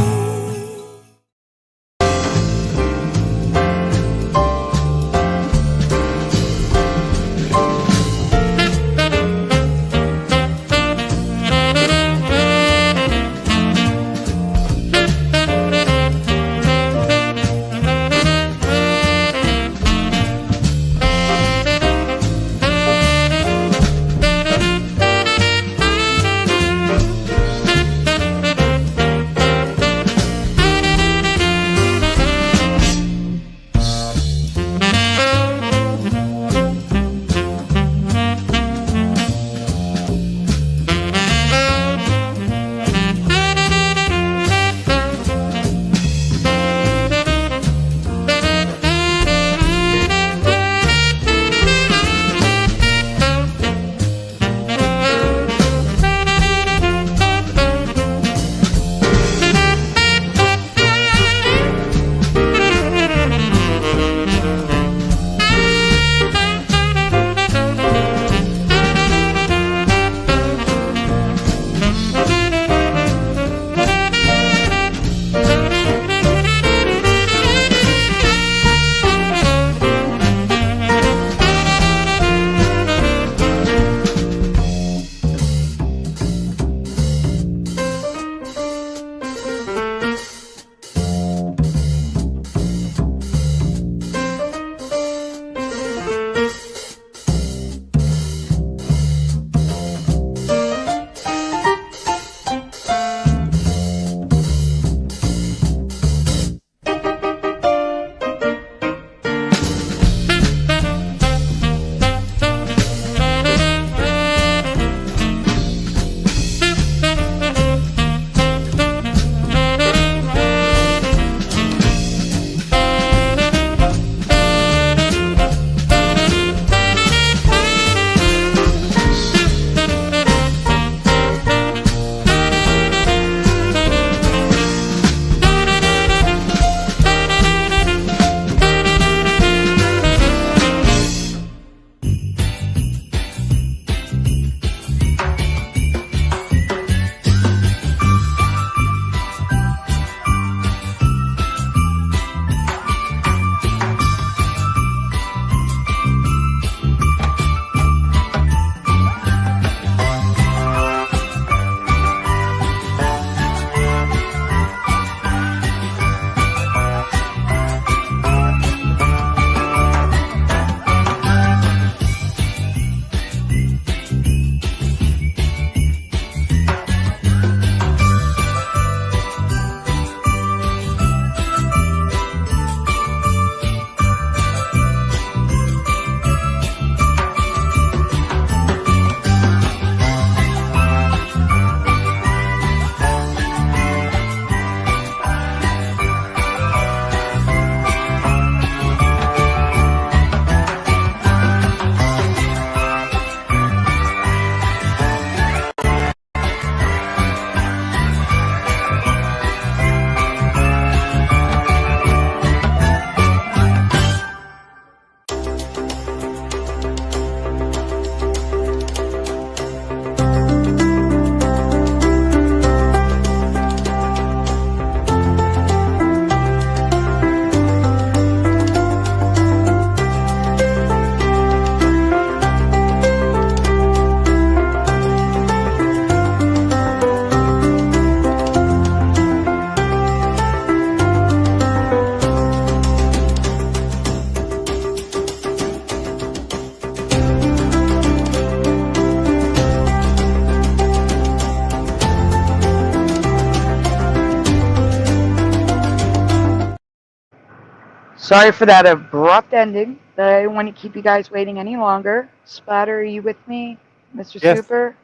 Sorry for that abrupt ending. I didn't want to keep you guys waiting any longer. Splatter, are you with me, Mr.
Yes.
Super?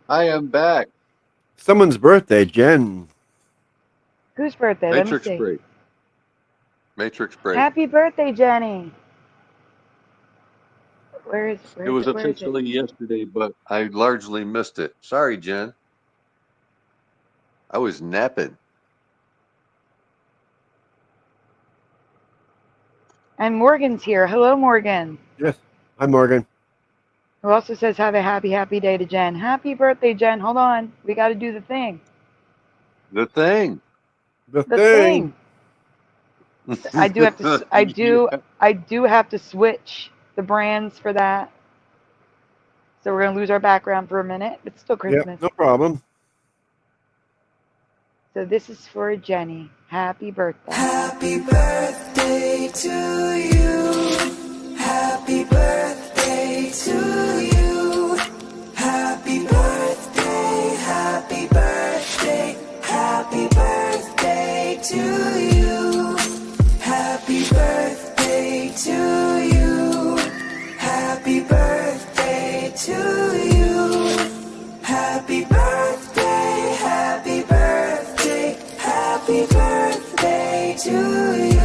I am back.
Someone's birthday, Jen.
Whose birthday?
Matrix
Let me see.
break. Matrix break.
Happy birthday, Jenny. Where is
It was
where is it?
officially yesterday, but I largely missed it. Sorry, Jen. I was napping.
And Morgan's here. Hello, Morgan.
Yes. Hi, Morgan.
Who also says have a happy day to Jen. Happy birthday, Jen. Hold on. We got to do the thing.
The thing.
The
The
thing.
I do have to. I do have to switch the brands for that. So we're gonna lose our background for a minute. It's still Christmas.
Yep, no problem.
So this is for Jenny. Happy birthday.
Happy birthday to you. Happy birthday to you. Happy birthday, happy birthday, happy birthday to you. Happy birthday to you. Happy birthday to you. Happy birthday, happy birthday, happy birthday to you.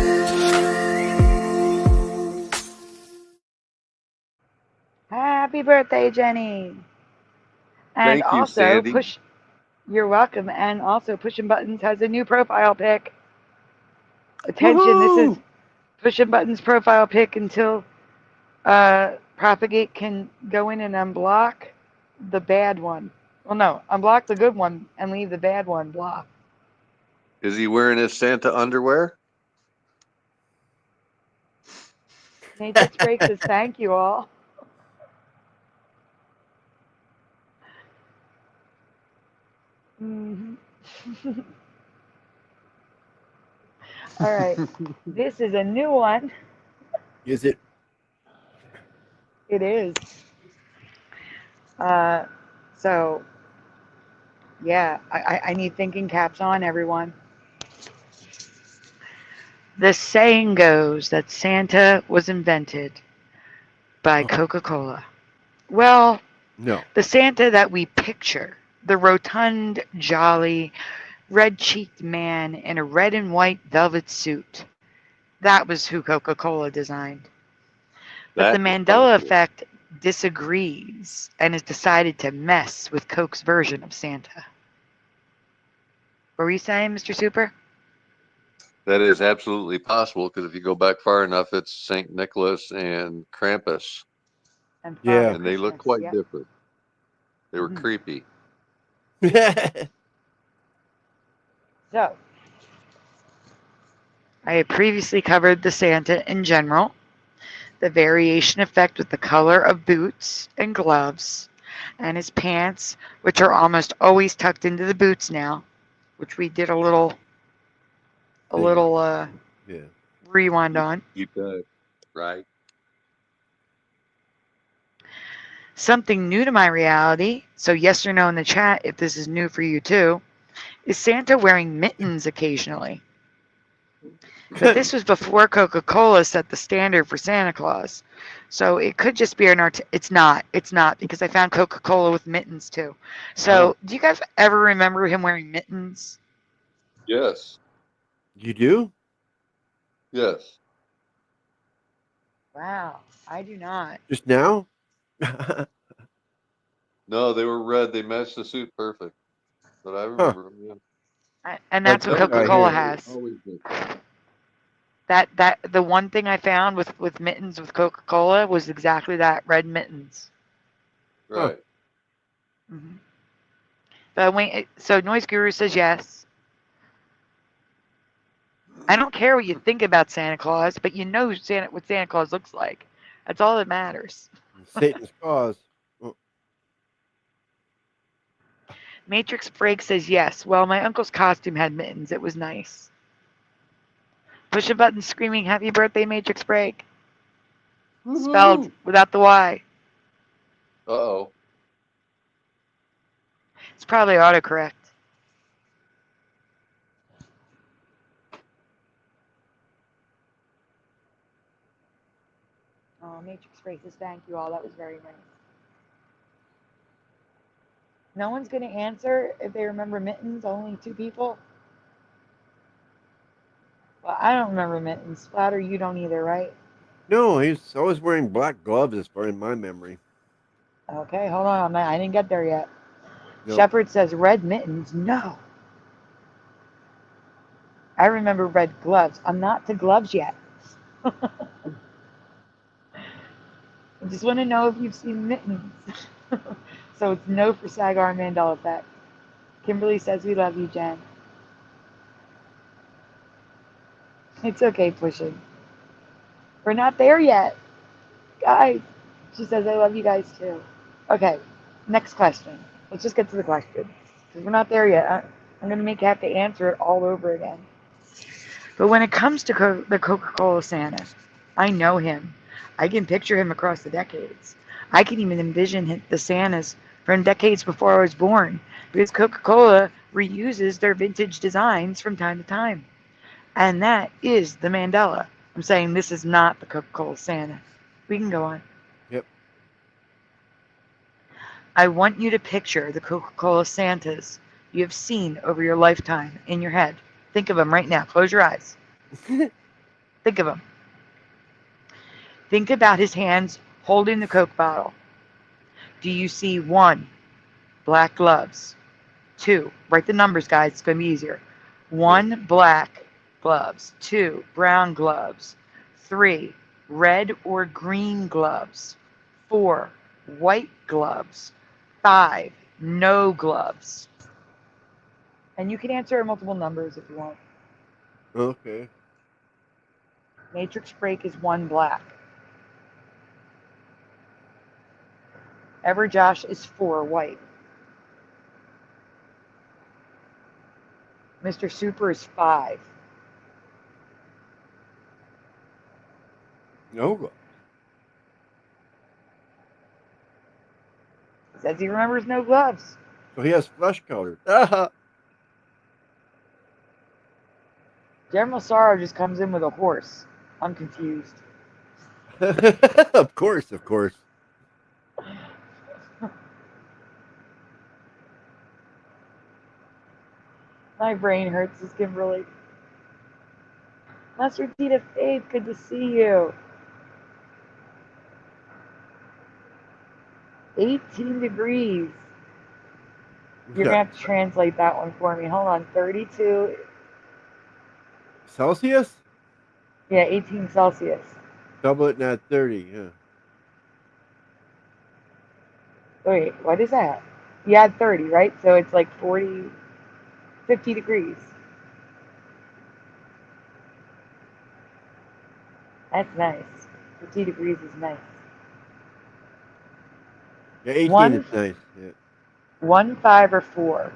Happy birthday, Jenny. And
Thank you,
also
Sandy.
you're welcome. And also Pushing Buttons has a new profile pic. Attention, this is Pushing Buttons profile pic until Propagate can go in and unblock the bad one. Well, no, unblock the good one and leave the bad one blocked.
Is he wearing his Santa underwear?
Matrix Break says thank you all. Mm-hmm. All right, this is a new one.
Is it?
It is. So, yeah, I need thinking caps on, everyone. The saying goes that Santa was invented by Coca-Cola. Well,
No.
the Santa that we picture, the rotund, jolly, red-cheeked man in a red and white velvet suit, that was who Coca-Cola designed. But the Mandela Effect disagrees and has decided to mess with Coke's version of Santa. What were you saying, Mr. Super?
That is absolutely possible because if you go back far enough, it's St. Nicholas and Krampus.
And
Yeah.
Father
And they look
Christmas,
quite
yep.
different. They were
Mhm.
creepy.
So, I had previously covered the Santa in general, the variation effect with the color of boots and gloves, and his pants, which are almost always tucked into the boots now, which we did a little
Yeah.
rewind on.
Keep that right.
Something new to my reality, so yes or no in the chat if this is new for you too, is Santa wearing mittens occasionally. But this was before Coca-Cola set the standard for Santa Claus. So it could just be it's not because I found Coca-Cola with mittens too. So do you guys ever remember him wearing mittens?
Yes.
You do?
Yes.
Wow, I do not.
Just now?
No, they were red. They matched the suit perfect. But I remember them. Yeah.
And that's what
Like that guy
Coca-Cola
here.
has.
Always did.
That the one thing I found with mittens with Coca-Cola was exactly that, red mittens.
Right.
Mm-hmm. So Noise Guru says yes. I don't care what you think about Santa Claus, but you know what Santa Claus looks like. That's all that matters.
Satan's cause. Oh,
Matrix Break says yes. Well, my uncle's costume had mittens. It was nice. Push a button screaming happy birthday, Matrix Break. Spelled without the Y.
Uh-oh.
It's probably autocorrect. Oh, Matrix Races, thank you all. That was very nice. No one's going to answer if they remember Mittens, only 2 people. Well, I don't remember Mittens. Splatter, you don't either, right?
No, he's always wearing black gloves as far in my memory.
Okay, hold on. I didn't get there yet.
Nope.
Shepard says red mittens. No. I remember red gloves. I'm not to gloves yet. I just want to know if you've seen mittens. So it's no for Sagar Mandela Effect. Kimberly says we love you, Jen. It's okay, pushing. We're not there yet. Guys. She says I love you guys too. Okay, next question. Let's just get to the question. Because we're not there yet. I'm going to make you have to answer it all over again. But when it comes to the Coca-Cola Santa, I know him. I can picture him across the decades. I can even envision the Santas from decades before I was born, because Coca-Cola reuses their vintage designs from time to time. And that is the Mandela. I'm saying this is not the Coca-Cola Santa. We can go on.
Yep.
I want you to picture the Coca-Cola Santas you have seen over your lifetime in your head. Think of them right now. Close your eyes. Think of him. Think about his hands holding the Coke bottle. Do you see 1, black gloves? 2, write the numbers, guys. It's going to be easier. 1, black gloves. 2, brown gloves. 3, red or green gloves. 4, white gloves. 5, no gloves. And you can answer multiple numbers if you want.
Okay.
Matrix break is 1 black. Everjosh is 4 white. Mr. Super is 5.
No gloves.
Says he remembers no gloves.
So he has flesh color. Ah.
General Sorrow just comes in with a horse. I'm confused.
Of course, of course.
My brain hurts, this Kimberly. Master Tita Faith, good to see you. 18 degrees. You're going to have to translate that one for me. Hold on. 32.
Celsius?
Yeah, 18 Celsius.
Double it, not 30. Yeah.
Wait, what is that? You add 30, right? So it's like 40, 50 degrees. That's nice. 50 degrees is nice.
Yeah, 18 is nice. Yeah.
1, 5, or 4.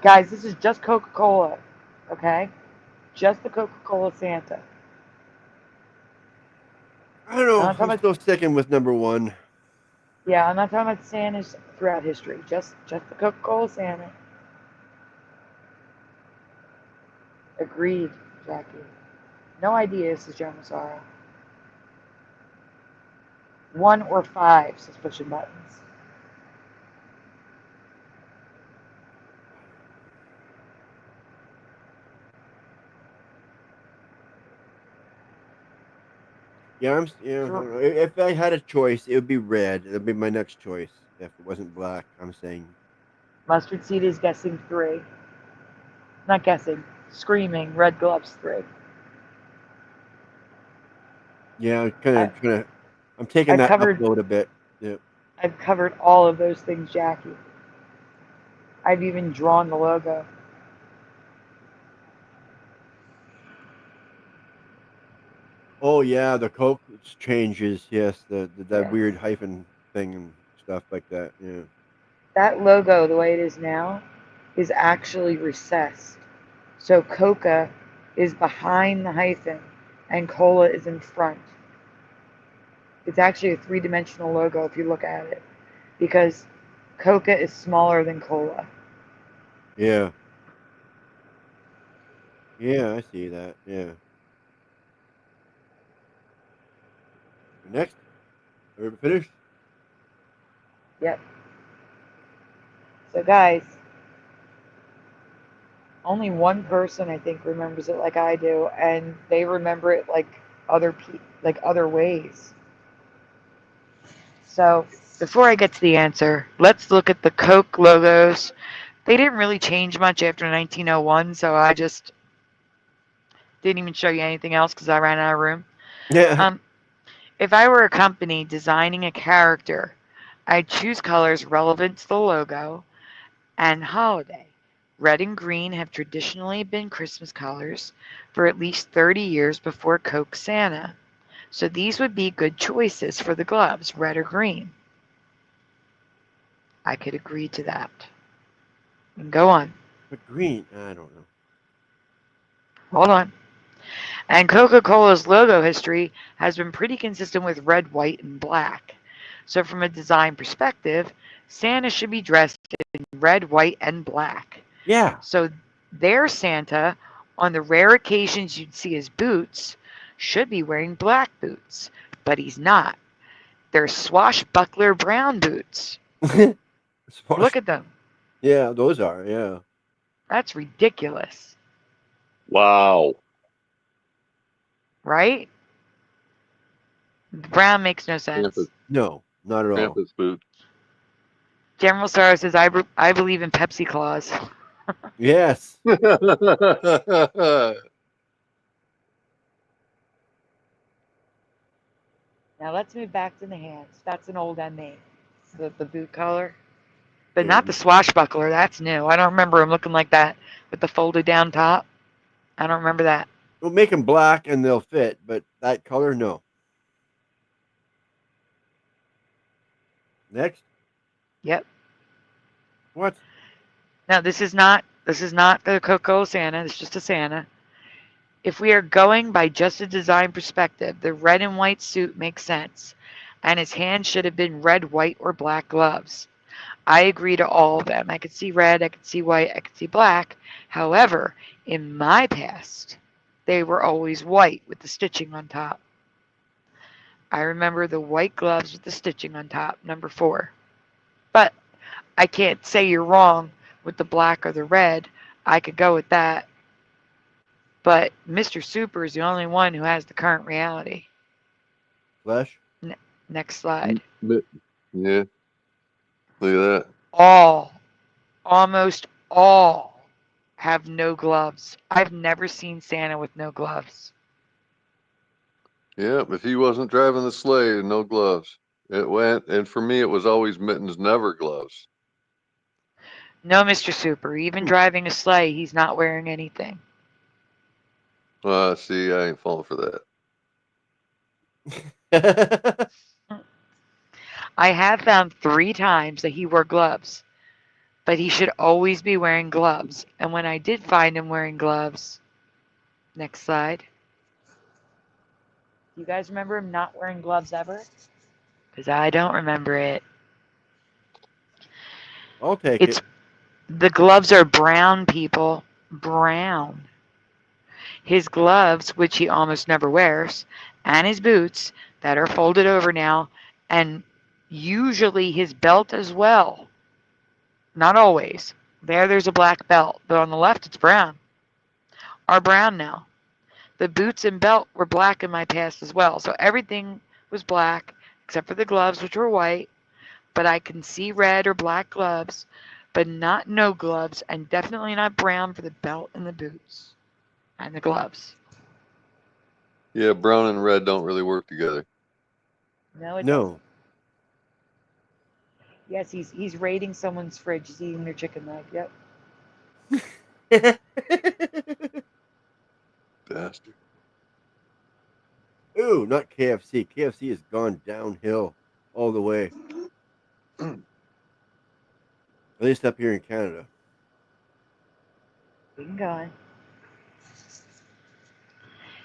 Guys, this is just Coca-Cola, okay? Just the Coca-Cola Santa.
I don't know.
I'm
I'm still sticking with number 1.
Yeah, I'm not talking about Santas throughout history. Just the Coca-Cola Santa. Agreed, Jackie. No idea, says Joe Massaro. 1 or 5, says pushing buttons.
Yeah, I don't know. If I had a choice, it would be red. It would be my next choice. If it wasn't black, I'm saying.
Mustard Seed is guessing 3. Not guessing, screaming. Red gloves 3.
Yeah, I'm taking that upload a bit. Yep.
I've covered all of those things, Jackie. I've even drawn the logo.
Oh yeah, the Coke changes. Yes, that
Yes.
weird hyphen thing and stuff like that. Yeah.
That logo, the way it is now, is actually recessed. So Coca is behind the hyphen and Cola is in front. It's actually a 3-dimensional logo if you look at it, because Coca is smaller than Cola.
Yeah. Yeah, I see that. Yeah. Next. Are we finished?
Yep. So guys, only one person I think remembers it like I do, and they remember it like other ways. So before I get to the answer, let's look at the Coke logos. They didn't really change much after 1901, so I just didn't even show you anything else because I ran out of room.
Yeah.
If I were a company designing a character, I'd choose colors relevant to the logo and holiday. Red and green have traditionally been Christmas colors for at least 30 years before Coke Santa. So these would be good choices for the gloves, red or green. I could agree to that. And go on.
But green, I don't know.
Hold on. And Coca-Cola's logo history has been pretty consistent with red, white, and black. So from a design perspective, Santa should be dressed in red, white, and black.
Yeah.
So their Santa, on the rare occasions you'd see his boots, should be wearing black boots. But he's not. They're swashbuckler brown boots. Look at them.
Yeah, those are, yeah.
That's ridiculous.
Wow.
Right? Brown makes no sense.
Krampus,
No, not at all.
Krampus boots.
General Star says, I believe in Pepsi Claus.
Yes.
Now let's move back to the hands. That's an old M8. The boot color. But not the swashbuckler. That's new. I don't remember him looking like that with the folded down top. I don't remember that.
We'll make them black and they'll fit, but that color, no. Next.
Yep.
What?
Now this is not the Coca-Cola Santa. It's just a Santa. If we are going by just a design perspective, the red and white suit makes sense, and his hands should have been red, white, or black gloves. I agree to all of them. I could see red, I could see white, I could see black. However, in my past, they were always white with the stitching on top. I remember the white gloves with the stitching on top, number 4. But I can't say you're wrong with the black or the red. I could go with that. But Mr. Super is the only one who has the current reality.
Flesh?
Next slide.
Yeah. Look at that.
Almost all have no gloves. I've never seen Santa with no gloves.
Yeah, if he wasn't driving the sleigh, no gloves. It went, and for me, it was always mittens, never gloves.
No, Mr. Super. Even driving a sleigh, he's not wearing anything.
See, I ain't falling for that.
I have found 3 times that he wore gloves, but he should always be wearing gloves. And when I did find him wearing gloves, next slide. Do you guys remember him not wearing gloves ever? Because I don't remember it.
I'll take it.
The gloves are brown, people. Brown. His gloves, which he almost never wears, and his boots that are folded over now, and usually his belt as well. Not always. There's a black belt, but on the left it's brown. Are brown now. The boots and belt were black in my past as well, so everything was black except for the gloves, which were white. But I can see red or black gloves, but not no gloves, and definitely not brown for the belt and the boots and the gloves.
Yeah, brown and red don't really work together.
No, it
No.
doesn't. Yes, he's raiding someone's fridge. He's eating their chicken leg. Yep.
Bastard.
Ooh, not KFC. KFC has gone downhill all the way. At least up here in Canada.
We can go on.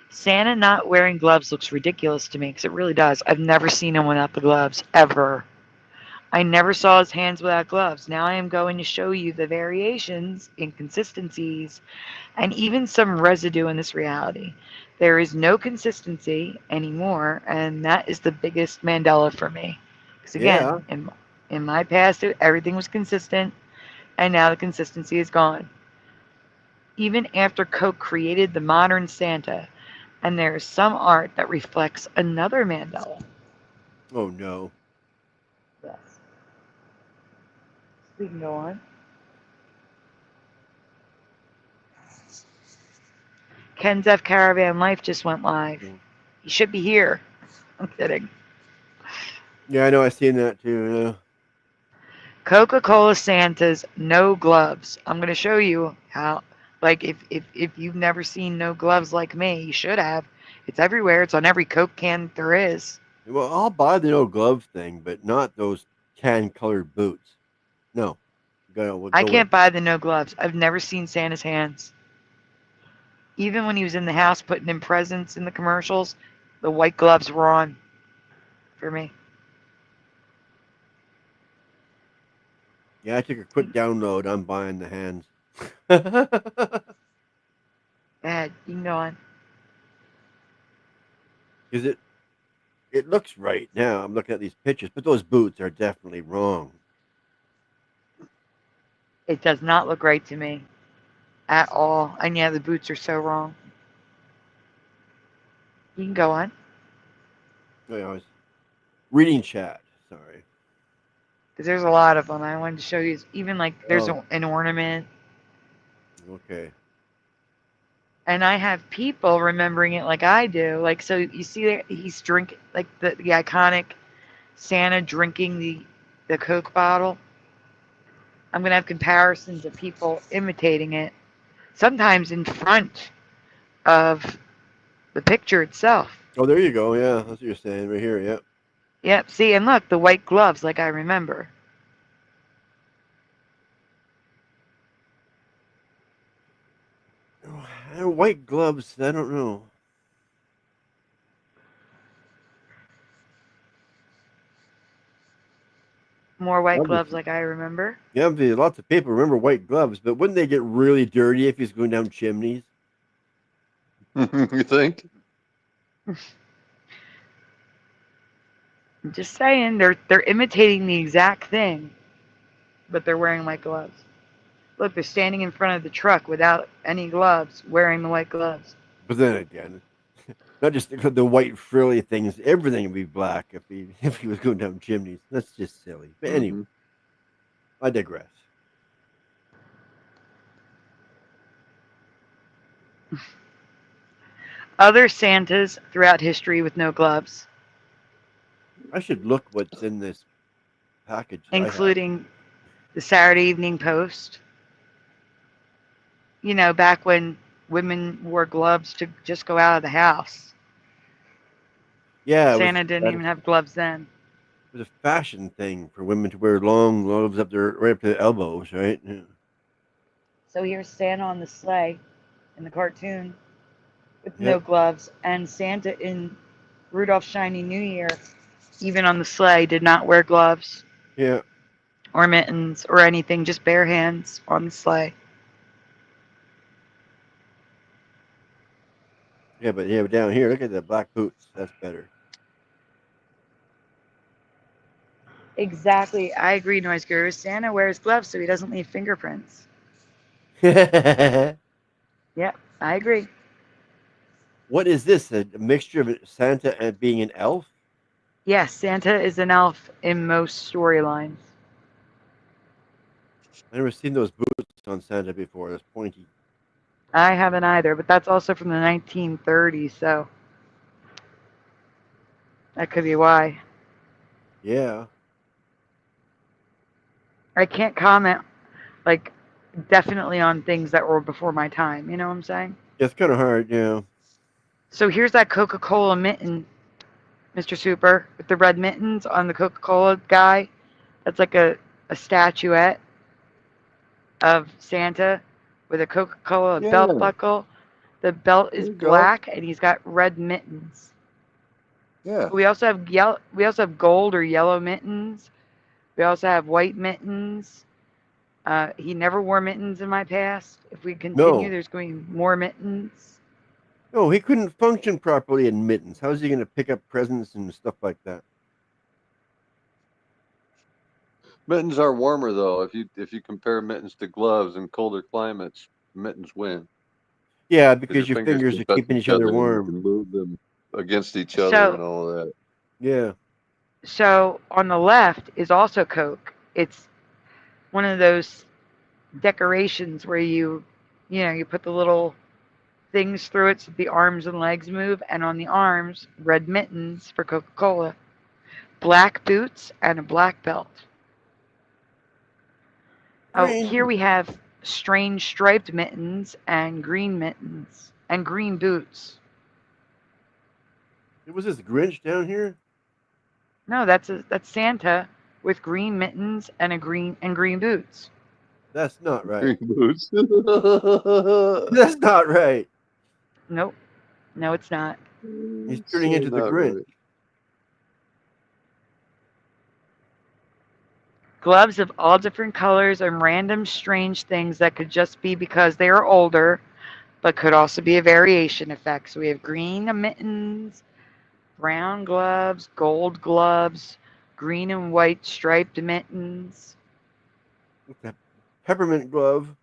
Santa not wearing gloves looks ridiculous to me because it really does. I've never seen him without the gloves, ever. I never saw his hands without gloves. Now I am going to show you the variations, inconsistencies, and even some residue in this reality. There is no consistency anymore, and that is the biggest Mandela for me. Because
Yeah.
again, in my past, everything was consistent, and now the consistency is gone. Even after Coke created the modern Santa, and there is some art that reflects another Mandela.
Oh no.
Yes. We can go on. Ken's F Caravan Life just went live. He should be here. I'm kidding.
Yeah, I know. I seen that too. Yeah.
Coca-Cola Santa's no gloves. I'm going to show you how. Like if you've never seen no gloves like me, you should have. It's everywhere. It's on every Coke can there is.
Well, I'll buy the no glove thing, but not those can-colored boots. No. We'll
I
go
can't
with.
buy the no gloves. I've never seen Santa's hands. Even when he was in the house putting in presents in the commercials, the white gloves were on for me.
Yeah, I took a quick download. I'm buying the hands.
Bad. You can go on.
Because it looks right now. I'm looking at these pictures, but those boots are definitely wrong.
It does not look right to me at all. And yeah, the boots are so wrong. You can go on.
Oh, yeah, I was reading chat. Sorry.
Because there's a lot of them. I wanted to show you. Even like there's
Oh.
an ornament.
Okay.
And I have people remembering it like I do. Like, so you see there, he's drinking, like the iconic Santa drinking the Coke bottle. I'm going to have comparisons of people imitating it, sometimes in front of the picture itself.
Oh, there you go. Yeah, that's what you're saying right here. Yep.
Yep, see, and look, the white gloves like I remember.
Oh, white gloves. I don't know.
More white gloves
Obviously.
like I remember.
Yeah, lots of people remember white gloves, but wouldn't they get really dirty if he's going down chimneys?
You think?
I'm just saying, they're imitating the exact thing, but they're wearing white gloves. Look, they're standing in front of the truck without any gloves, wearing the white gloves.
But then again, not just the white frilly things, everything would be black if he was going down chimneys. That's just silly. But anyway, I digress.
Other Santas throughout history with no gloves,
I should look what's in this package.
including the Saturday Evening Post. You know, back when women wore gloves to just go out of the house.
Yeah,
Santa didn't even have gloves then.
It was a fashion thing for women to wear long gloves up there, right up to the elbows, right? Yeah.
So here's Santa on the sleigh in the cartoon with no gloves, and Santa in Rudolph's Shiny New Year, even on the sleigh, did not wear gloves.
Yeah.
Or mittens or anything, just bare hands on the sleigh.
Yeah, but down here, look at the black boots. That's better.
Exactly. I agree, Noise Guru. Santa wears gloves so he doesn't leave fingerprints.
Yep,
I agree.
What is this? A mixture of Santa and being an elf?
Yes, Santa is an elf in most storylines.
I've never seen those boots on Santa before. Those pointy.
I haven't either, but that's also from the 1930s, so that could be why.
Yeah.
I can't comment, like, definitely on things that were before my time. You know what I'm saying?
It's kind of hard, yeah.
So here's that Coca-Cola mitten, Mr. Super, with the red mittens on the Coca-Cola guy. That's like a statuette of Santa with a Coca-Cola belt buckle. The belt is black, and he's got red mittens.
Yeah.
We also have yellow. We also have gold or yellow mittens. We also have white mittens. He never wore mittens in my past. If we continue, there's going to be more mittens.
No, he couldn't function properly in mittens. How is he going to pick up presents and stuff like that?
Mittens are warmer though. If you compare mittens to gloves in colder climates, mittens win.
Yeah,
Because
because your fingers
can
are
touch
keeping each other
and you
warm.
can move them against each other and
So,
all of that.
Yeah.
so on the left is also Coke. It's one of those decorations where you put the little things through it so the arms and legs move, and on the arms, red mittens for Coca-Cola, black boots, and a black belt. Oh, here
Green.
we have strange striped mittens and green boots.
Was this Grinch down here?
No, that's Santa with green mittens and green boots.
That's not right.
Green boots.
That's not right.
Nope. No, it's not.
He's turning into the
Not
Grinch.
right.
Gloves of all different colors and random strange things that could just be because they are older, but could also be a variation effect. So we have green mittens, brown gloves, gold gloves, green and white striped mittens.
With that peppermint glove.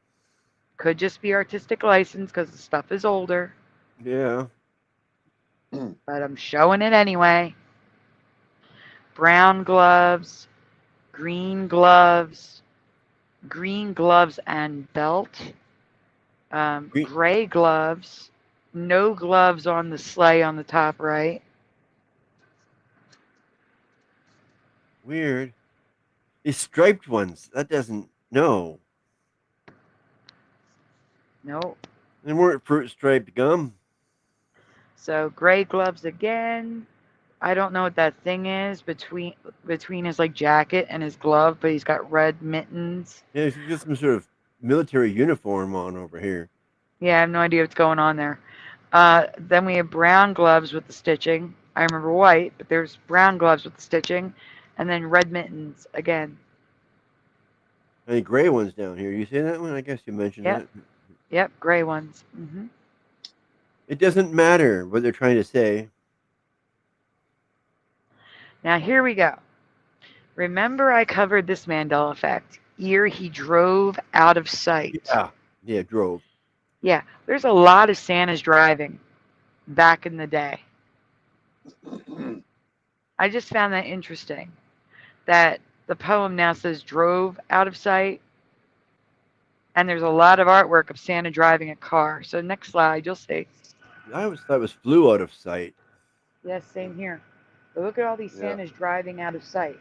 Could just be artistic license because the stuff is older,
Yeah.
but I'm showing it anyway. Brown gloves, green gloves, green gloves and belt,
Green.
gray gloves, no gloves on the sleigh on the top right.
Weird. These striped ones. That doesn't. No.
No.
They weren't fruit striped gum.
So gray gloves again. I don't know what that thing is between his like jacket and his glove, but he's got red mittens.
Yeah, he's got some sort of military uniform on over here.
Yeah, I have no idea what's going on there. Then we have brown gloves with the stitching. I remember white, but there's brown gloves with the stitching, and then red mittens again.
Any gray ones down here. You see that one? I guess you mentioned
Yep.
that.
Yep, gray ones.
It doesn't matter what they're trying to say.
Now here we go. Remember I covered this Mandela effect. Year he drove out of sight.
Yeah. Yeah, drove.
Yeah, there's a lot of Santas driving back in the day. I just found that interesting that the poem now says drove out of sight, and there's a lot of artwork of Santa driving a car. So next slide, you'll see.
I always thought it was flew out of sight.
Yes, same here. But look at all these
Yeah.
Santas driving out of sight.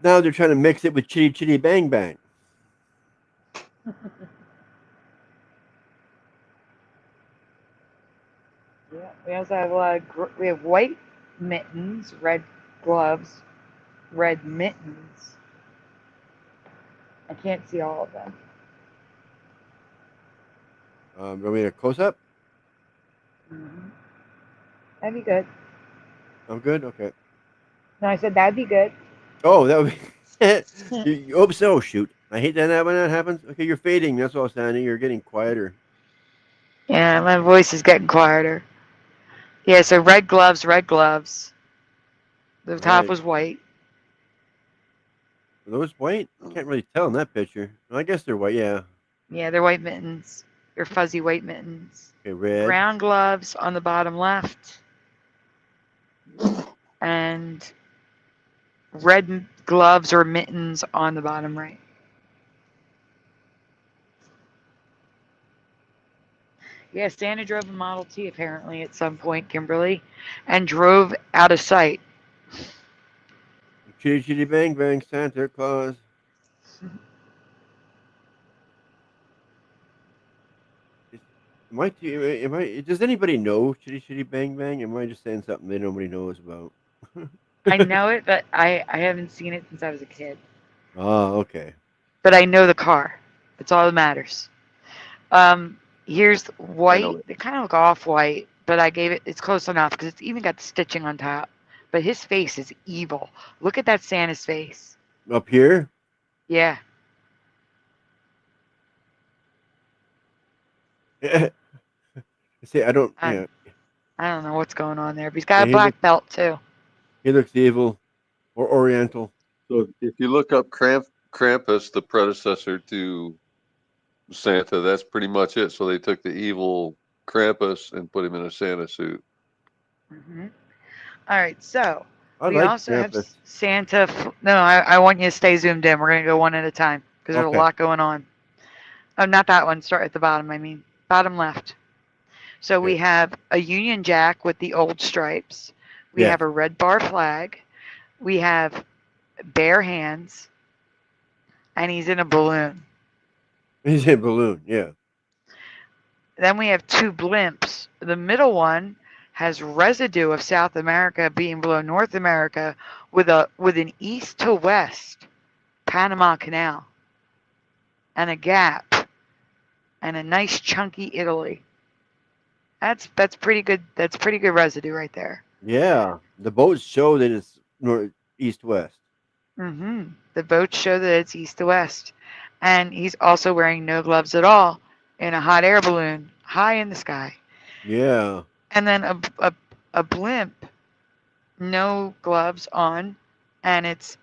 Now they're trying to mix it with Chitty Chitty Bang Bang.
Yeah, we also have a lot of we have white mittens, red gloves, red mittens. I can't see all of them.
Want me to close up?
That'd be good.
I'm good? Okay.
No, I said that'd be good.
Oh, that would be. Oops, oh, shoot. I hate that when that happens. Okay, you're fading. That's all, Sandy. You're getting quieter.
Yeah, my voice is getting quieter. Yeah, so red gloves, red gloves. The top
Right.
was white.
Are those white? I can't really tell in that picture. Well, I guess they're white, yeah.
Yeah, they're white mittens. They're fuzzy white mittens.
Okay, red.
Brown gloves on the bottom left. And red gloves or mittens on the bottom right. Yeah, Santa drove a Model T apparently at some point, Kimberly, and drove out of sight.
Chitty Chitty Bang Bang, Santa Claus. Does anybody know Chitty Chitty Bang Bang? Am I just saying something that nobody knows about?
I know it, but I haven't seen it since I was a kid.
Oh, okay.
But I know the car. That's all that matters. Here's white. They kind of look off-white, but it's close enough because it's even got the stitching on top. But his face is evil. Look at that Santa's face.
Up here?
Yeah.
See, I don't.
I,
Yeah,
I don't know what's going on there, but he's got
yeah.
a black belt too.
He looks evil or Oriental.
So if you look up Krampus, the predecessor to Santa, that's pretty much it. So they took the evil Krampus and put him in a Santa suit.
Hmm. All right, so
I
we
like
also have
Krampus.
Santa. No, I want you to stay zoomed in. We're gonna go one at a time because there's a
Okay.
lot going on. Oh, not that one. Start at the bottom. I mean, bottom left. So we
Okay.
have a Union Jack with the old stripes. We
Yeah.
have a red bar flag. We have bare hands, and he's in a balloon.
He's a balloon. Yeah.
Then we have two blimps. The middle one has residue of South America being below North America with an east to west Panama Canal and a gap and a nice chunky Italy. That's pretty good. That's pretty good residue right there.
Yeah. The boats show that it's north, east, west.
Mm-hmm. The boats show that it's east to west, and he's also wearing no gloves at all in a hot air balloon high in the sky.
Yeah.
And then a blimp, no gloves on, and it's.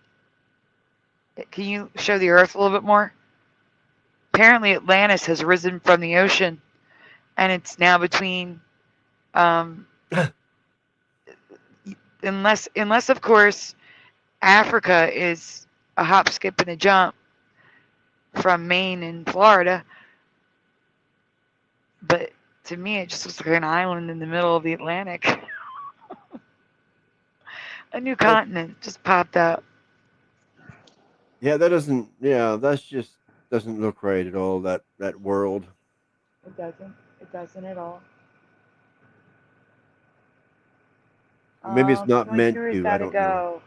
Can you show the Earth a little bit more? Apparently, Atlantis has risen from the ocean, and it's now between. Um, unless of course Africa is a hop, skip, and a jump from Maine and Florida, but to me it just looks like an island in the middle of the Atlantic. A new
That,
continent just popped up.
yeah. That doesn't. Yeah. That's just doesn't look right at all. That world.
It doesn't. It doesn't at all.
Maybe it's not
Noise
meant
Guru's
to. I
gotta
don't know.
go.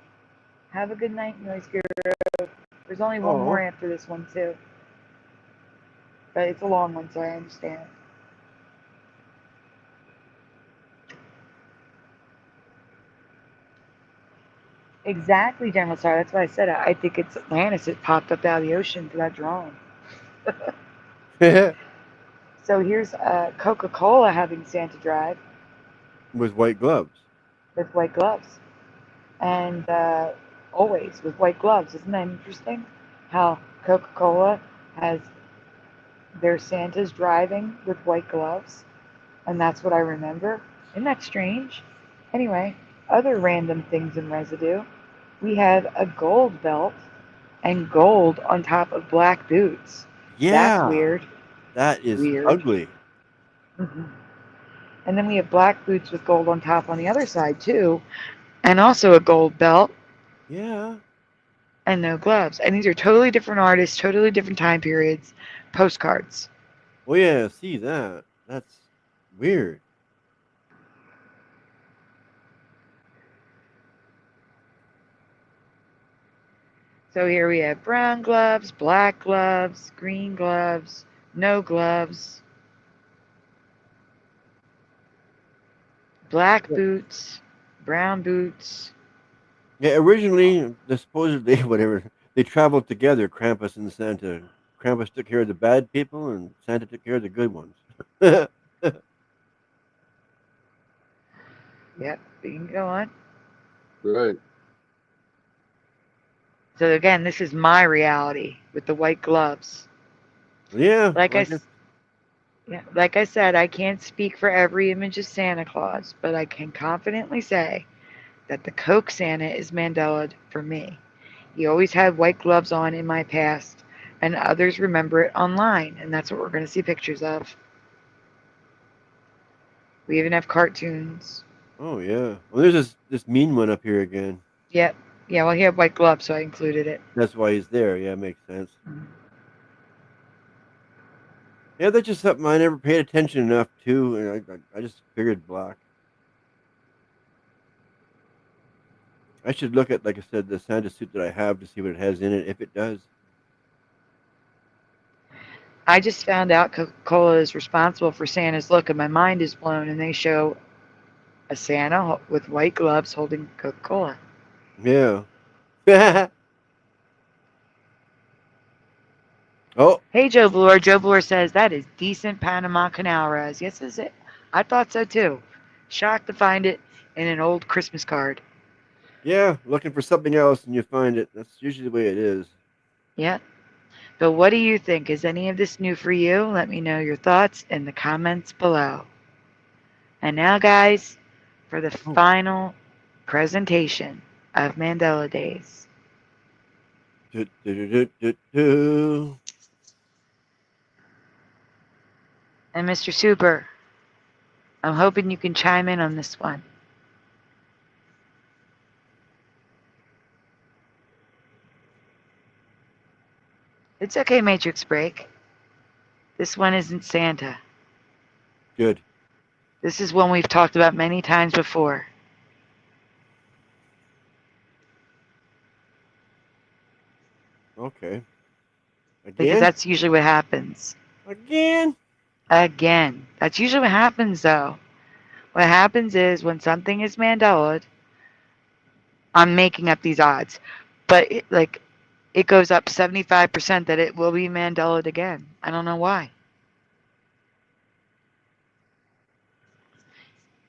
Have a good night, Noise Guru. There's only one more
Oh.
after this one too, but it's a long one, so I understand. Exactly, General Star. That's why I said it. I think it's Atlantis. It popped up out of the ocean for that drawing. So here's Coca-Cola having Santa drive
With white gloves.
with white gloves, and always with white gloves. Isn't that interesting? How Coca-Cola has their Santas driving with white gloves, and that's what I remember. Isn't that strange? Anyway, other random things in residue. We have a gold belt and gold on top of black boots. That's
Yeah.
weird.
That is
Weird.
ugly.
Hmm. And then we have black boots with gold on top on the other side too, and also a gold belt
Yeah.
and no gloves. And these are totally different artists, totally different time periods, postcards.
Oh yeah. See that. That's weird.
So here we have brown gloves, black gloves, green gloves, no gloves, black boots, brown boots.
Yeah. Originally, supposedly whatever they traveled together. Krampus and Santa. Krampus took care of the bad people, and Santa took care of the good ones.
Yep, we can go on.
Right.
So again, this is my reality with the white gloves.
Yeah.
Like
I
I,
guess.
yeah, like I said, I can't speak for every image of Santa Claus, but I can confidently say that the Coke Santa is Mandela for me. He always had white gloves on in my past, and others remember it online, and that's what we're going to see pictures of. We even have cartoons.
Oh yeah. Well, there's this mean one up here again.
Yep. Yeah, well, he had white gloves, so I included it.
That's why he's there. Yeah, makes sense.
Mhm.
Yeah, that's just something I never paid attention enough to, and I just figured black. I should look at, like I said, the Santa suit that I have to see what it has in it, if it does.
I just found out Coca-Cola is responsible for Santa's look, and my mind is blown, and they show a Santa with white gloves holding Coca-Cola.
Yeah. I Oh,
Hey, Joe Bloor. Joe Bloor says that is decent Panama Canal res. Yes, is it? I thought so too. Shocked to find it in an old Christmas card.
yeah. Looking for something else and you find it. That's usually the way it is.
Yeah. But what do you think? Is any of this new for you? Let me know your thoughts in the comments below. And now, guys, for the
Oh.
final presentation of Mandela Days.
Do, do, do, do, do.
And Mr. Super, I'm hoping you can chime in on this one. It's okay, Matrix Break. This one isn't Santa.
Good.
This is one we've talked about many times before.
Okay.
Because
Again?
that's usually what happens.
Again?
Again. That's usually what happens, though. What happens is when something is Mandelaed, I'm making up these odds, but it goes up 75% that it will be Mandelaed again. I don't know why.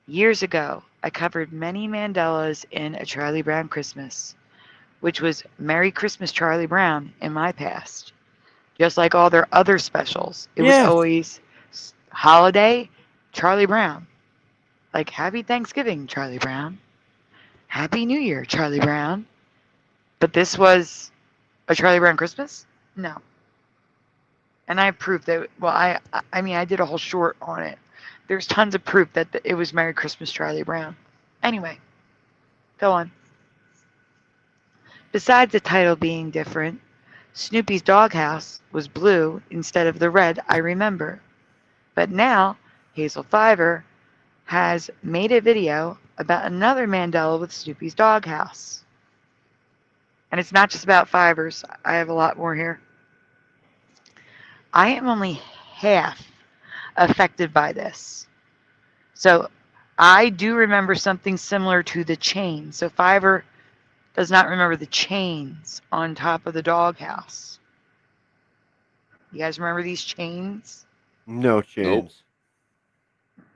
Years ago, I covered many Mandelas in A Charlie Brown Christmas, which was Merry Christmas, Charlie Brown in my past. Just like all their other specials, it was
Yes.
always holiday, Charlie Brown. Like Happy Thanksgiving, Charlie Brown. Happy New Year, Charlie Brown. But this was a Charlie Brown Christmas? No. And I proved that, well, I mean, I did a whole short on it. There's tons of proof that it was Merry Christmas, Charlie Brown. Anyway, go on. Besides the title being different, Snoopy's doghouse was blue instead of the red I remember. But now, Hazel Fiver has made a video about another Mandela with Snoopy's doghouse. And it's not just about fibers. I have a lot more here. I am only half affected by this. So I do remember something similar to the chain. So Fiver does not remember the chains on top of the doghouse. You guys remember these chains?
No chains.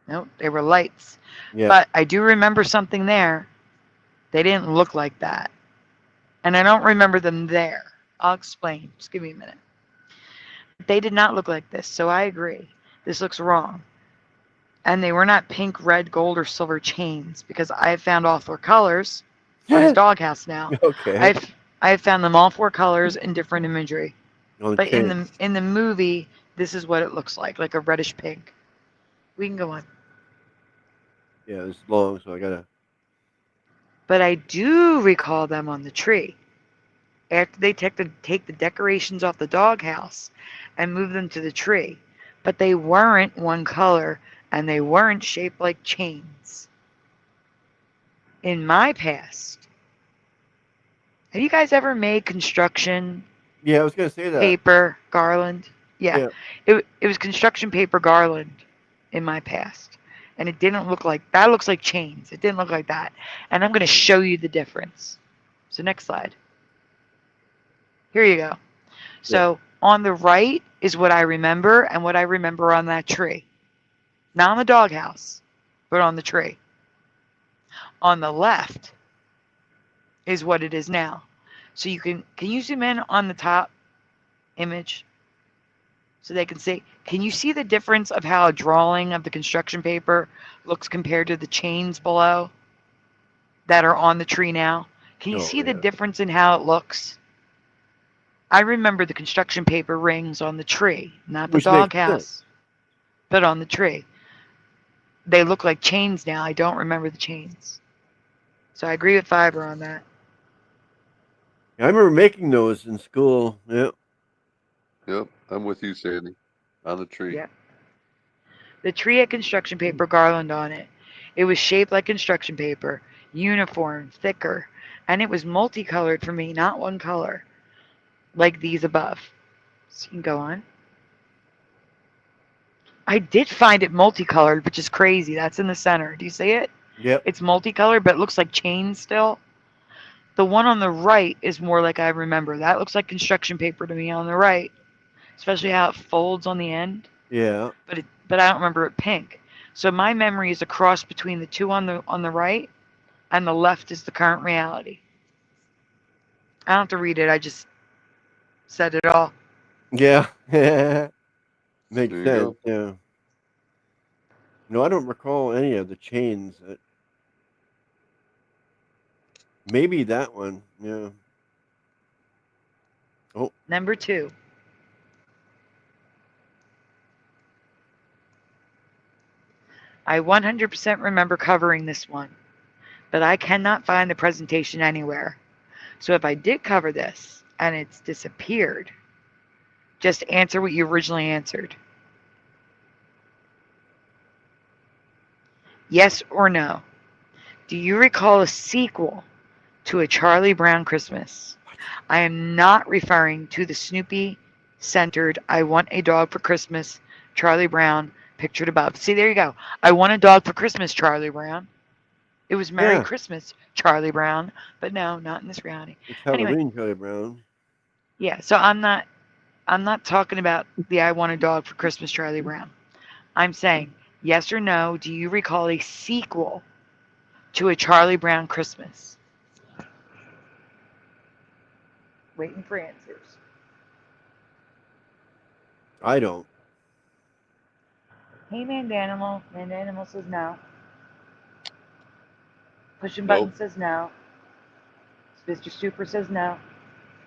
Nope, they were lights.
Yeah.
But I do remember something there. They didn't look like that. And I don't remember them there. I'll explain. Just give me a minute. They did not look like this, so I agree. This looks wrong. And they were not pink, red, gold, or silver chains because I have found all four colors on his doghouse now.
Okay.
I've found them all four colors in different imagery.
On
But
chains.
in the movie, this is what it looks like a reddish pink. We can go on.
Yeah, it's long, so I gotta.
But I do recall them on the tree. After they take the decorations off the doghouse and move them to the tree. But they weren't one color and they weren't shaped like chains. In my past, have you guys ever made construction
Yeah, I was gonna say that.
paper garland?
Yeah.
It was construction paper garland in my past. And it didn't look like that. Looks like chains. It didn't look like that. And I'm going to show you the difference. So next slide. Here you go. So on the right is what I remember and what I remember on that tree. Not on the doghouse, but on the tree. On the left is what it is now. So can you zoom in on the top image so they can see? Can you see the difference of how a drawing of the construction paper looks compared to the chains below that are on the tree now? Can you see the difference in how it looks? I remember the construction paper rings on the tree, not the doghouse, but on the tree. They look like chains now. I don't remember the chains. So I agree with Fiber on that.
I remember making those in school. Yeah.
Yep, I'm with you, Sandy. On the tree.
Yeah. The tree had construction paper garland on it. It was shaped like construction paper, uniform, thicker, and it was multicolored for me, not one color, like these above. So you can go on. I did find it multicolored, which is crazy. That's in the center. Do you see it?
Yep.
It's multicolored, but it looks like chains still. The one on the right is more like I remember. That looks like construction paper to me on the right. especially how it folds on the end.
Yeah.
But I don't remember it pink. So my memory is a cross between the two on the right, and the left is the current reality. I don't have to read it. I just said it all.
Yeah. Makes
There you
sense.
go.
Yeah. No, I don't recall any of the chains. Maybe that one. Yeah. Oh.
Number 2. I 100% remember covering this one, but I cannot find the presentation anywhere. So if I did cover this and it's disappeared, just answer what you originally answered. Yes or no? Do you recall a sequel to A Charlie Brown Christmas? I am not referring to the Snoopy-centered I Want a Dog for Christmas, Charlie Brown, pictured above. See, there you go. I want a dog for Christmas, Charlie Brown. It was Merry
Yeah.
Christmas, Charlie Brown, but no, not in this reality.
It's
Anyway.
Halloween, Charlie Brown.
Yeah, so I'm not talking about the I Want a Dog for Christmas, Charlie Brown. I'm saying, yes or no, do you recall a sequel to A Charlie Brown Christmas? Waiting for answers.
I don't.
Hey, Mandanimal. Mandanimal says no. Pushing Button
Nope.
says no. Mr. Super says no.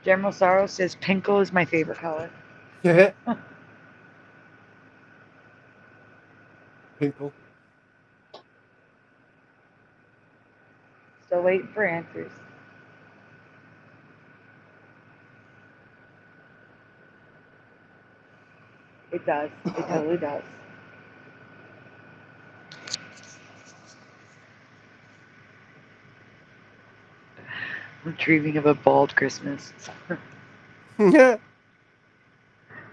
General Sorrow says pinkle is my favorite color.
Pinkle.
Still waiting for answers. It does. It totally does. I'm dreaming of a bald Christmas.
Yeah.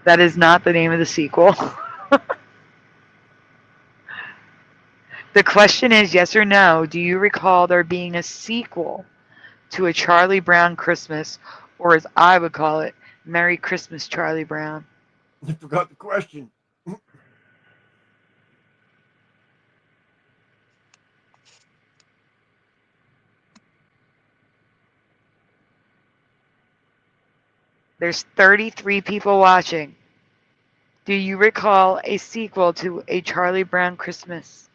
That is not the name of the sequel. The question is yes or no. Do you recall there being a sequel to A Charlie Brown Christmas, or as I would call it, Merry Christmas, Charlie Brown?
I forgot the question.
There's 33 people watching. Do you recall a sequel to A Charlie Brown Christmas?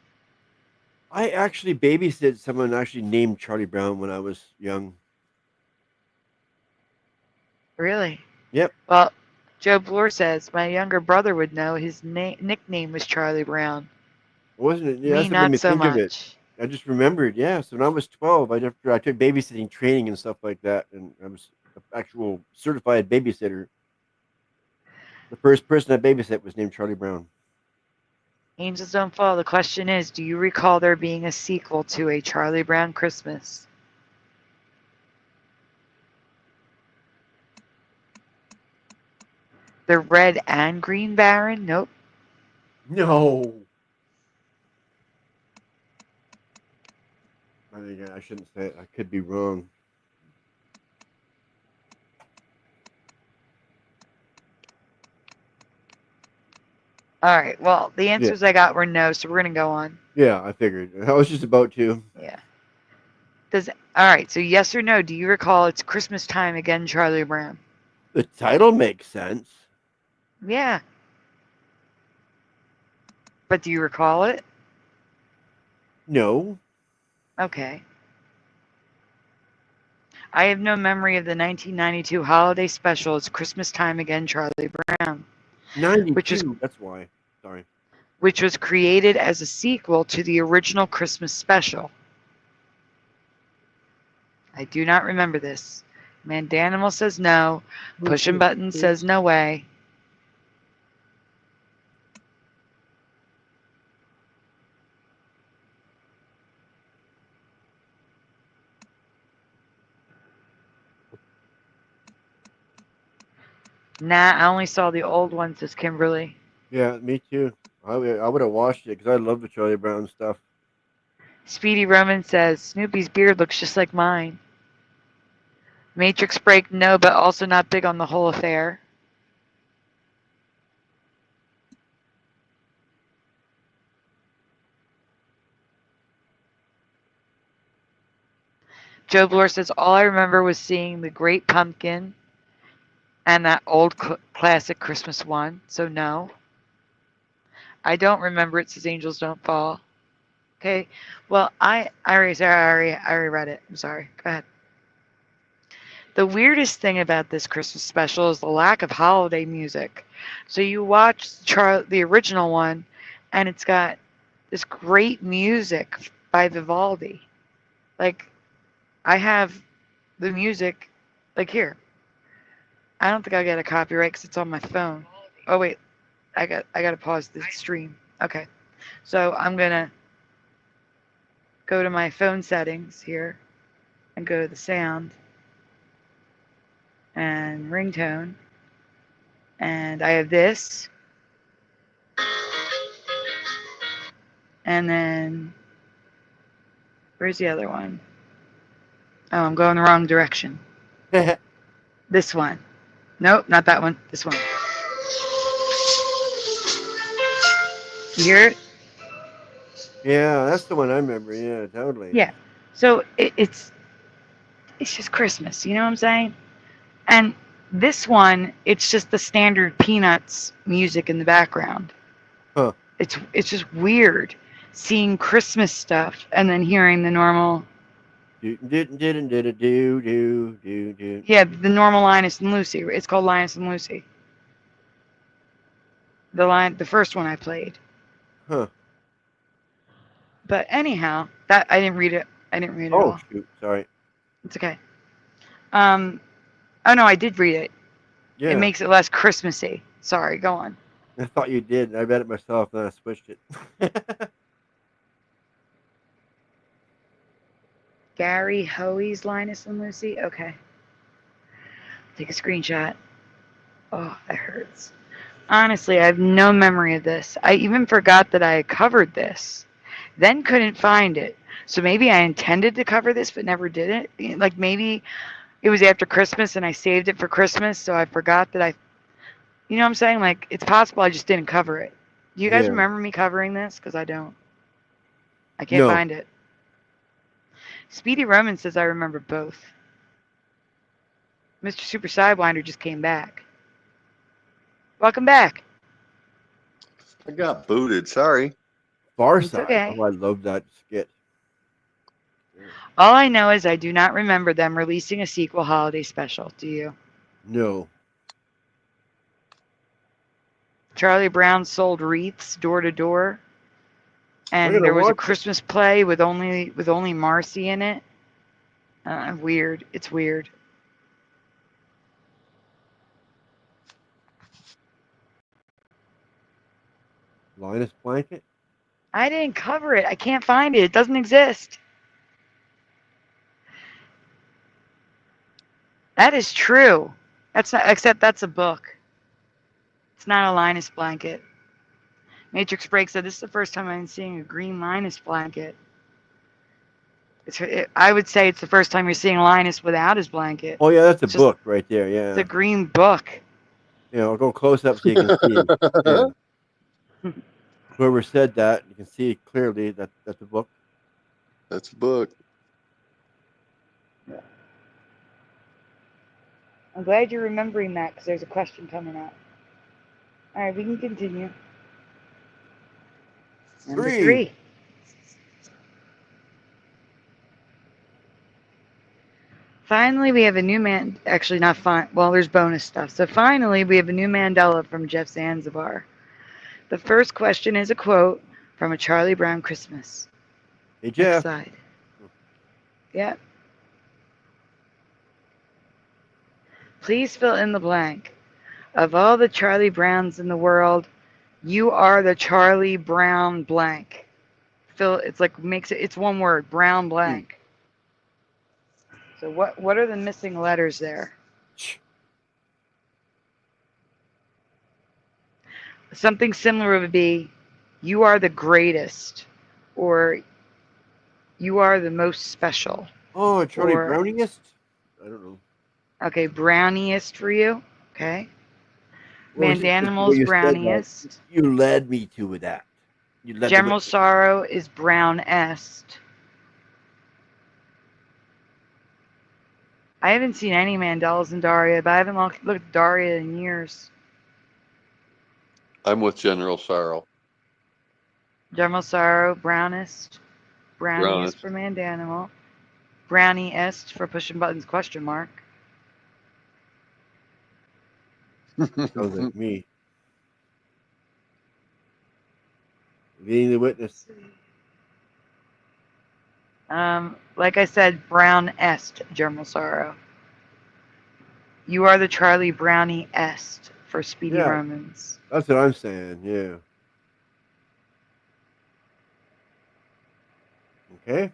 I actually babysit someone actually named Charlie Brown when I was young.
Really?
Yep.
Well, Joe Bloor says my younger brother would know his nickname was Charlie Brown.
Wasn't it? Yeah,
Me,
that's what made
not
me
so
think of it.
much.
I just remembered. Yeah. So when I was 12, I took babysitting training and stuff like that, and I was an actual certified babysitter. The first person I babysat was named Charlie Brown.
Angels Don't Fall. The question is, do you recall there being a sequel to A Charlie Brown Christmas? The Red and Green Baron? Nope.
No. I think I shouldn't say it. I could be wrong.
All right. Well, the answers I got were no, so we're going to go on.
Yeah, I figured. I was just about to.
Yeah. All right. So yes or no, do you recall it's Christmas time again, Charlie Brown?
The title makes sense.
Yeah. But do you recall it?
No.
Okay. I have no memory of the 1992 holiday special. It's Christmas time again, Charlie Brown.
92. That's why. Sorry.
Which was created as a sequel to the original Christmas special. I do not remember this. Mandanimal says no. Pushing Button says no way. Nah, I only saw the old ones, says Kimberly.
Yeah, me too. I would have watched it because I love the Charlie Brown stuff.
Speedy Roman says Snoopy's beard looks just like mine. Matrix Break, no, but also not big on the whole affair. Joe Bloor says, all I remember was seeing the Great Pumpkin and that old classic Christmas one. So no. I don't remember it says Angels Don't Fall. Okay. Well, I already read it. I'm sorry. Go ahead. The weirdest thing about this Christmas special is the lack of holiday music. So you watch the original one, and it's got this great music by Vivaldi. Like, I have the music, like here. I don't think I'll get a copyright because it's on my phone. Oh wait, I got to pause the stream. Okay, so I'm gonna go to my phone settings here, and go to the sound and ringtone, and I have this, and then where's the other one? Oh, I'm going the wrong direction. This one. Nope, not that one. This one. You hear it?
Yeah, that's the one I remember. Yeah, totally.
Yeah. So it's just Christmas. You know what I'm saying? And this one, it's just the standard Peanuts music in the background.
Huh.
It's just weird seeing Christmas stuff and then hearing the normal.
Yeah,
The normal Linus and Lucy. It's called Linus and Lucy. The first one I played.
Huh.
But anyhow, that I didn't read it. I didn't read it
Oh
all.
shoot! Sorry.
It's okay. Oh no, I did read it.
Yeah.
It makes it less Christmassy. Sorry, go on.
I thought you did. I read it myself, and then I switched it.
Gary Hoey's Linus and Lucy. Okay. Take a screenshot. Oh, that hurts. Honestly, I have no memory of this. I even forgot that I covered this. Then couldn't find it. So maybe I intended to cover this but never did it. Like maybe it was after Christmas and I saved it for Christmas, so I forgot that you know what I'm saying? Like, it's possible I just didn't cover it. Do you guys
Yeah.
remember me covering this? Because I don't. I can't find it. Speedy Roman says I remember both. Mr. Super Sidewinder just came back. Welcome back.
I got booted. Sorry.
Far
It's
Side.
okay.
Oh, I love that skit.
All I know is I do not remember them releasing a sequel holiday special. Do you?
No.
Charlie Brown sold wreaths door to door,
I'm
and
gonna
there was a
watch it.
Christmas play with only Marcy in it. Weird. It's weird.
Linus Blanket.
I didn't cover it. I can't find it. It doesn't exist. That is true. That's not, except that's a book. It's not a Linus blanket. Matrix Break said, this is the first time I'm seeing a green Linus blanket. I would say it's the first time you're seeing Linus without his blanket.
Oh yeah, that's a
It's just-
book right there. Yeah.
It's a green book.
Yeah, I'll go close up so you can see. Yeah. Whoever said that, you can see clearly that that's a book.
That's a book.
I'm glad you're remembering that because there's a question coming up. All right, we can continue. Number 3. Finally, we have a new man. Actually, not fine. Well, there's bonus stuff. So finally, we have a new Mandela from Jeff Zanzibar. The first question is a quote from A Charlie Brown Christmas.
Hey Jeff.
Next slide. Yep. Please fill in the blank. Of all the Charlie Browns in the world, you are the Charlie Brown blank. It's one word, Brown blank. So what are the missing letters there? Something similar would be, you are the greatest, or you are the most special.
Oh, Charlie
Or-
Browniest? I don't know.
Okay, browniest for you. Okay.
What was it?
Mandanimal's
You said that.
browniest.
You led me to that. You led
General Sorrow is brownest. I haven't seen any Mandelas in Daria, but I haven't looked at Daria in years.
I'm with General Sorrow.
General Sorrow, Brownest. Browniest
Brownest.
for Mandanimal. Brownie-est for pushing buttons, question mark.
Sounds like me. Being the witness.
Like I said, Brown-est, General Sorrow. You are the Charlie Brownie-est for Speedy
Yeah.
Romans.
That's what I'm saying. Yeah. Okay.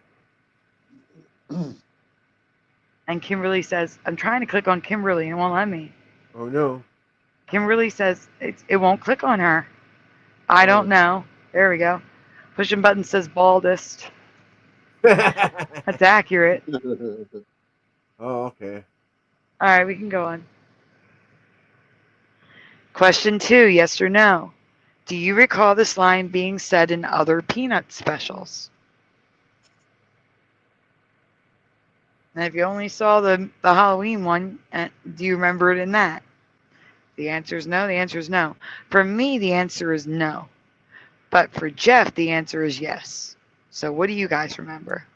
And Kimberly says, I'm trying to click on Kimberly and it won't let me.
Oh no.
Kimberly says it won't click on her. I don't know. There we go. Pushing button says baldest. That's accurate.
Oh, okay.
All right, we can go on. Question 2, yes or no? Do you recall this line being said in other Peanut specials? And if you only saw the Halloween one, do you remember it in that? The answer is no. The answer is no. For me, the answer is no. But for Jeff, the answer is yes. So what do you guys remember?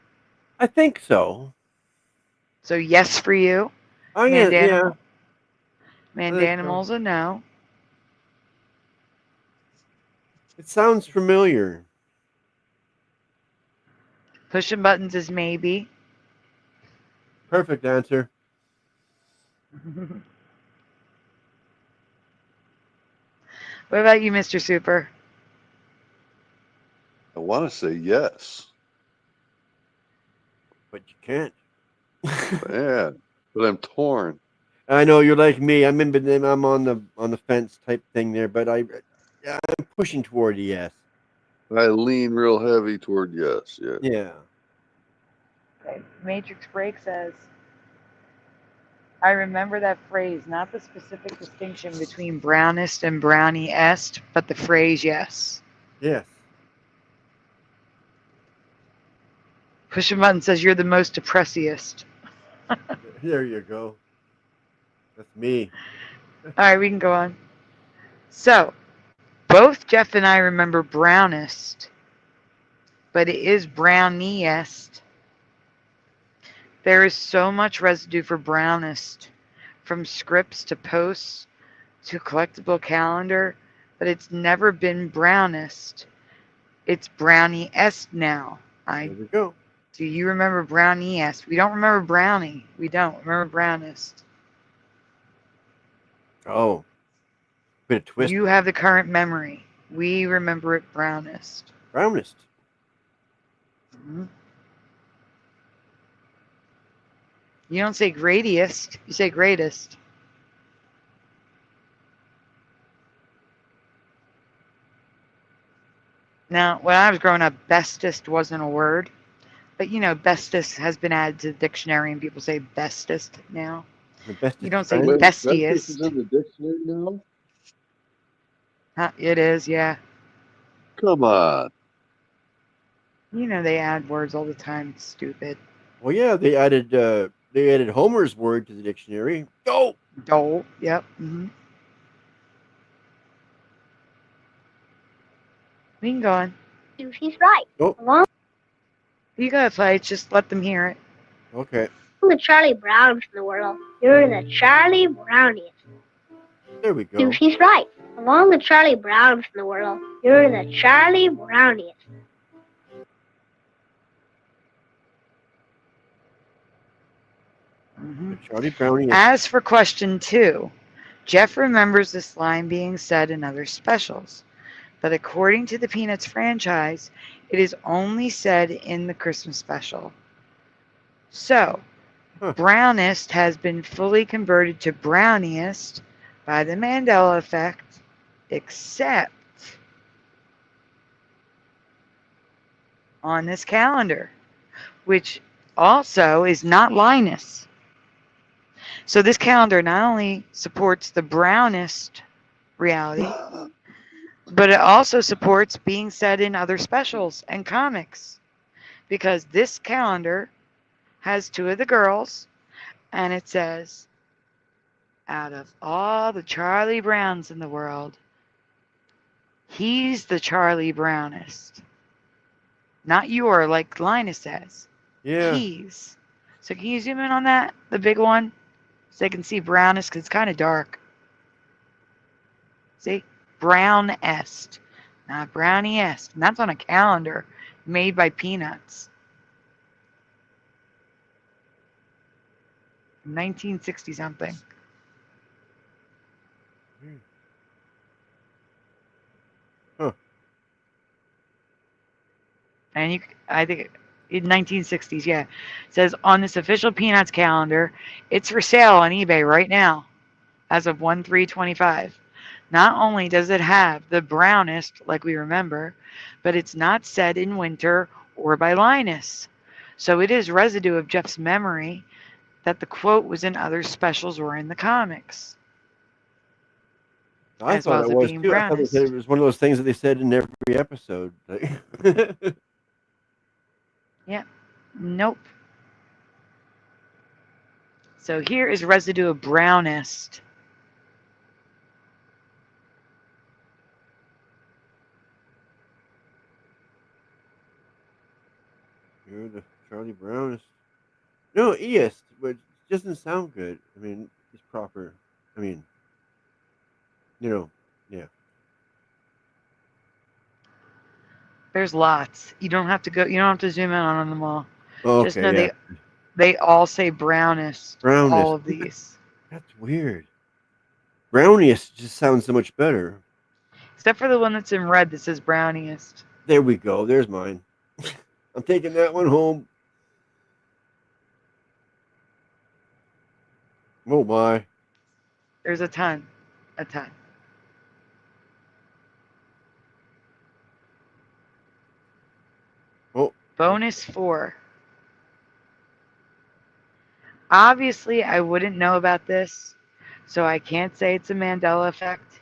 I think so.
So yes for you.
Oh yeah. Yeah.
Mandanimal's a no.
It sounds familiar.
Pushing buttons is maybe.
Perfect answer.
What about you, Mr. Super?
I want to say yes.
But you can't.
Man, but I'm torn.
I know you're like me. I'm on the fence type thing there, but I'm pushing toward a yes.
I lean real heavy toward yes. Yeah.
Yeah.
Okay. Matrix Break says, I remember that phrase, not the specific distinction between brownest and brownie-est, but the phrase yes.
Yes.
Pushing button says you're the most depressiest.
There you go. That's me.
All right, we can go on. So, both Jeff and I remember brownest, but it is browniest. There is so much residue for brownest, from scripts to posts to collectible calendar, but it's never been brownest. It's browniest now.
There we go.
Do you remember browniest? We don't remember brownie. We don't remember brownest.
Oh. Bit of twist.
You have the current memory. We remember it brownest.
Brownest.
Mm-hmm. You don't say greatest. You say greatest. Now, when I was growing up, bestest wasn't a word. But, you know, bestest has been added to the dictionary, and people say bestest now.
The bestest
You don't say
friend?
bestiest.
Bestest is in the dictionary now?
It is, yeah.
Come on.
You know they add words all the time. It's stupid.
Well, yeah, they added Homer's word to the dictionary. Go.
Dole. Yep. Mm-hmm. We can go on.
She's right.
Oh.
Along
You gotta play. Just let them hear it.
Okay.
the Charlie Browns in the world, you're the Charlie Browniest.
There we go.
She's right. Among the Charlie Browns in the world, you're the Charlie Browniest.
Mm-hmm.
Charlie Brownie.
As for question 2, Jeff remembers this line being said in other specials, but according to the Peanuts franchise, it is only said in the Christmas special. So, Brownest has been fully converted to Browniest by the Mandela Effect, except on this calendar, which also is not Linus. So this calendar not only supports the Brownest reality, but it also supports being said in other specials and comics, because this calendar has 2 of the girls, And it says, out of all the Charlie Browns in the world, he's the Charlie Brownest. Not your, like Linus says.
Yeah.
He's. So can you zoom in on that? The big one? So they can see brownest because it's kind of dark. See? Brownest. Not browniest. And that's on a calendar made by Peanuts. 1960 something.
Huh.
And I think in 1960s, yeah. It says on this official Peanuts calendar, it's for sale on eBay right now as of 1/3/25. Not only does it have the brownest, like we remember, but it's not said in winter or by Linus. So it is residue of Jeff's memory that the quote was in other specials or in the comics.
I
As
thought
well as
it
it
was
being
too. I thought
brownest.
it was one of those things that they said in every episode.
Yeah. Nope. So here is residue of brownest.
You're the Charlie Brownest. No, east, but it doesn't sound good. I mean, it's proper. I mean, yeah.
There's lots. You don't have to go. You don't have to zoom in on them all.
Oh,
Just
okay,
know
yeah.
they all say brownest.
Brownest.
All of these.
That's weird. Browniest just sounds so much better.
Except for the one that's in red that says browniest.
There we go. There's mine. I'm taking that one home. Oh my.
There's a ton. A ton.
Oh.
Bonus 4. Obviously, I wouldn't know about this, so I can't say it's a Mandela effect,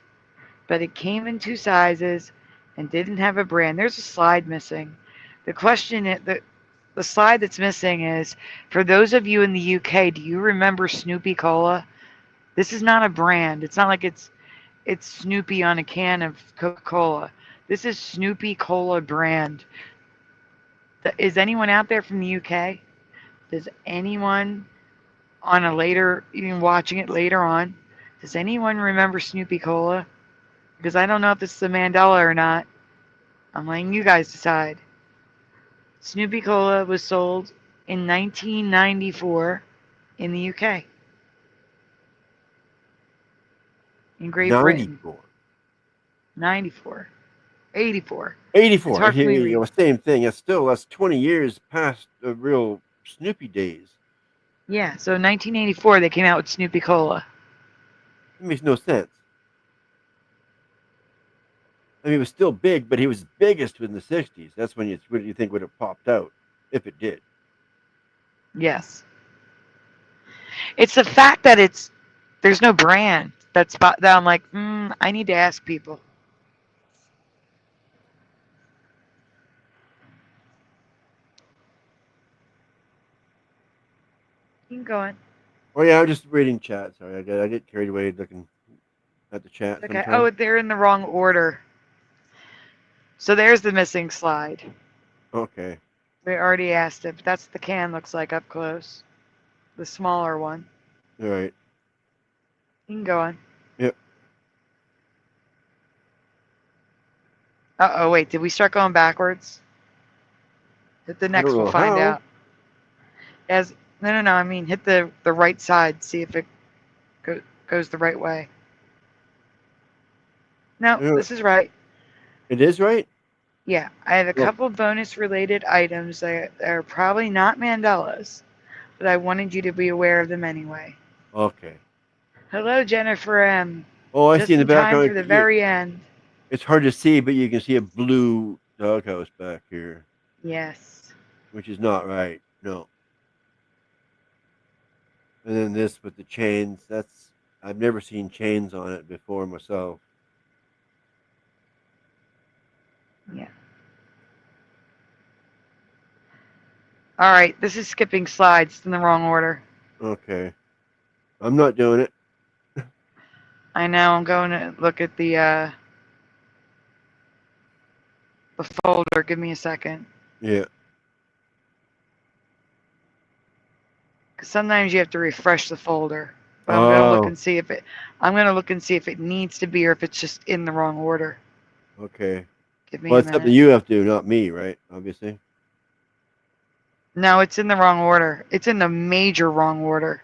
but it came in 2 sizes and didn't have a brand. There's a slide missing. The question is, the slide that's missing is, for those of you in the UK, do you remember Snoopy Cola? This is not a brand. It's not like it's Snoopy on a can of Coca-Cola. This is Snoopy Cola brand. Is anyone out there from the UK? Does anyone on a later, even watching it later on, does anyone remember Snoopy Cola? Because I don't know if this is a Mandela or not. I'm letting you guys decide. Snoopy Cola was sold in 1994 in the UK. In Great Britain. 94. 84.
84.
It's hard for me to read.
Same thing. That's 20 years past the real Snoopy days.
Yeah, so in 1984 they came out with Snoopy Cola.
It makes no sense. I mean, it was still big, but he was biggest in the 60s. That's when you think would have popped out, if it did.
Yes. It's the fact that there's no brand that I'm like, I need to ask people. Keep going.
Oh yeah, I'm just reading chat. Sorry, I get carried away looking at the chat.
Okay.
Sometimes.
Oh, they're in the wrong order. So there's the missing slide.
Okay.
We already asked it, but that's what the can looks like up close. The smaller one.
All right.
You can go on.
Yep.
Uh-oh, wait, did we start going backwards? Hit the next, we'll find out. No, I mean, hit the right side, see if it goes the right way. No, this is right.
It is right?
Yeah, I have a couple bonus-related items that are probably not Mandelas, but I wanted you to be aware of them anyway.
Okay.
Hello, Jennifer M.
Oh, I
Just
see in the background.
Time for the very end.
It's hard to see, but you can see a blue doghouse back here.
Yes.
Which is not right. No. And then this with the chains. I've never seen chains on it before myself.
Yeah. All right, this is skipping slides. It's in the wrong order.
Okay. I'm not doing it.
I know. I'm going to look at the folder. Give me a second.
Yeah.
'Cause sometimes you have to refresh the folder. But I'm gonna look
Oh,
and see if it. I'm gonna look and see if it needs to be or if it's just in the wrong order.
okay.
Give me
Well,
a
it's something
minute.
you have to do, not me, right? Obviously.
No, it's in the wrong order. It's in the major wrong order.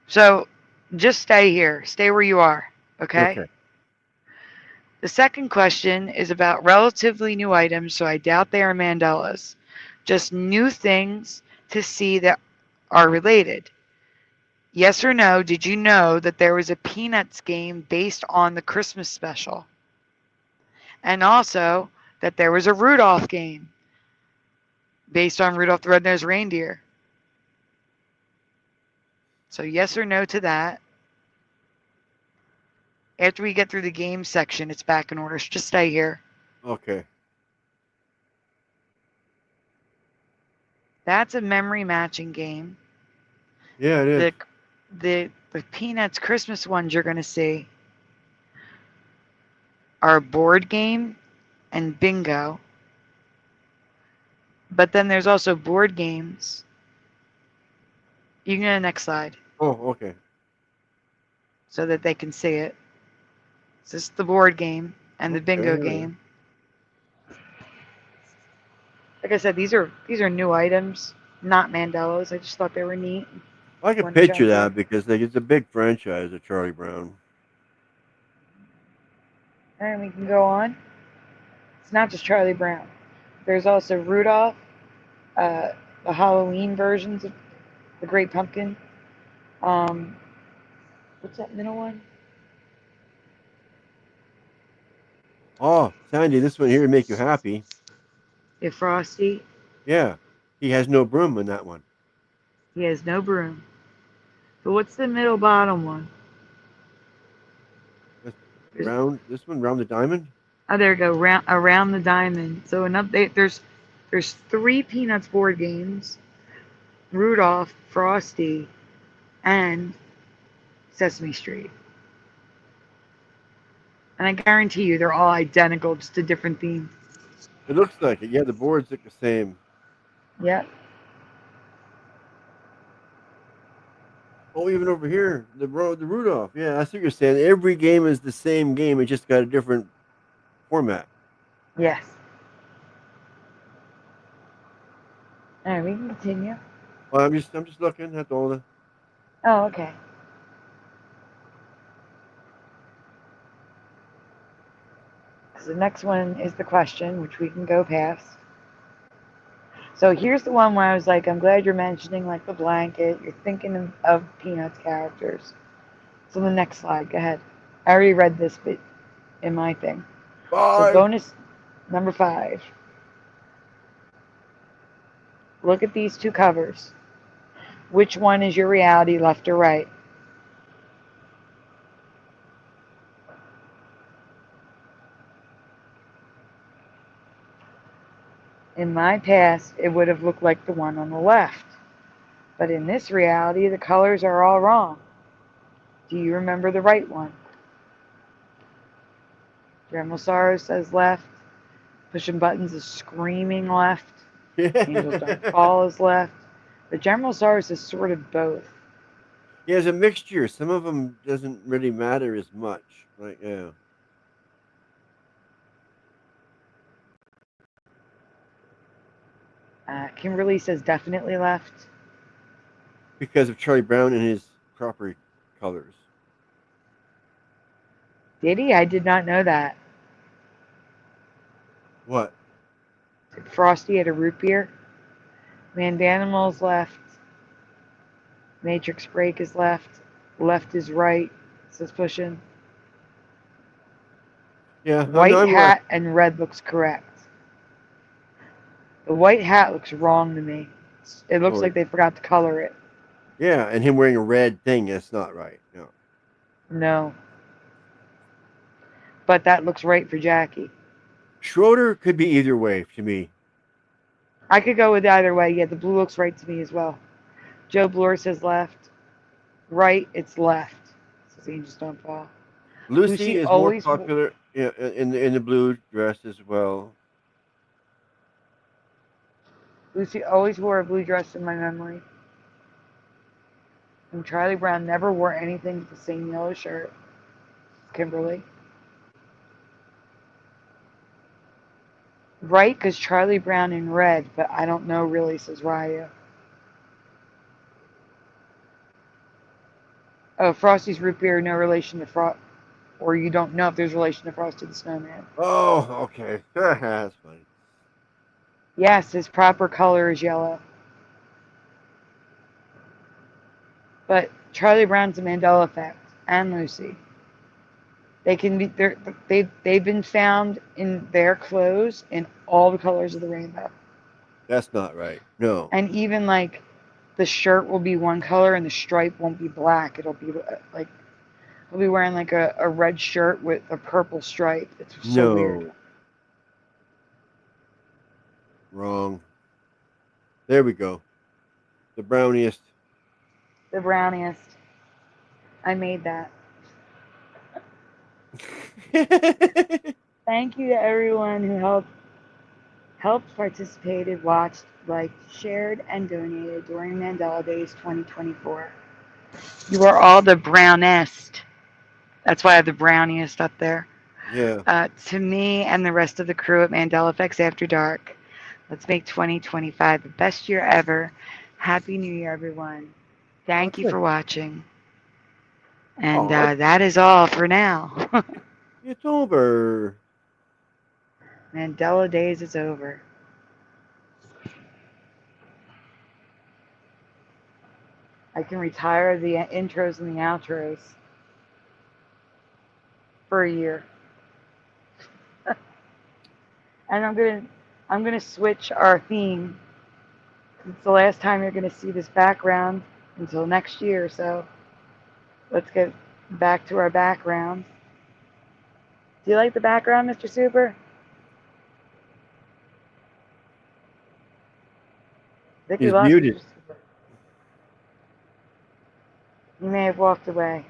So just stay here. Stay where you are. Okay?
Okay.
The second question is about relatively new items, so I doubt they are Mandelas. Just new things to see that are related. Yes or no, did you know that there was a Peanuts game based on the Christmas special? And also that there was a Rudolph game based on Rudolph the Red-Nosed Reindeer. So yes or no to that. After we get through the game section, it's back in order. So just stay here.
Okay.
That's a memory matching game.
Yeah, it is.
The Peanuts Christmas ones you're going to see are board game and bingo. But then there's also board games. You can go to the next slide
Oh, okay.
so that they can see it. So this is the board game and the
Okay,
bingo
there we go.
game. Like I said, these are new items, not Mandelas. I just thought they were neat.
I can
Wanted to show
picture
them to
that
you.
because like, it's a big franchise of Charlie Brown.
And we can go on. It's not just Charlie Brown. There's also Rudolph, the Halloween versions of the Great Pumpkin. What's that middle one?
Oh, Sandy, this one here to make you happy.
Yeah, Frosty.
Yeah. He has no broom in that one.
He has no broom. But what's the middle bottom one?
That's
There's,
round. This one, round the diamond.
oh, there we go. Around the diamond. So an update. There's 3 Peanuts board games: Rudolph, Frosty, and Sesame Street. And I guarantee you, they're all identical, just a different theme.
It looks like it. Yeah, the boards look the same.
Yep.
Oh, even over here, the Rudolph. Yeah, I see what you're saying. Every game is the same game. It just got a different format.
Yes. All right, we can continue.
Well, I'm just looking at all the.
Oh, okay. So the next one is the question, which we can go past. So here's the one where I was like, I'm glad you're mentioning like the blanket. You're thinking of Peanuts characters. So the next slide, go ahead. I already read this bit in my thing. So
5.
bonus number 5. Look at these 2 covers. Which one is your reality, left or right? In my past, it would have looked like the one on the left. But in this reality, the colors are all wrong. Do you remember the right one? Dremelsaurus says left. Pushing Buttons is screaming left. Angels Don't Fall is left. But Dremelsaurus is sort of both.
Yeah, there's a mixture. Some of them doesn't really matter as much. Like, yeah.
Kimberly says definitely left.
Because of Charlie Brown and his proper colors.
Did he? I did not know that.
What?
Frosty had a root beer. Mandanimal's left. Matrix Break is left. Left is right, says Pushing.
Yeah,
White
I'm
hat and red looks correct. The white hat looks wrong to me. It looks like they forgot to color it.
Yeah, and him wearing a red thing, that's not right. No.
No. But that looks right for Jackie.
Schroeder could be either way to me.
I could go with either way. Yeah, the blue looks right to me as well. Joe Blore says left. right, it's left. So you just don't fall.
Lucy is more
always
popular in the blue dress as well.
Lucy always wore a blue dress in my memory. And Charlie Brown never wore anything with the same yellow shirt. Kimberly. Right, because Charlie Brown in red, but I don't know really, says Raya. Oh, Frosty's root beer, no relation to Frost, or you don't know if there's relation to Frosty the Snowman.
Oh, okay. That's funny.
Yes, his proper color is yellow. But Charlie Brown's a Mandela Effect, and Lucy. They can be they've been found in their clothes in all the colors of the rainbow.
That's not right. No.
And even like the shirt will be one color and the stripe won't be black. It'll be like he'll be wearing like a red shirt with a purple stripe. It's so weird.
Wrong. There we go. The browniest.
The browniest. I made that. Thank you to everyone who helped, participated, watched, liked, shared, and donated during Mandela Days 2024. You are all the brownest. That's why I have the browniest up there.
Yeah.
To me and the rest of the crew at Mandela Effects After Dark, let's make 2025 the best year ever. Happy New Year, everyone. Thank you for watching. And that is all for now.
It's over.
Mandela Days is over. I can retire the intros and the outros for a year. And I'm gonna switch our theme. It's the last time you're gonna see this background until next year, so let's get back to our background. Do you like the background, Mr. Super? I think
He's
we lost
muted.
Mr. Super. He may have walked away.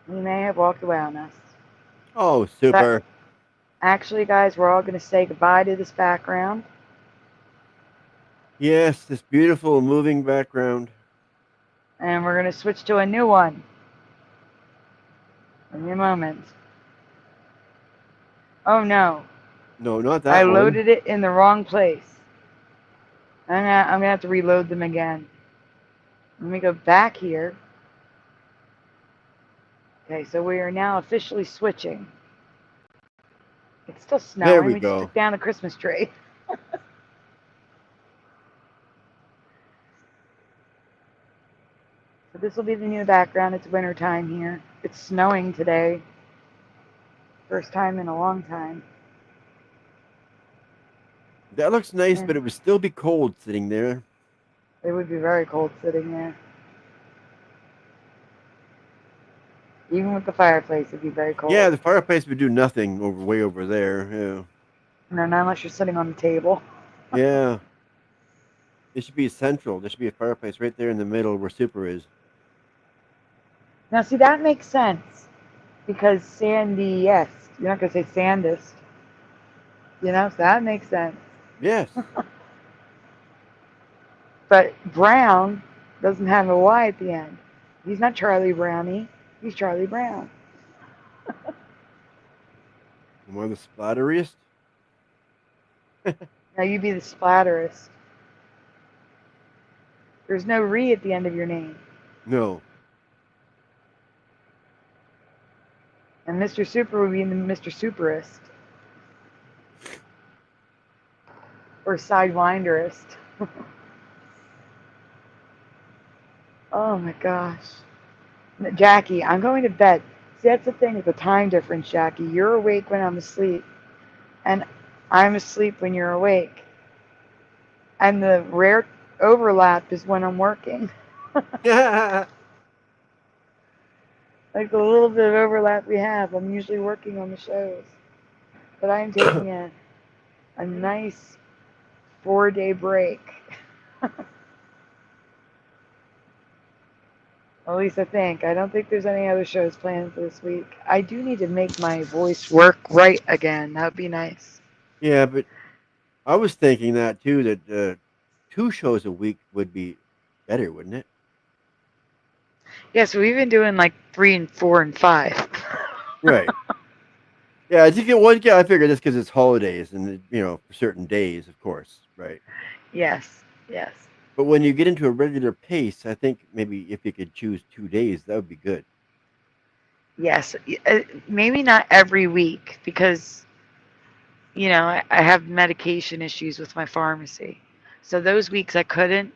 He may have walked away on us.
Oh, super.
Actually, guys, we're all going to say goodbye to this background.
Yes, this beautiful moving background.
And we're going to switch to a new one. In a moment. Oh, no.
No, not that
I
one.
loaded it in the wrong place. I'm gonna have to reload them again. Let me go back here. Okay, so we are now officially switching. It's still snowing.
There we
just
go.
took down the Christmas tree. So this will be the new background. It's winter time here. It's snowing today. First time in a long time.
That looks nice, but it would still be cold sitting there.
It would be very cold sitting there. Even with the fireplace, it'd be very cold.
Yeah, the fireplace would do nothing way over there. Yeah.
No, not unless you're sitting on the table.
Yeah. It should be central. There should be a fireplace right there in the middle where Super is.
Now, see, that makes sense. Because sandyest. You're not going to say sandest. You know, so that makes sense.
Yes.
But Brown doesn't have a Y at the end. He's not Charlie Brownie. He's Charlie Brown.
Am I the splatteriest?
Now you be the splatterist. There's no re at the end of your name.
No.
And Mr. Super would be the Mr. Superist. Or Sidewinderist. Oh my gosh. Jackie, I'm going to bed. See, that's the thing with the time difference, Jackie. You're awake when I'm asleep. And I'm asleep when you're awake. And the rare overlap is when I'm working.
Yeah.
Like the little bit of overlap we have, I'm usually working on the shows. But I'm taking a nice 4-day break. At least I think. I don't think there's any other shows planned for this week. I do need to make my voice work right again. That would be nice.
Yeah, but I was thinking that too. That 2 shows a week would be better, wouldn't it?
Yeah, so we've been doing like 3 and 4 and 5.
Right. Yeah, I think it was. Yeah, I figured that's because it's holidays and for certain days, of course. Right.
Yes, yes.
But when you get into a regular pace, I think maybe if you could choose 2 days, that would be good.
Yes, maybe not every week because, I have medication issues with my pharmacy. So those weeks I couldn't,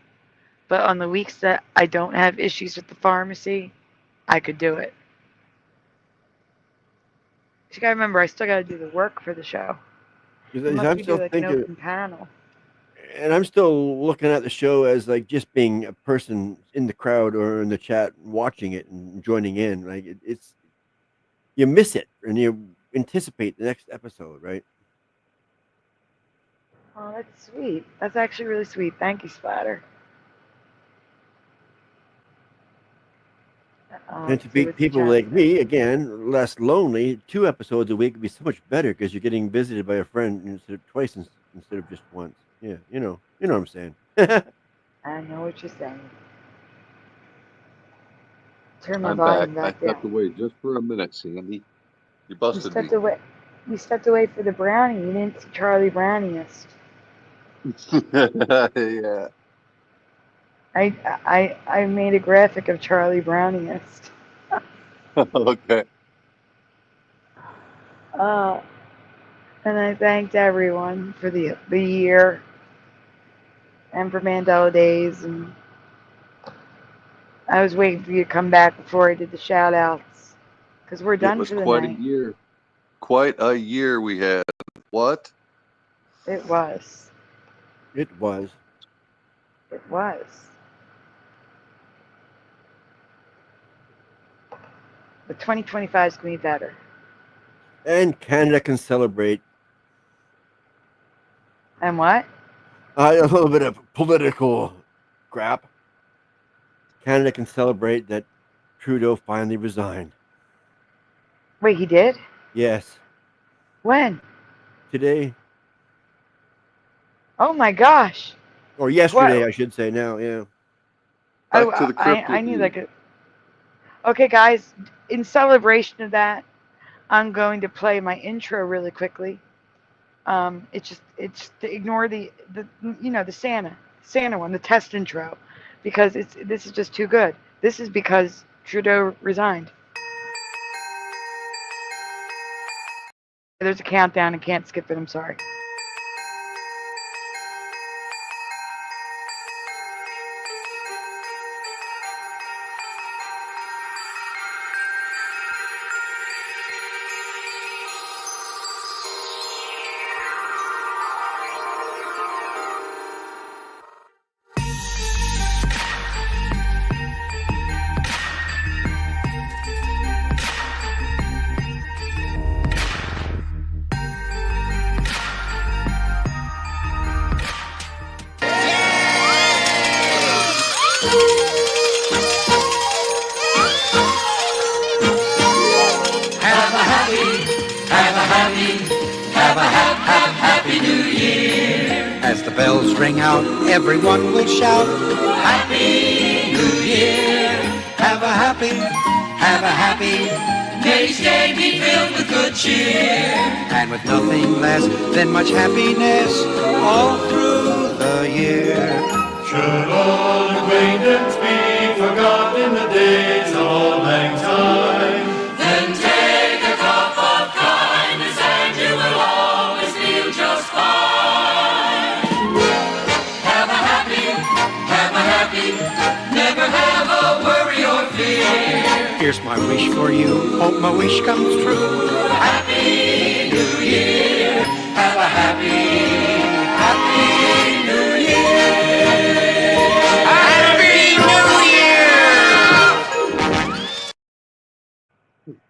but on the weeks that I don't have issues with the pharmacy, I could do it. You gotta remember, I still gotta do the work for the show.
Because
Unless
I'm
we do
still
like an
thinking,
open panel.
and I'm still looking at the show as like just being a person in the crowd or in the chat watching it and joining in. Like it's you miss it and you anticipate the next episode, right?
Oh, that's sweet. That's actually really sweet. Thank you, Splatter.
And to
See
be
what's the
people
chat
like
says.
me, again, less lonely, 2 episodes a week would be so much better because you're getting visited by a friend instead of twice instead of just once. Yeah, you know what I'm saying.
I know what you're saying. Turn my
I'm back.
volume
I
back
stepped
down.
away just for a minute, Sandy. You
You
busted me.
stepped away. You stepped away for the brownie. You didn't see Charlie Browniest.
Yeah.
I made a graphic of Charlie Browniest.
Okay.
Uh, and I thanked everyone for the year and for Mandela Days. And I was waiting for you to come back before I did the shout outs because we're
It
done
was
for the
quite a
night.
year. Quite a year we had. What?
It was.
It was.
It was. But 2025 is going to be better.
And Canada can celebrate
And what?
a little bit of political crap. Canada can celebrate that Trudeau finally resigned.
Wait, he did?
Yes,
When?
today
Oh my gosh.
or yesterday,
What?
I should say. Now, yeah.
Back to the crypto.
I need like a. Okay, guys, in celebration of that, I'm going to play my intro really quickly. It's to ignore the the Santa one, the test intro, because this is just too good. This is because Trudeau resigned. There's a countdown. I can't skip it. I'm sorry.
As the bells ring out, everyone will shout, Happy New Year! Have a happy, may each day be filled with good cheer. And with nothing less than much happiness all through the year.
Should old acquaintance be forgotten in the days of old lang syne?
Then take a cup of kindness and you will always feel just fine. Have a happy, never have a worry or fear.
Here's my wish for you, hope my wish comes true.
Happy New Year.
Have a happy New Year! Happy New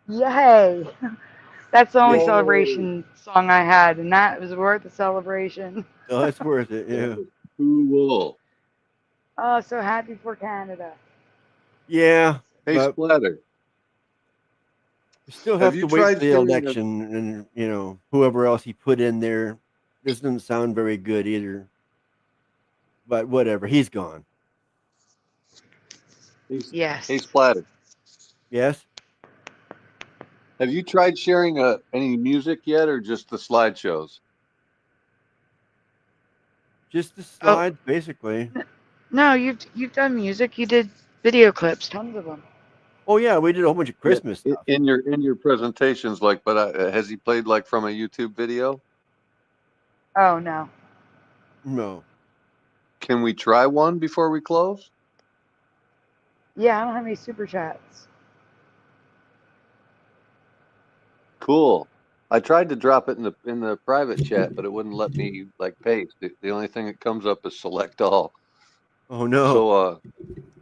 Year!
Yay! That's the only
Yay.
celebration song I had, and that was worth the celebration.
Oh, it's worth it. Yeah.
That was cool.
Oh, so happy for Canada.
Yeah.
Hey,
But
Splatter,
we still
have
have
you
to wait
tried
for the
sharing a,
election, and whoever else he put in there doesn't sound very good either. But whatever, he's gone.
hey,
Yes.
hey, Splatter,
Yes,
have you tried sharing any music yet, or just the slideshows?
just the
Oh,
slides, basically.
no, you've done music. You did video clips, tons of them.
Oh yeah, we did a whole bunch of
Yeah,
Christmas stuff.
in your presentations, like, but has he played like from a YouTube video?
Oh no.
No,
Can we try one before we close?
Yeah, I don't have any super chats.
Cool. I tried to drop it in the private chat, but it wouldn't let me like paste. The only thing that comes up is select all.
oh no.
So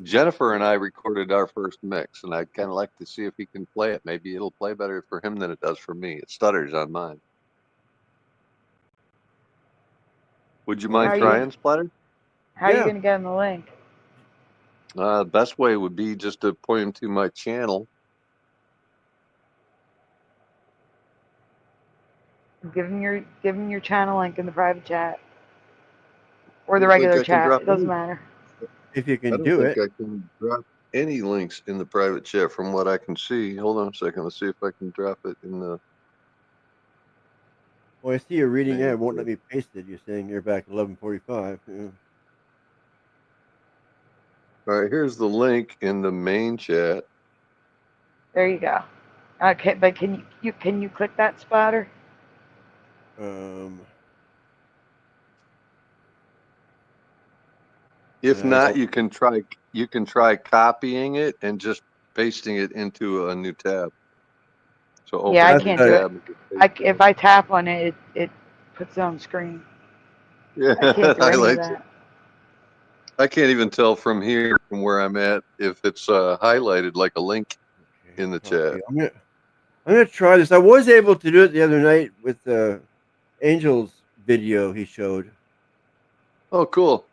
Jennifer and I recorded our first mix, and I'd kind of like to see if he can play it. Maybe it'll play better for him than it does for me. It stutters on mine. Would you
Well,
mind
How you
trying, Splatter?
how are you
yeah.
gonna get on the link?
Best way would be just to point him to my channel.
Give him your channel link in the private chat or
I
the
don't think
regular
I can
chat.
drop
It doesn't
any.
matter.
If you
I
can
don't
do
think
it.
I can drop any links in the private chat from what I can see. Hold on a second. Let's see if I can drop it in the.
Well, I see you're reading it.
main
It won't let
chat.
me paste it. You're saying you're back at 11:45. Yeah.
All right, here's the link in the main chat.
There you go. Okay, but can you click that spotter?
If
I
not,
don't.
you can try copying it and just pasting it into a new tab. So
Yeah,
open
I
a
That's
new
can't do it.
tab and just paste it
If
in.
I tap on it, it puts it on screen.
Yeah,
I can't do any of
highlights it.
that.
I can't even tell from here, from where I'm at, if it's highlighted like a link in the chat.
Okay. I'm gonna try this. I was able to do it the other night with Angel's video he showed.
Oh, cool.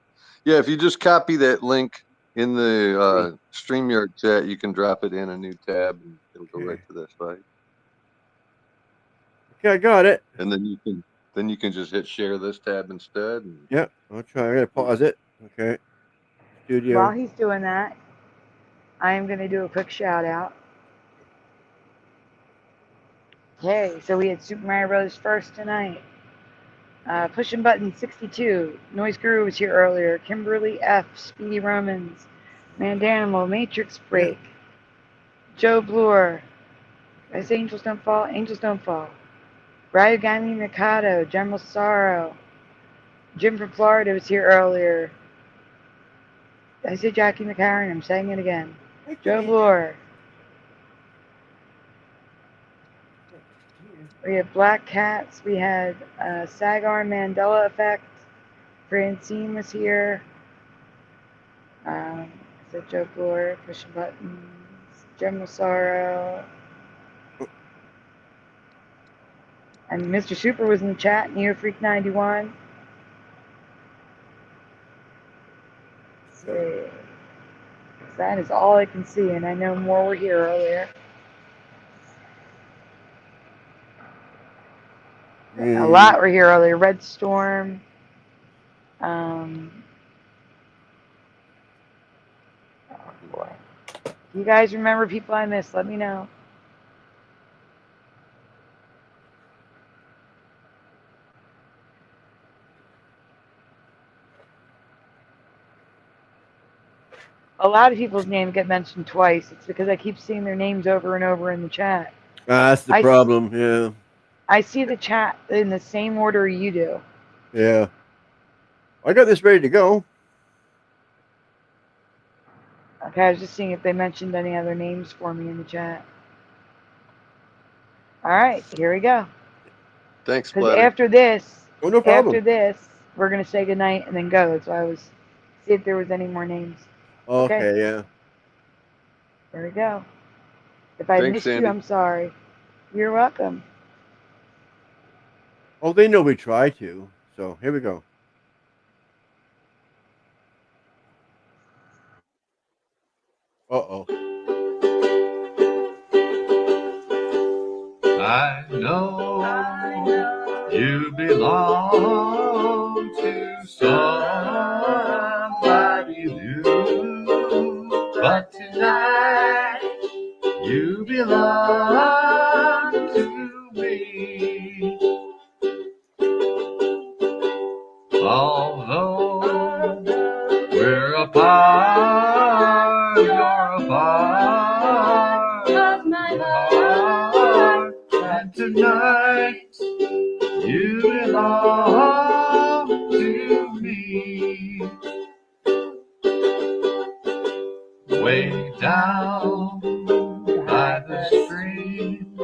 Yeah, if you just copy that link in the StreamYard chat, you can drop it in a new tab and it'll go right
Okay.
to that site.
Okay, I got it.
And then you can just hit share this tab instead. And
Yep. I'll try. I gotta pause it. Okay.
While
Studio.
he's doing that, I am gonna do a quick shout out. Okay, so we had Super Mario Bros. First tonight. Pushing Button 62. Noise Guru was here earlier. Kimberly F. Speedy Romans. Mandanimal. Matrix Break. Joe Bloor. As Angels Don't Fall. Angels Don't Fall. Ryugami Mikado. General Sorrow. Jim from Florida was here earlier. I said Jackie McCarran. I'm saying it again.
Hi,
Joe
Jimmy.
Bloor. We had Black Cats. We had Sagar Mandela Effect. Francine was here. So Joe Bloor, pushing buttons. General Sorrow. And Mr. Super was in the chat. Neo Freak 91. So that is all I can see, and I know more were here earlier. A lot were here earlier. Red Storm. Oh boy. If you guys remember people I missed, let me know. A lot of people's names get mentioned twice. It's because I keep seeing their names over and over in the chat.
That's the problem. Yeah.
I see the chat in the same order you do.
Yeah. I got this ready to go.
Okay, I was just seeing if they mentioned any other names for me in the chat. All right, here we go.
thanks,
Because
Splatter.
after this,
Oh, no problem.
we're gonna say goodnight and then go. So I was see if there was any more names.
Okay. Yeah.
There we go. If I
Thanks,
missed you,
Sandy.
I'm sorry. You're welcome.
Oh, they know we try to. So here we go. Uh oh.
know you belong to somebody new, but tonight you belong to me. Although we're apart, you're a part of my heart, and tonight you belong to me. Way down by the stream,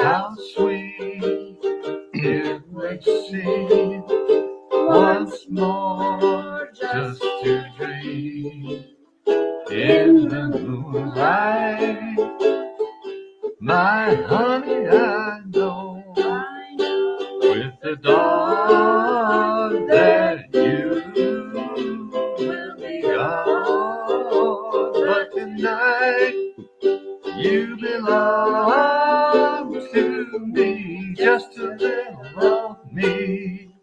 how sweet it would seem once more just to dream in the moonlight. My honey, I know with the dawn that you will be gone, but tonight you belong to me, just a little of me.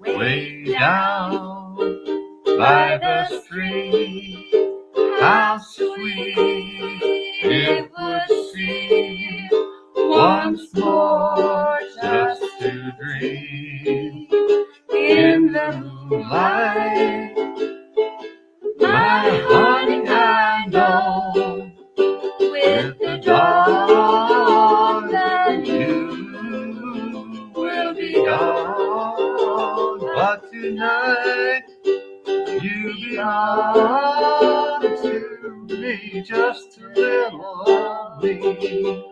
Way down by the stream, how sweet it would seem once more just to dream in the moonlight. My honey, I know with the dawn that you will be gone, but tonight you belong to me, just a little of me.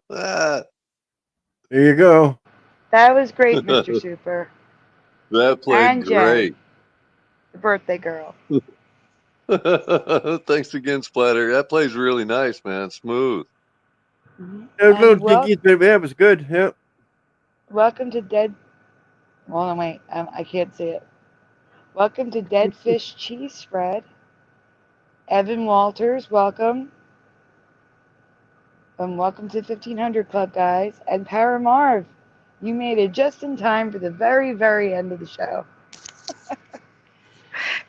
That
There you go.
That was great, Mr. Super.
played
And Jen,
great.
the birthday girl.
Thanks again, Splatter. That plays really nice, man. Smooth.
It was a little
And
jinky, but yeah, it was good. Yep.
welcome to Dead. Hold on, wait. I can't see it. Welcome to Dead Fish Cheese Spread. Evan Walters, welcome. And welcome to 1500 Club, guys. And Paramarv, you made it just in time for the very, very end of the show.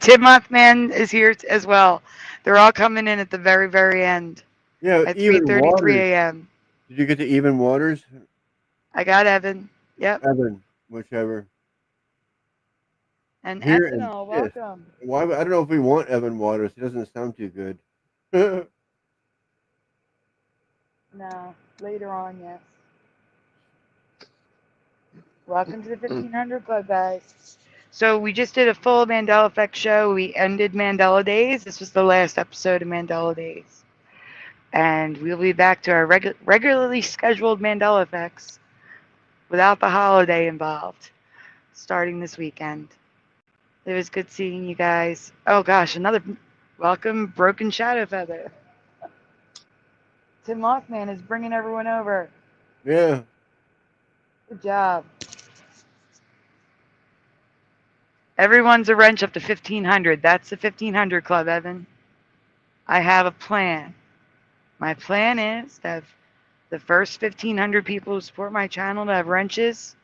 Tim Mothman is here as well. They're all coming in at the very, very end
Yeah,
at
even
3:33
Waters.
a.m.
Did you get to even Waters?
I got Evan. Yep.
Evan, whichever.
And
Here and
Ethanol,
this.
welcome.
Why? I don't know if we want Evan Waters. He doesn't sound too good.
No, later on, yes. Welcome to the 1500 Club, guys. So we just did a full Mandela Effect show. We ended Mandela Days. This was the last episode of Mandela Days. And we'll be back to our regularly scheduled Mandela Effects without the holiday involved, starting this weekend. It was good seeing you guys. Oh gosh, another welcome, Broken Shadow Feather. Tim Mothman is bringing everyone over.
Yeah.
Good job. Everyone's a wrench up to 1500. That's the 1500 Club, Evan. I have a plan. My plan is to have the first 1500 people who support my channel to have wrenches.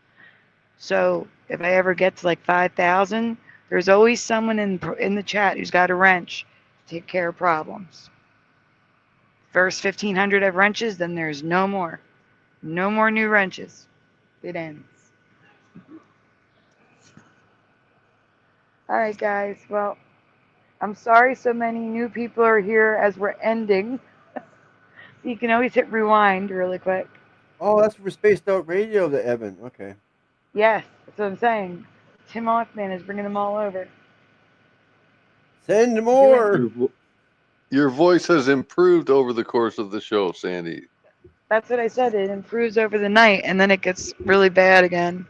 So if I ever get to like 5,000, there's always someone in the chat who's got a wrench to take care of problems. First 1500 have wrenches, then there's no more. No more new wrenches. It ends. All right, guys. Well, I'm sorry so many new people are here as we're ending. You can always hit rewind really quick.
Oh, that's for Spaced Out Radio, the Evan. Okay.
Yes, that's what I'm saying. Tim Hoffman is bringing them all over.
Send more.
Your voice has improved over the course of the show, Sandy.
That's what I said. It improves over the night, and then it gets really bad again.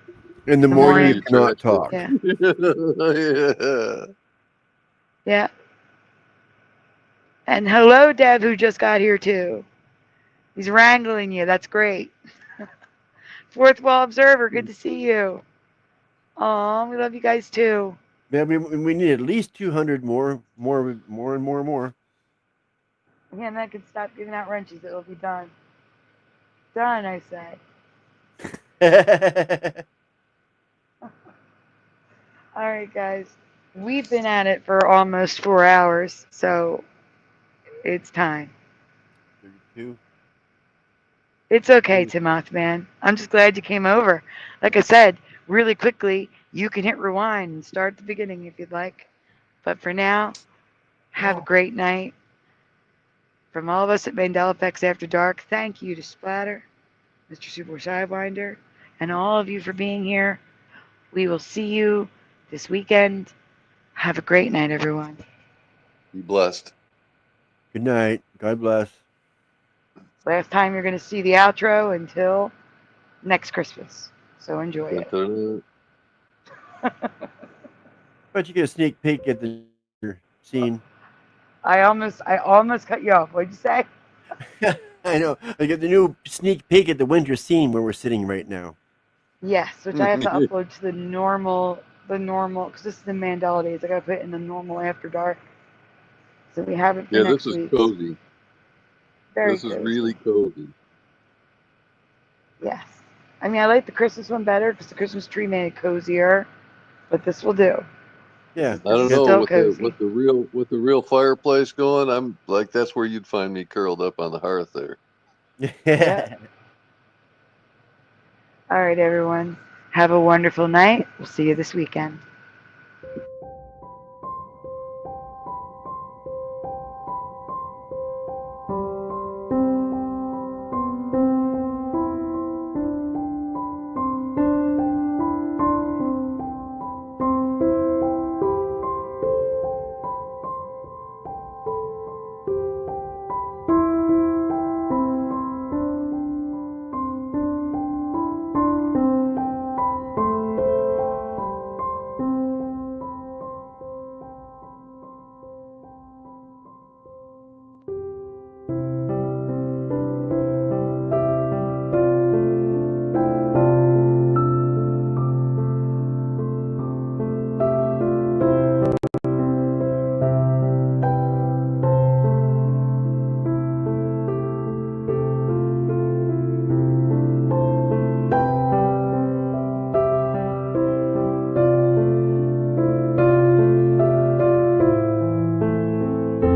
In the
The
morning,
morning.
you cannot talk.
Yeah.
Yeah.
Yeah. And hello, Deb, who just got here too. He's wrangling you. That's great. Fourth Wall Observer, good to see you. Aw, we love you guys too.
Yeah, we need at least 200 more.
Yeah, and that could stop giving out wrenches. It'll be done. Done, I say. All right, guys. We've been at it for almost 4 hours, so it's time.
32.
It's okay, Timoth, man. I'm just glad you came over. Like I said, really quickly, you can hit rewind and start at the beginning if you'd like. But for now, have a great night. From all of us at Mandela Effects After Dark, thank you to Splatter, Mr. Super Sidewinder, and all of you for being here. We will see you this weekend. Have a great night, everyone.
Be blessed.
Good night. God bless.
Last time you're going to see the outro until next Christmas. So enjoy it.
But you get a sneak peek at the scene.
I almost cut you off. What'd you say?
I know. I get the new sneak peek at the winter scene where we're sitting right now.
Yes, which I have to upload to the normal, because this is the Mandela Days. I got to put it in the normal After Dark. So we have it for next
this is
week.
cozy.
Very
This is
cozy.
really cozy.
Yes. I mean, I like the Christmas one better because the Christmas tree made it cozier, but this will do.
Yeah.
I don't
This is
know
still
with
cozy.
the real fireplace going. I'm like that's where you'd find me curled up on the hearth there.
Yeah. All right, everyone. Have a wonderful night. We'll see you this weekend.